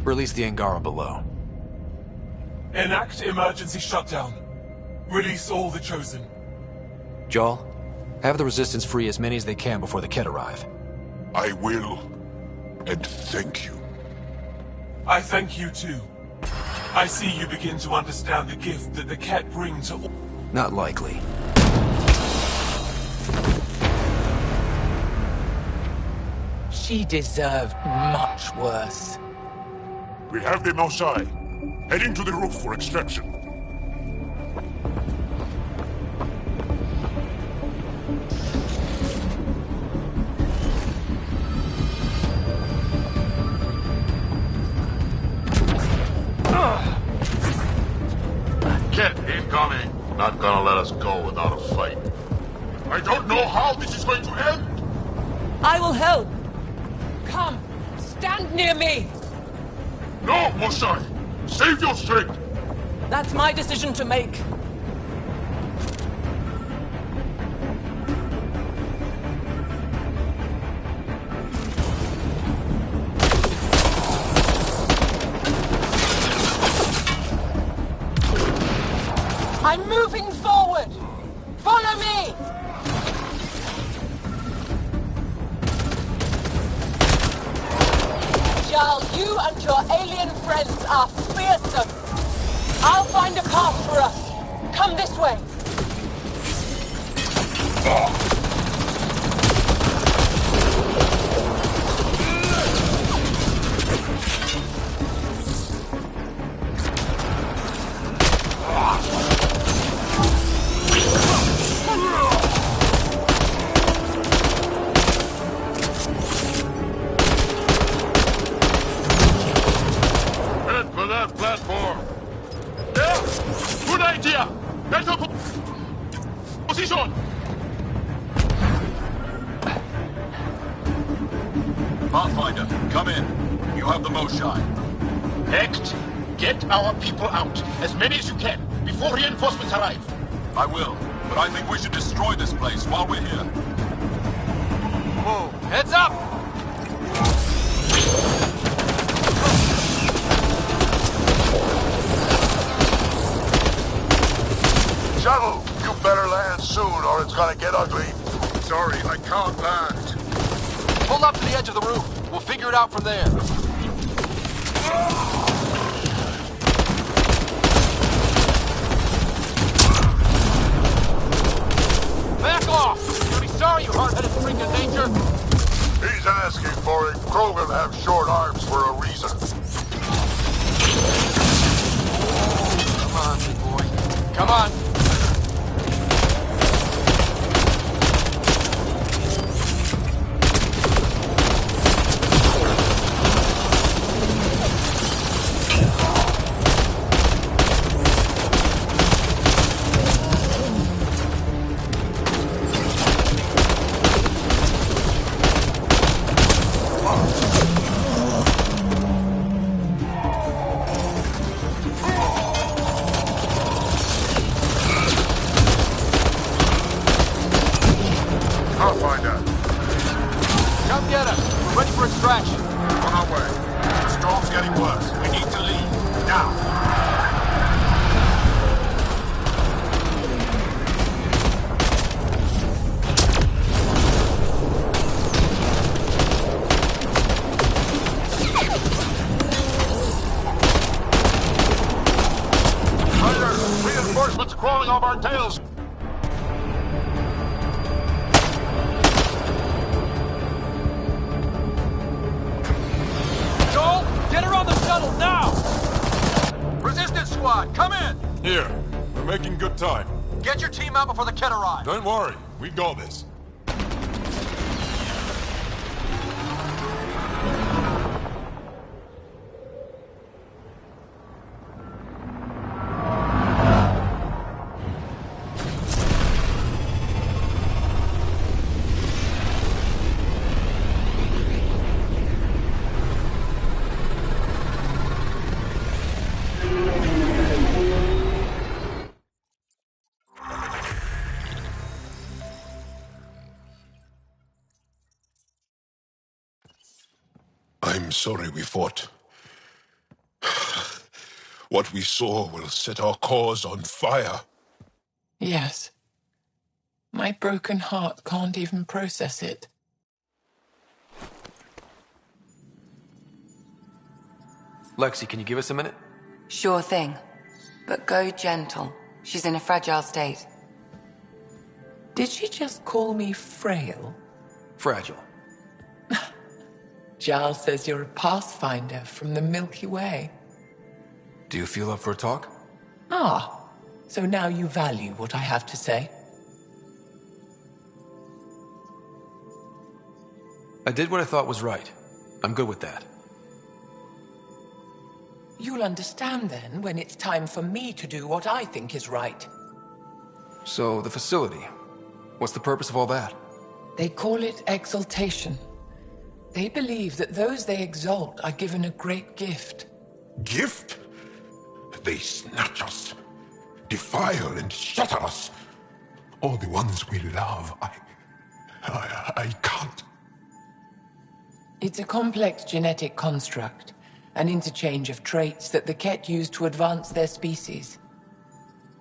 Release the Angara below. Enact emergency shutdown. Release all the Chosen. Jarl, have the Resistance free as many as they can before the Ket arrive. I will. And thank you. I thank you too. I see you begin to understand the gift that the Ket bring to all. Not likely. She deserved much worse. We have them outside. Heading to the roof for extraction. Ket, incoming. Not gonna let us go without a fight. I don't know how this is going to end. I will help. Come, stand near me. No, Mosai! Save your strength! That's my decision to make. I'm moving forward. Follow me. Jarl, you and your alien friends are fearsome. I'll find a path for us. Come this way. Head for that platform. Yeah, good idea. Better position. Pathfinder, come in. You have the most shine. Hecht, get our people out. As many as you can, before reinforcements arrive. I will, but I think we should destroy this place while we're here. Whoa, heads up! Shuttle, you better land soon or it's gonna get ugly. Sorry, I can't land. Pull up to the edge of the roof. We'll figure it out from there. Back off! You'll be sorry, you hard-headed freak of nature. He's asking for it. Krogan have short arms for a reason. Come on, big boy. Come on. Crawling off our tails. Joel, get her on the shuttle now! Resistance squad, come in! Here. We're making good time. Get your team out before the Ket arrive. Don't worry. We got this. I'm sorry we fought. What we saw will set our cause on fire. Yes. My broken heart can't even process it. Lexi, can you give us a minute? Sure thing. But go gentle. She's in a fragile state. Did she just call me frail? Fragile. Giles says you're a pathfinder from the Milky Way. Do you feel up for a talk? Ah, so now you value what I have to say? I did what I thought was right. I'm good with that. You'll understand then when it's time for me to do what I think is right. So, the facility. What's the purpose of all that? They call it exaltation. They believe that those they exalt are given a great gift. Gift? They snatch us, defile and shatter us. All the ones we love. I can't. It's a complex genetic construct, an interchange of traits that the Ket use to advance their species.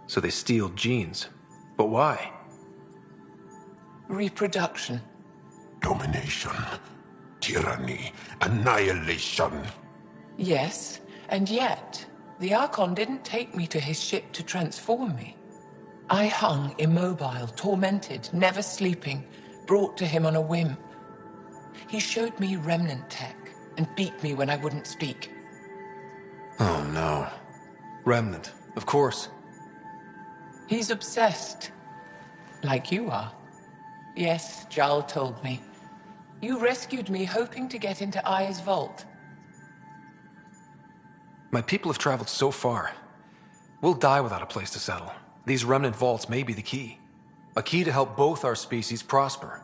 So they steal genes. But why? Reproduction. Domination. Tyranny. Annihilation. Yes, and yet, the Archon didn't take me to his ship to transform me. I hung immobile, tormented, never sleeping, brought to him on a whim. He showed me remnant tech and beat me when I wouldn't speak. Oh no. Remnant, of course. He's obsessed. Like you are. Yes, Jal told me. You rescued me hoping to get into Aya's vault. My people have traveled so far. We'll die without a place to settle. These remnant vaults may be the key. A key to help both our species prosper.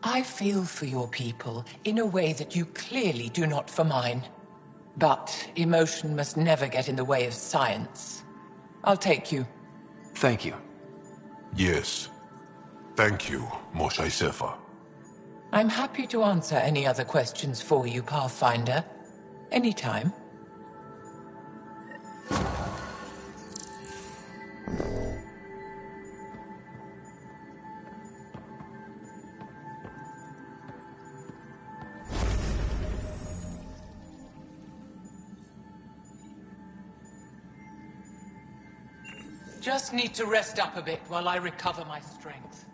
I feel for your people in a way that you clearly do not for mine. But emotion must never get in the way of science. I'll take you. Thank you. Yes. Thank you, Moshe Sefer. I'm happy to answer any other questions for you, Pathfinder. Anytime. Just need to rest up a bit while I recover my strength.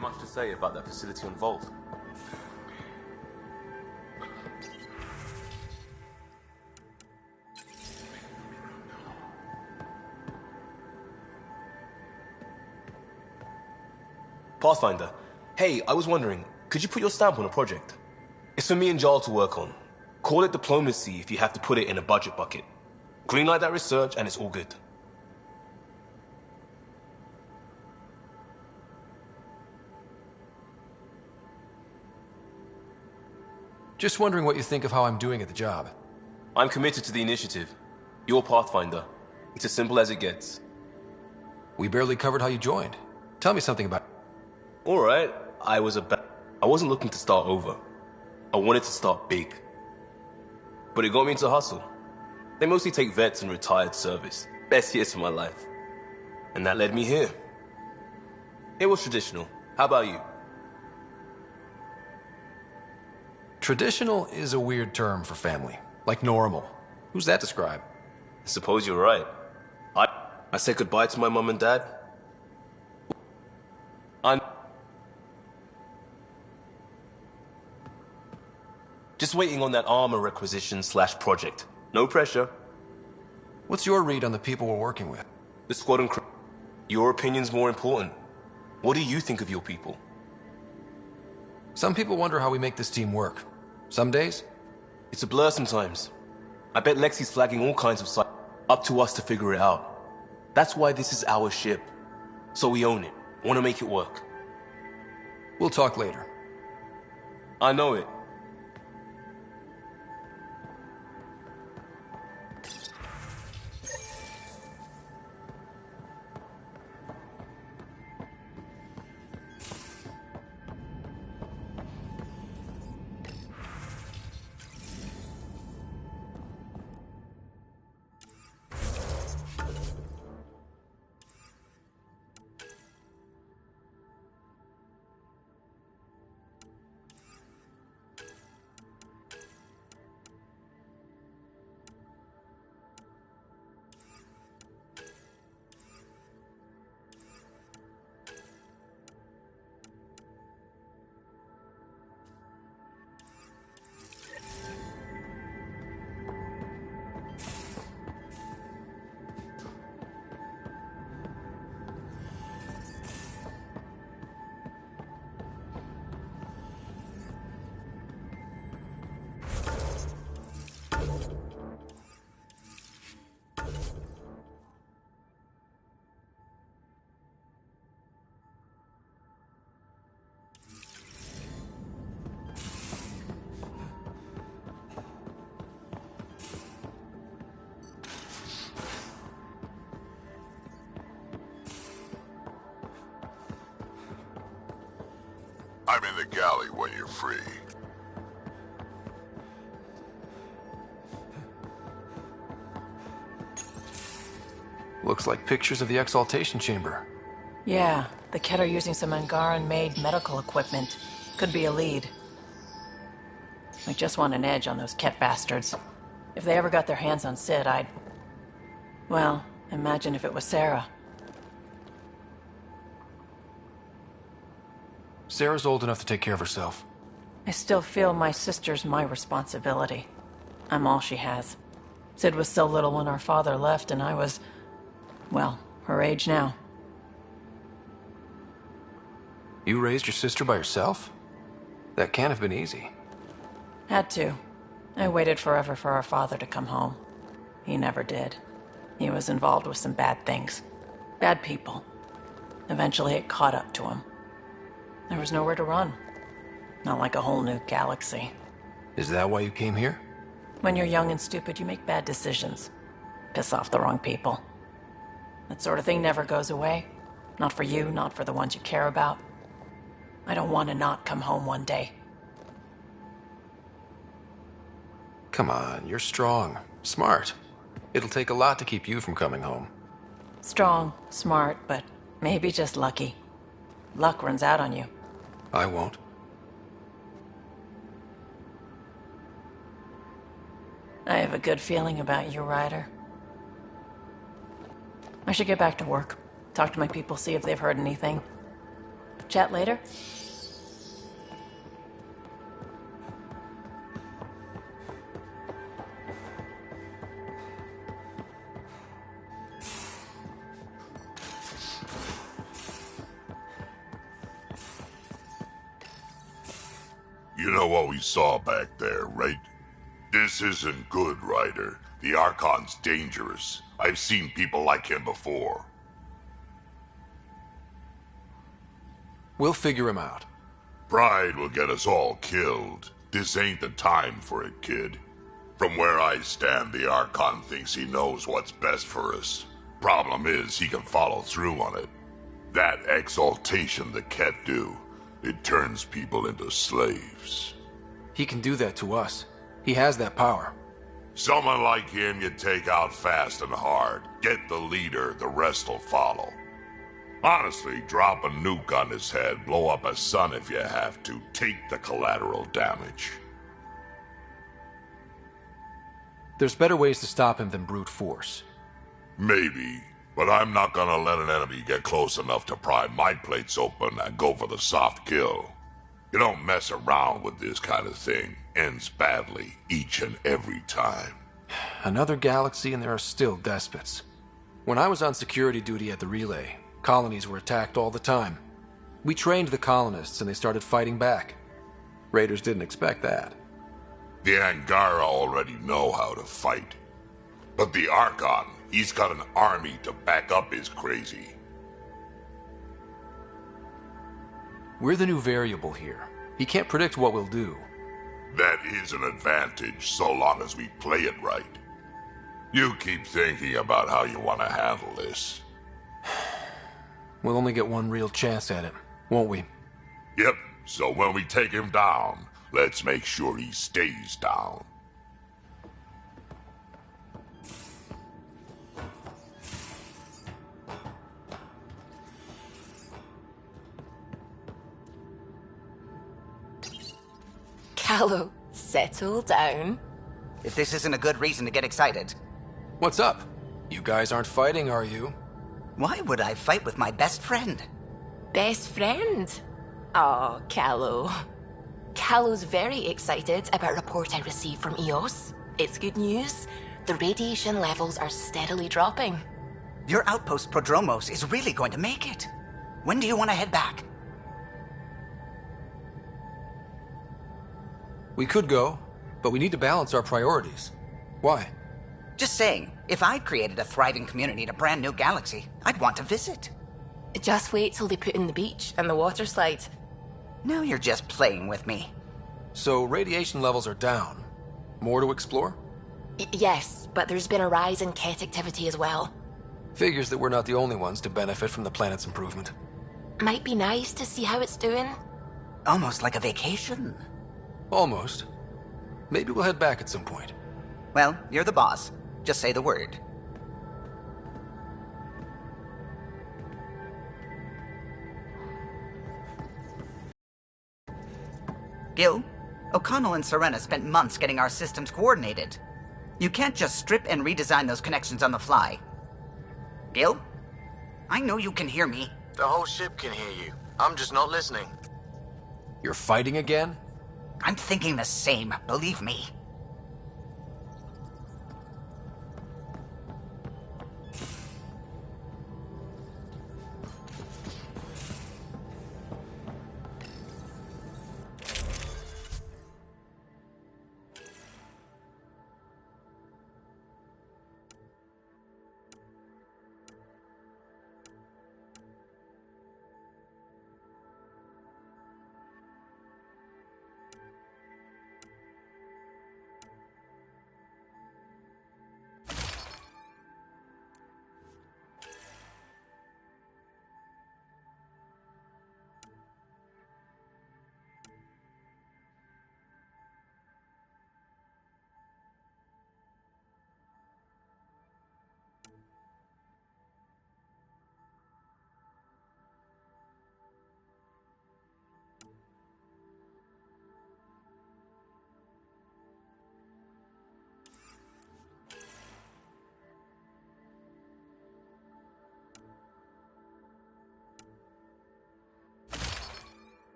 Much to say about that facility on Vault. Pathfinder, Hey, I was wondering, could you put your stamp on a project? It's for me and Jarl to work on. Call it diplomacy if you have to put it in a budget bucket. Greenlight that research and it's all good. Just wondering what you think of how I'm doing at the job. I'm committed to the initiative. You're Pathfinder. It's as simple as it gets. We barely covered how you joined. Tell me something about... Alright, I wasn't looking to start over. I wanted to start big. But it got me into hustle. They mostly take vets and retired service. Best years of my life. And that led me here. It was traditional. How about you? Traditional is a weird term for family. Like normal. Who's that describe? I suppose you're right. I said goodbye to my mum and dad. I'm just waiting on that armor requisition / project. No pressure. What's your read on the people we're working with? The squad and crew. Your opinion's more important. What do you think of your people? Some people wonder how we make this team work. Some days, it's a blur sometimes. I bet Lexi's flagging all kinds of sites. Up to us to figure it out. That's why this is our ship. So we own it. Want to make it work. We'll talk later. I know it. I'm in the galley when you're free. Looks like pictures of the exaltation chamber. Yeah, the Ket are using some Angaran-made medical equipment. Could be a lead. I just want an edge on those Ket bastards. If they ever got their hands on Sid, I'd... Well, imagine if it was Sarah. Sarah's old enough to take care of herself. I still feel my sister's my responsibility. I'm all she has. Sid was so little when our father left, and I was... well, her age now. You raised your sister by yourself? That can't have been easy. Had to. I waited forever for our father to come home. He never did. He was involved with some bad things. Bad people. Eventually it caught up to him. There was nowhere to run. Not like a whole new galaxy. Is that why you came here? When you're young and stupid, you make bad decisions. Piss off the wrong people. That sort of thing never goes away. Not for you, not for the ones you care about. I don't want to not come home one day. Come on, you're strong. Smart. It'll take a lot to keep you from coming home. Strong, smart, but maybe just lucky. Luck runs out on you. I won't. I have a good feeling about you, Ryder. I should get back to work. Talk to my people, see if they've heard anything. Chat later? You know what we saw back there, right? This isn't good, Ryder. The Archon's dangerous. I've seen people like him before. We'll figure him out. Pride will get us all killed. This ain't the time for it, kid. From where I stand, the Archon thinks he knows what's best for us. Problem is, he can follow through on it. That exaltation the Ket do, it turns people into slaves. He can do that to us. He has that power. Someone like him you take out fast and hard. Get the leader, the rest will follow. Honestly, drop a nuke on his head, blow up a sun if you have to. Take the collateral damage. There's better ways to stop him than brute force. Maybe, but I'm not gonna let an enemy get close enough to pry my plates open and go for the soft kill. You don't mess around with this kind of thing. Ends badly, each and every time. Another galaxy and there are still despots. When I was on security duty at the relay, colonies were attacked all the time. We trained the colonists and they started fighting back. Raiders didn't expect that. The Angara already know how to fight. But the Archon, he's got an army to back up his crazy. We're the new variable here. He can't predict what we'll do. That is an advantage, so long as we play it right. You keep thinking about how you want to handle this. We'll only get one real chance at it, won't we? Yep, so when we take him down, let's make sure he stays down. Callow, settle down. If this isn't a good reason to get excited. What's up? You guys aren't fighting, are you? Why would I fight with my best friend? Best friend? Oh, Callow. Callow's very excited about a report I received from EOS. It's good news. The radiation levels are steadily dropping. Your outpost Prodromos is really going to make it. When do you want to head back? We could go, but we need to balance our priorities. Why? Just saying, if I'd created a thriving community in a brand new galaxy, I'd want to visit. Just wait till they put in the beach and the water slide. Now you're just playing with me. So radiation levels are down. More to explore? Yes, but there's been a rise in Ket activity as well. Figures that we're not the only ones to benefit from the planet's improvement. Might be nice to see how it's doing. Almost like a vacation. Almost. Maybe we'll head back at some point. Well, you're the boss. Just say the word. Gil, O'Connell and Serena spent months getting our systems coordinated. You can't just strip and redesign those connections on the fly. Gil? I know you can hear me. The whole ship can hear you. I'm just not listening. You're fighting again? I'm thinking the same, believe me.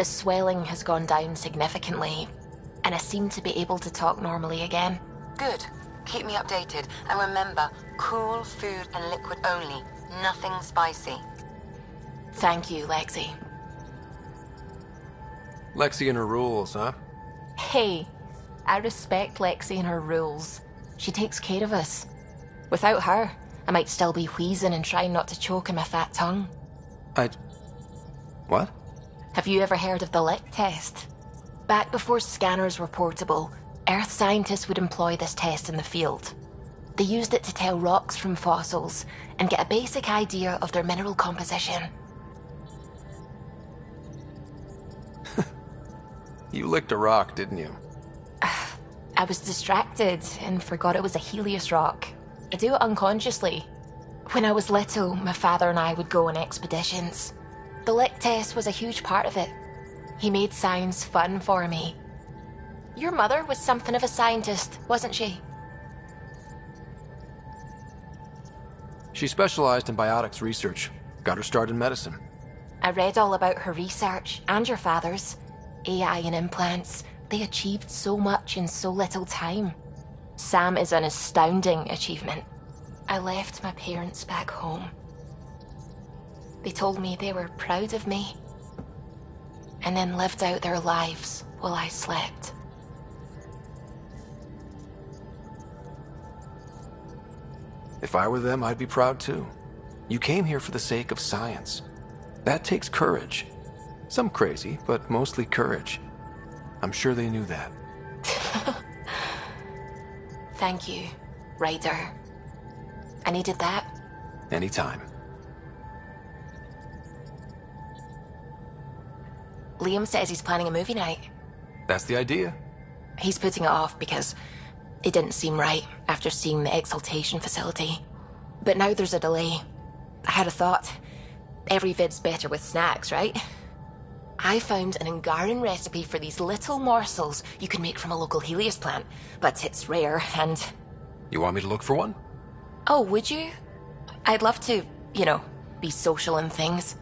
The swelling has gone down significantly, and I seem to be able to talk normally again. Good. Keep me updated. And remember, cool food and liquid only. Nothing spicy. Thank you, Lexi. Lexi and her rules, huh? Hey, I respect Lexi and her rules. She takes care of us. Without her, I might still be wheezing and trying not to choke in my fat tongue. What? Have you ever heard of the lick test? Back before scanners were portable, Earth scientists would employ this test in the field. They used it to tell rocks from fossils and get a basic idea of their mineral composition. You licked a rock, didn't you? I was distracted and forgot it was a Helios rock. I do it unconsciously. When I was little, my father and I would go on expeditions. The lick test was a huge part of it. He made science fun for me. Your mother was something of a scientist, wasn't she? She specialized in biotics research. Got her start in medicine. I read all about her research, and your father's. AI and implants, they achieved so much in so little time. Sam is an astounding achievement. I left my parents back home. They told me they were proud of me, and then lived out their lives while I slept. If I were them, I'd be proud too. You came here for the sake of science. That takes courage. Some crazy, but mostly courage. I'm sure they knew that. Thank you, Ryder. I needed that. Anytime. Liam says he's planning a movie night. That's the idea. He's putting it off because it didn't seem right after seeing the exaltation facility. But now there's a delay. I had a thought. Every vid's better with snacks, right? I found an Angaran recipe for these little morsels you can make from a local Helios plant, but it's rare and... You want me to look for one? Oh, would you? I'd love to, be social and things.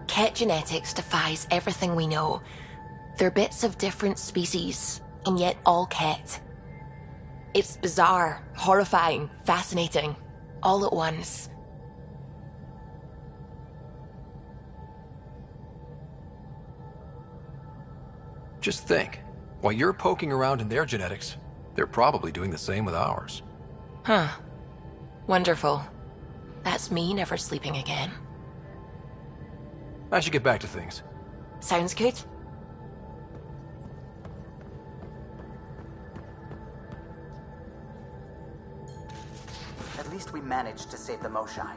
Ket genetics defies everything we know. They're bits of different species, and yet all Ket. It's bizarre, horrifying, fascinating, all at once. Just think, while you're poking around in their genetics, they're probably doing the same with ours. Huh. Wonderful. That's me never sleeping again. I should get back to things. Sounds good. At least we managed to save the Moshai.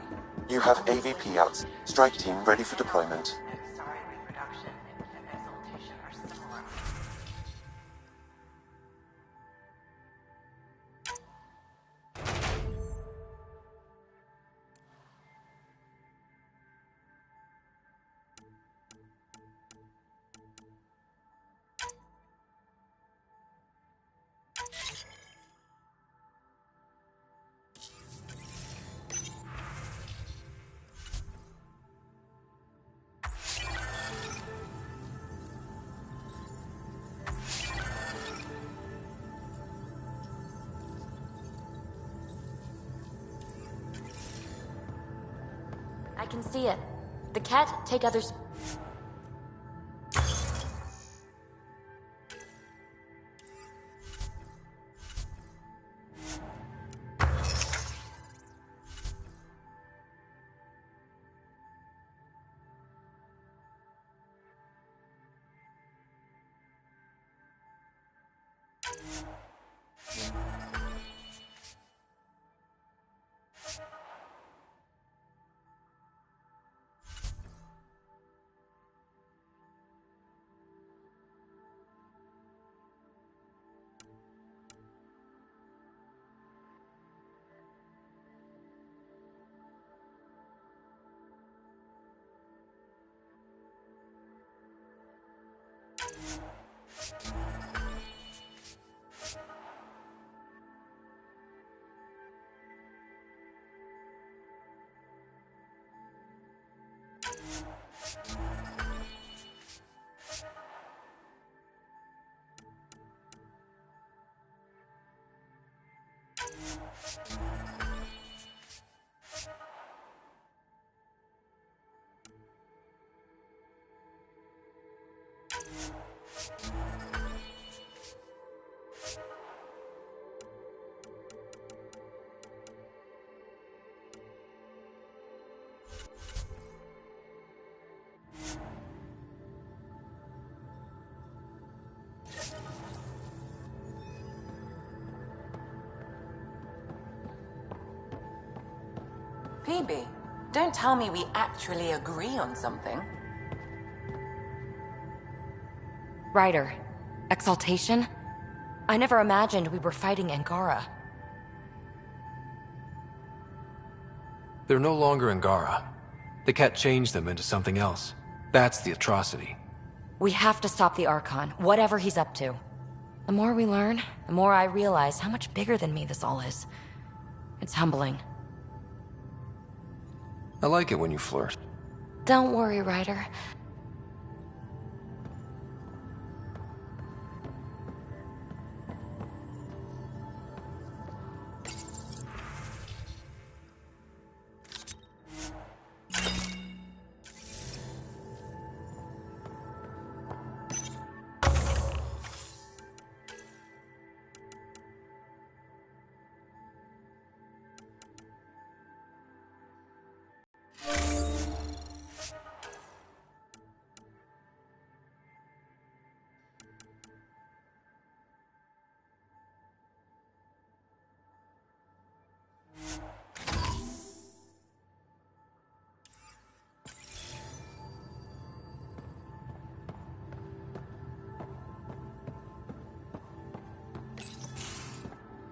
You have AVP out. Strike team ready for deployment. I can see it. The cat take others. PB, don't tell me we actually agree on something. Ryder, Exaltation? I never imagined we were fighting Angara. They're no longer Angara. The Ket changed them into something else. That's the atrocity. We have to stop the Archon, whatever he's up to. The more we learn, the more I realize how much bigger than me this all is. It's humbling. I like it when you flirt. Don't worry, Ryder.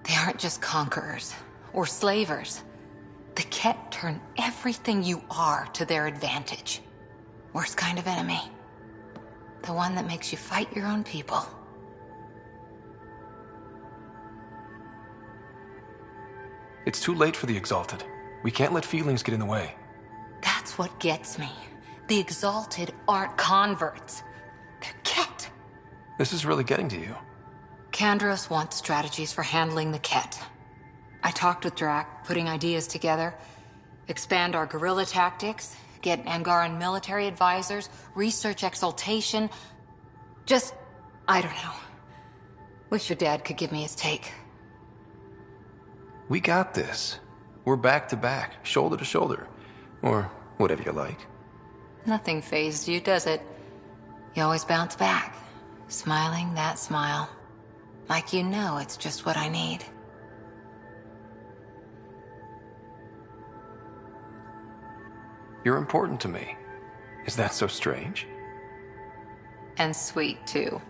They aren't just conquerors or slavers. The Ket turn everything you are to their advantage. Worst kind of enemy. The one that makes you fight your own people. It's too late for the Exalted. We can't let feelings get in the way. That's what gets me. The Exalted aren't converts. They're Ket. This is really getting to you. Kandros wants strategies for handling the Ket. I talked with Drac, putting ideas together. Expand our guerrilla tactics, get Angaran military advisors, research Exaltation. Just, I don't know. Wish your dad could give me his take. We got this. We're back to back, shoulder to shoulder. Or whatever you like. Nothing fazed you, does it? You always bounce back, smiling that smile. Like you know it's just what I need. You're important to me. Is that so strange? And sweet, too.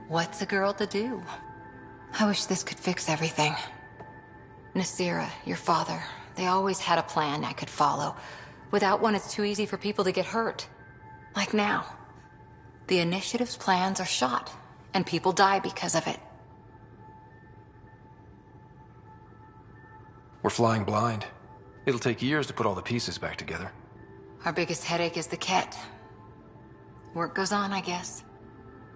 What's a girl to do? I wish this could fix everything. Nasira, your father, they always had a plan I could follow. Without one, it's too easy for people to get hurt. Like now. The Initiative's plans are shot, and people die because of it. We're flying blind. It'll take years to put all the pieces back together. Our biggest headache is the Ket. Work goes on, I guess.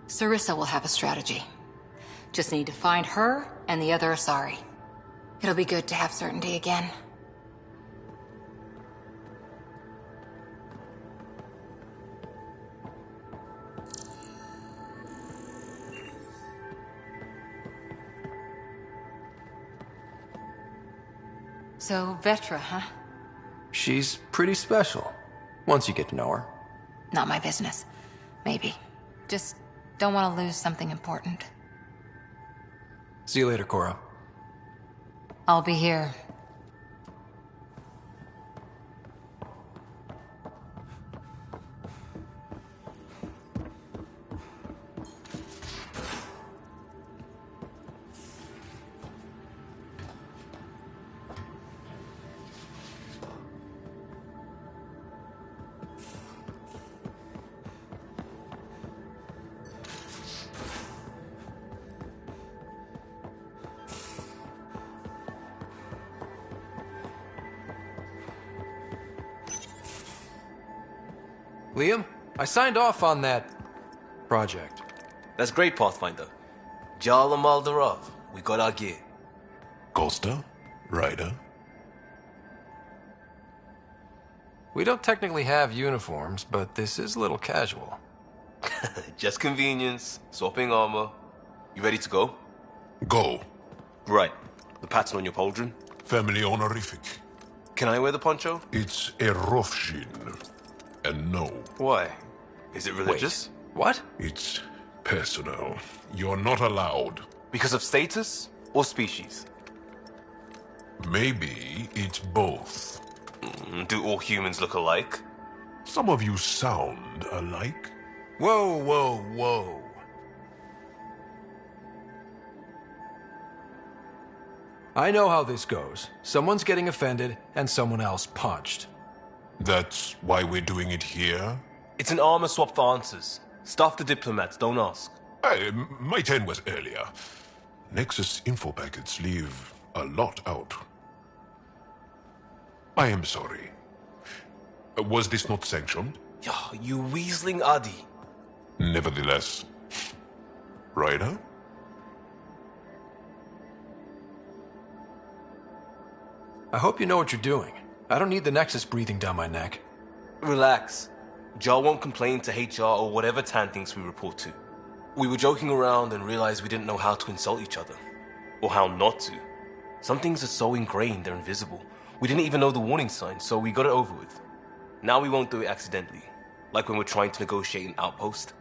Sarissa will have a strategy. Just need to find her and the other Asari. It'll be good to have certainty again. So, Vetra, huh? She's pretty special, once you get to know her. Not my business. Maybe. Just don't want to lose something important. See you later, Cora. I'll be here. Liam, I signed off on that project. That's great, Pathfinder. Jal and Maldarov, we got our gear. Costa? Ryder? We don't technically have uniforms, but this is a little casual. Just convenience, swapping armor. You ready to go? Go. Right. The pattern on your pauldron? Family honorific. Can I wear the poncho? It's a Rofshin. And no. Why? Is it religious? Wait, what? It's personal. You're not allowed. Because of status or species? Maybe it's both. Do all humans look alike? Some of you sound alike. Whoa, whoa, whoa. I know how this goes. Someone's getting offended, and someone else punched. That's why we're doing it here? It's an armor swap for answers. Stuff the diplomats, don't ask. Hey, my turn was earlier. Nexus info packets leave a lot out. I am sorry. Was this not sanctioned? You weaseling Adi. Nevertheless. Ryder? I hope you know what you're doing. I don't need the Nexus breathing down my neck. Relax. Jar won't complain to HR or whatever Tan thinks we report to. We were joking around and realized we didn't know how to insult each other. Or how not to. Some things are so ingrained they're invisible. We didn't even know the warning sign, so we got it over with. Now we won't do it accidentally. Like when we're trying to negotiate an outpost.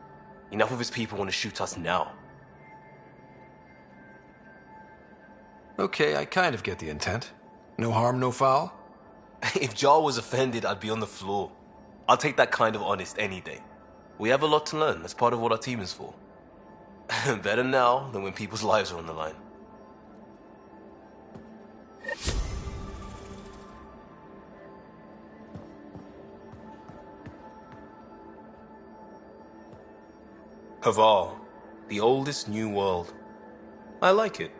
Enough of his people want to shoot us now. Okay, I kind of get the intent. No harm, no foul? If Jar was offended, I'd be on the floor. I'll take that kind of honest any day. We have a lot to learn. That's part of what our team is for. Better now than when people's lives are on the line. Havar, the oldest new world. I like it.